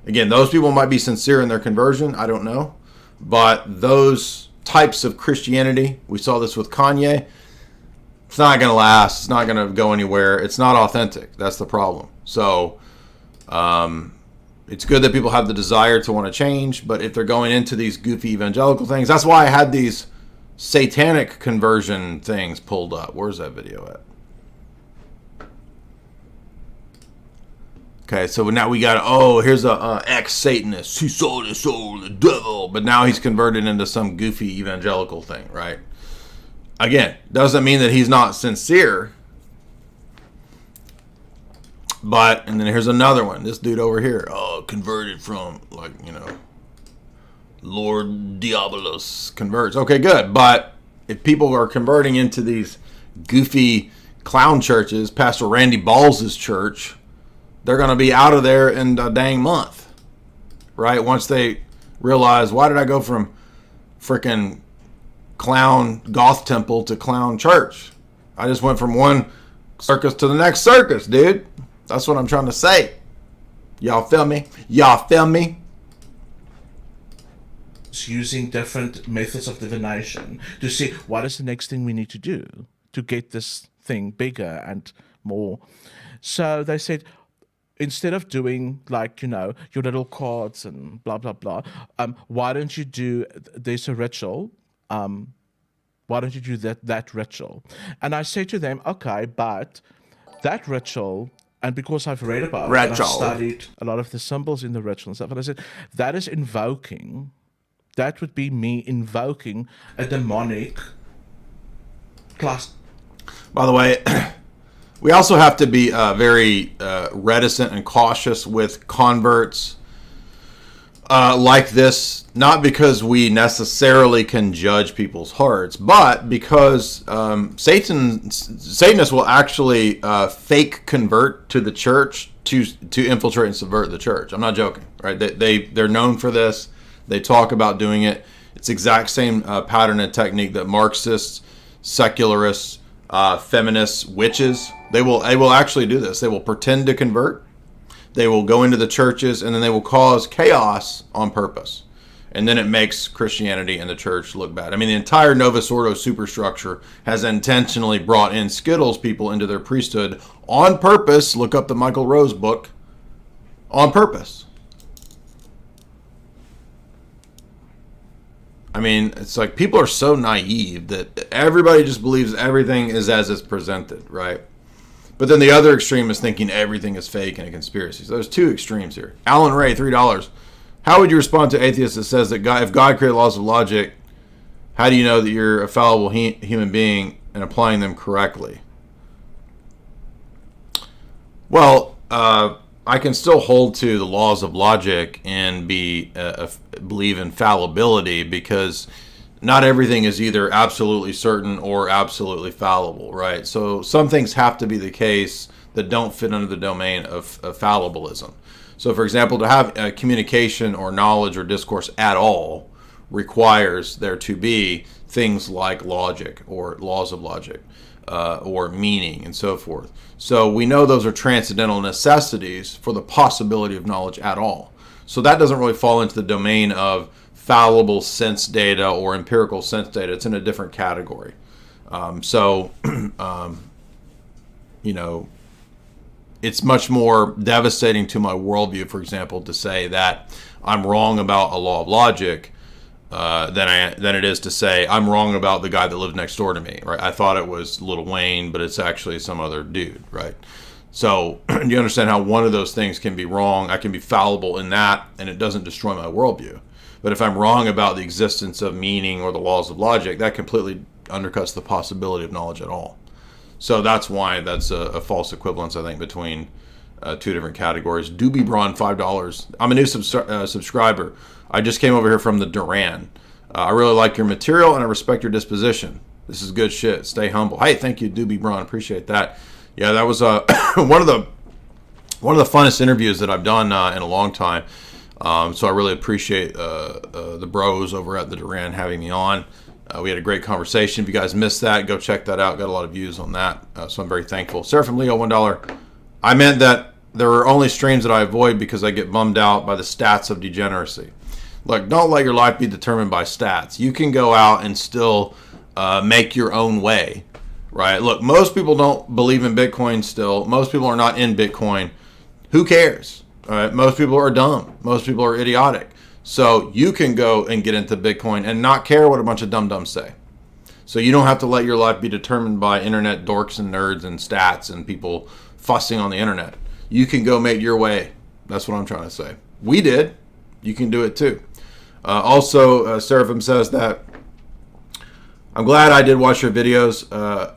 Again, those people might be sincere in their conversion. I don't know, but those types of Christianity, we saw this with Kanye. It's not going to last. It's not going to go anywhere. It's not authentic. That's the problem. So, it's good that people have the desire to want to change, but if they're going into these goofy evangelical things, that's why I had these satanic conversion things pulled up. Where's that video at? Okay, so now we got, here's a ex-Satanist. He sold his soul to the devil, but now he's converted into some goofy evangelical thing, right? Again, doesn't mean that he's not sincere. But, and then here's another one. This dude over here, converted from, Lord Diabolos converts. Okay, good. But if people are converting into these goofy clown churches, Pastor Randy Balls' church, they're going to be out of there in a dang month, right? Once they realize, why did I go from freaking clown goth temple to clown church? I just went from one circus to the next circus, dude. That's what I'm trying to say. Y'all feel me? Y'all feel me? Using different methods of divination to see what is the next thing we need to do to get this thing bigger and more. So they said, instead of doing like, your little cards and blah, blah, blah, why don't you do, there's a ritual, why don't you do that ritual? And I say to them, okay, but that ritual, and because I've read about it, and I've studied a lot of the symbols in the ritual and stuff, and I said, that would be me invoking a demonic class. By the way, we also have to be very reticent and cautious with converts like this, not because we necessarily can judge people's hearts, but because Satanists will actually fake convert to the church to infiltrate and subvert the church. I'm not joking, right? They're known for this. They talk about doing it. It's the exact same pattern and technique that Marxists, secularists, feminists, witches, they will actually do this. They will pretend to convert. They will go into the churches, and then they will cause chaos on purpose. And then it makes Christianity and the church look bad. I mean, the entire Novus Ordo superstructure has intentionally brought in Skittles people into their priesthood on purpose. Look up the Michael Rose book. On purpose. I mean, it's like people are so naive that everybody just believes everything is as it's presented, right? But then the other extreme is thinking everything is fake and a conspiracy. So there's two extremes here. Alan Ray, $3. How would you respond to atheists that says that if God created laws of logic, how do you know that you're a fallible human being and applying them correctly? Well, I can still hold to the laws of logic and believe in fallibility, because not everything is either absolutely certain or absolutely fallible, right? So some things have to be the case that don't fit under the domain of fallibilism. So, for example, to have communication or knowledge or discourse at all requires there to be things like logic or laws of logic or meaning and so forth. So we know those are transcendental necessities for the possibility of knowledge at all. So that doesn't really fall into the domain of fallible sense data or empirical sense data. It's in a different category. It's much more devastating to my worldview, for example, to say that I'm wrong about a law of logic than it is to say I'm wrong about the guy that lived next door to me, right? I thought it was Lil Wayne, but it's actually some other dude, right? So you understand how one of those things can be wrong. I can be fallible in that, and it doesn't destroy my worldview. But if I'm wrong about the existence of meaning or the laws of logic, that completely undercuts the possibility of knowledge at all. So that's why that's a false equivalence, I think, between two different categories. Doobie Braun, $5. I'm a new subscriber. I just came over here from the Duran. I really like your material, and I respect your disposition. This is good shit. Stay humble. Hey, thank you, Doobie Braun. Appreciate that. Yeah, that was one of the funnest interviews that I've done in a long time. So I really appreciate the bros over at the Duran having me on. We had a great conversation. If you guys missed that, go check that out. Got a lot of views on that, so I'm very thankful. Seraphim Leo, $1. I meant that there are only streams that I avoid because I get bummed out by the stats of degeneracy. Look, don't let your life be determined by stats. You can go out and still make your own way, right? Look, most people don't believe in Bitcoin still. Most people are not in Bitcoin. Who cares? All right? Most people are dumb. Most people are idiotic. So you can go and get into Bitcoin and not care what a bunch of dum-dums say. So you don't have to let your life be determined by internet dorks and nerds and stats and people fussing on the internet. You can go make your way. That's what I'm trying to say. We did. You can do it too. Also, Seraphim says that I'm glad I did watch your videos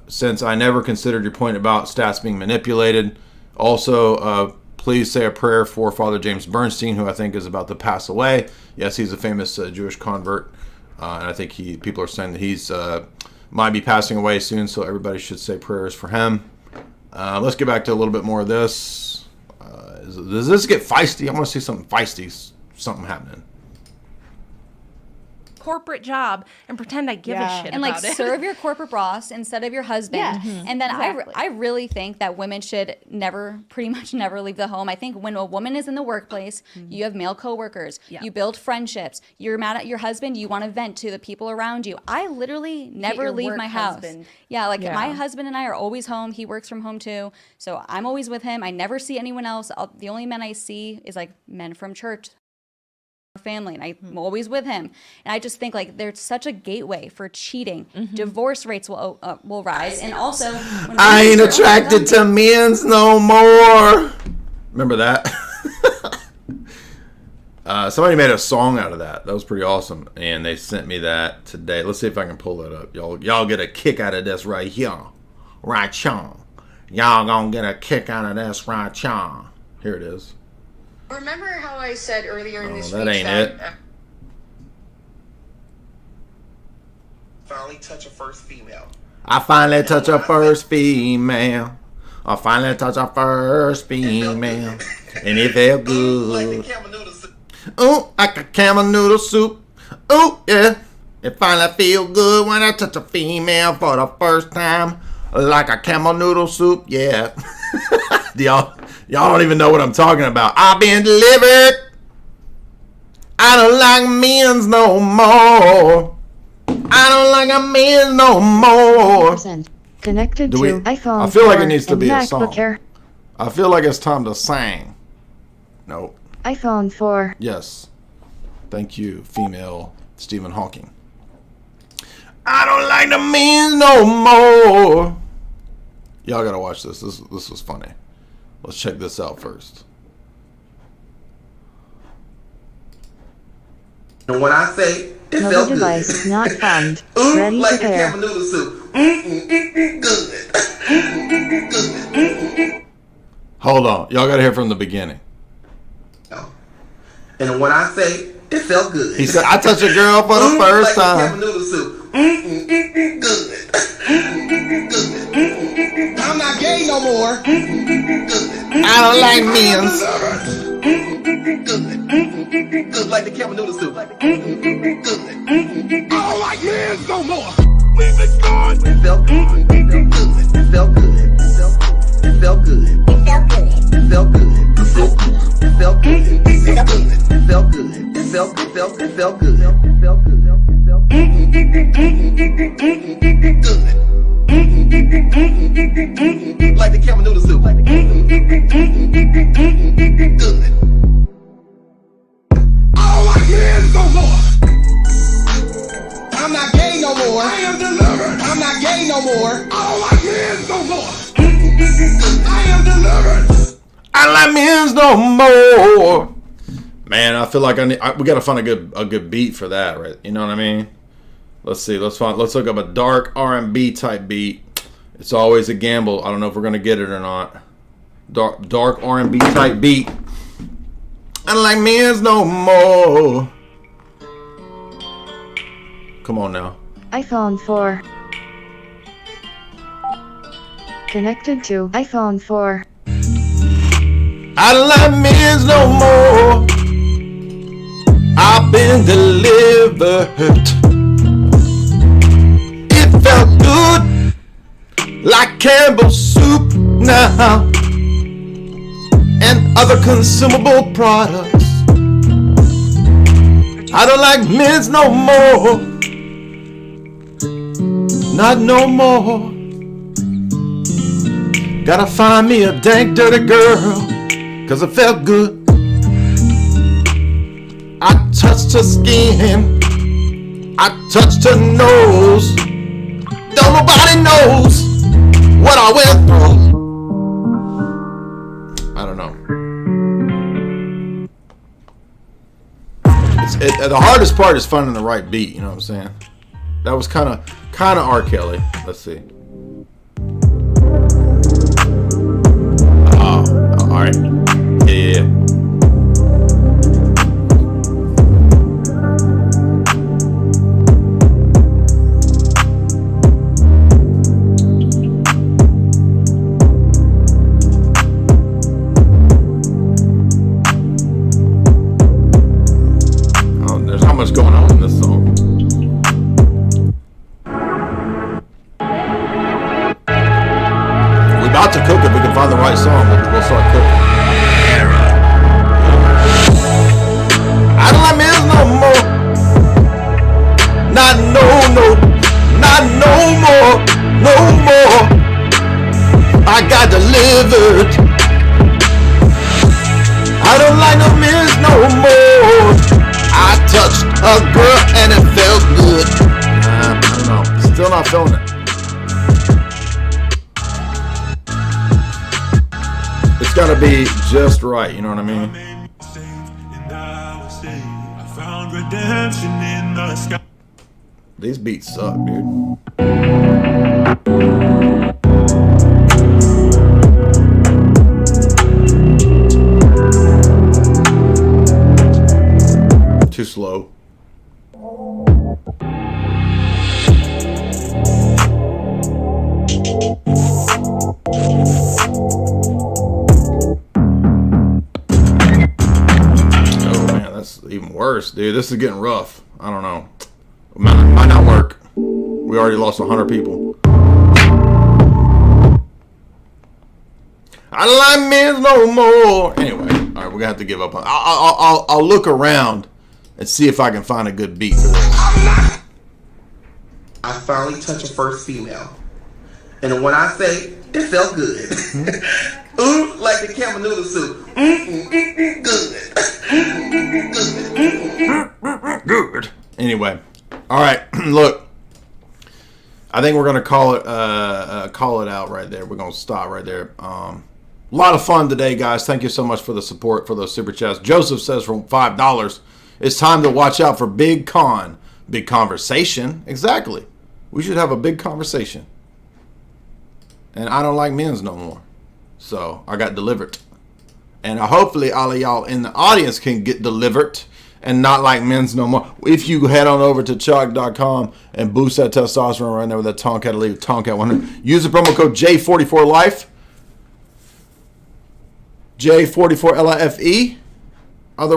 since I never considered your point about stats being manipulated. Also, please say a prayer for Father James Bernstein, who I think is about to pass away. Yes, he's a famous Jewish convert, and I think people are saying that he's might be passing away soon, so everybody should say prayers for him. Let's get back to a little bit more of this. Does this get feisty? I want to see something feisty, something happening. corporate job and pretend I give a shit and like about it. serve your corporate boss instead of your husband. Yeah. And then Exactly. I really think that women should pretty much never leave the home. I think when a woman is in the workplace, you have male coworkers, you build friendships, you're mad at your husband, you want to vent to the people around you. I literally never your leave work my house. husband. My husband and I are always home. He works from home too. So I'm always with him. I never see anyone else. The only men I see is like men from church, family, and I'm always with him. And I just think like there's such a gateway for cheating. Divorce rates will rise, and also when I ain't attracted to men's no more. Remember that? Somebody made a song out of that. That was pretty awesome, and they sent me that today. Let's see if I can pull it up. Y'all get a kick out of this right here, right here. Y'all gonna get a kick out of this right here. Here it is. Remember how I said earlier in this that speech ain't that it. finally touch a first female. I finally touch a first female. I finally touch a first female, and it felt good. Ooh, like a camel noodle soup. Ooh, yeah. It finally feel good when I touch a female for the first time, like a camel noodle soup. Yeah. Y'all don't even know what I'm talking about. I've been delivered. I don't like men's no more. I don't like a man no more. Connected Do to we- iPhone. I feel like it 4 needs to and be a MacBook song. Air. I feel like it's time to sing. Nope. iPhone 4. Yes. Thank you, female Stephen Hawking. I don't like the men no more. Y'all gotta watch this. This was funny. Let's check this out first. And when I say it Mobile felt good. device not found. Ooh, Ready like to a pair. camel noodle soup. Good. Hold on. Y'all gotta hear from the beginning. And when I say it felt good. He said, I touched a girl for the first like a time. camel noodle soup. Good. I'm not gay no more. I don't like men's. Good like the camel noodle soup. Good. I don't like men's no more. Leave it gone. It felt good. It felt good. It felt good. It felt good. It felt good. It felt good. It felt good. It felt good. It felt good. It felt good. It felt good. It felt good. It felt good. Like the camel noodle soup. Good. I don't like men's no more. I'm not gay no more. I am delivered. I'm not gay no more. I don't like men's no more. I am delivered. I don't like men's no more. Man, I feel like we gotta find a good beat for that, right? You know what I mean? Let's see. Let's look up a dark R&B type beat. It's always a gamble. I don't know if we're gonna get it or not. Dark R&B type beat. I don't like men's no more. Come on now. iPhone 4. Connected to iPhone 4. I don't like men's no more. I've been delivered. It felt good like Campbell's soup now and other consumable products. I don't like men's no more. Not no more. Gotta find me a dank dirty girl, 'cause it felt good. I touched her skin, I touched her nose. Don't nobody knows what I went through. I don't know. The hardest part is finding the right beat, you know what I'm saying? That was kind of R. Kelly. Let's see. Oh, all right. Yeah. Oh, there's not much going on in this song. can find the right song, we'll start cooking. I don't like men's no more. Not no more. I got delivered. I don't like no men's no more. I touched a girl and it felt good. I don't know. Still not feeling it. It's gotta be just right, you know what I mean? These beats suck, dude. Too slow. Even worse, dude. This is getting rough. I don't know. Might not work. We already lost 100 people. I don't like men no more. Anyway, all right, we're gonna have to give up on. I'll look around and see if I can find a good beat for this. I finally touched a first female, and when I say it felt good, ooh, like the camel noodle soup. Good. Anyway, all right. Look, I think we're gonna call it out right there. We're gonna stop right there. A lot of fun today, guys. Thank you so much for the support for those super chats. Joseph says from $5, it's time to watch out for big conversation. Exactly. We should have a big conversation. And I don't like men's no more. So I got delivered. And hopefully all of y'all in the audience can get delivered and not like men's no more. If you head on over to chalk.com and boost that testosterone right there with that Tomcat Elite, Tomcat 100. Use the promo code J44Life. J44LIFE.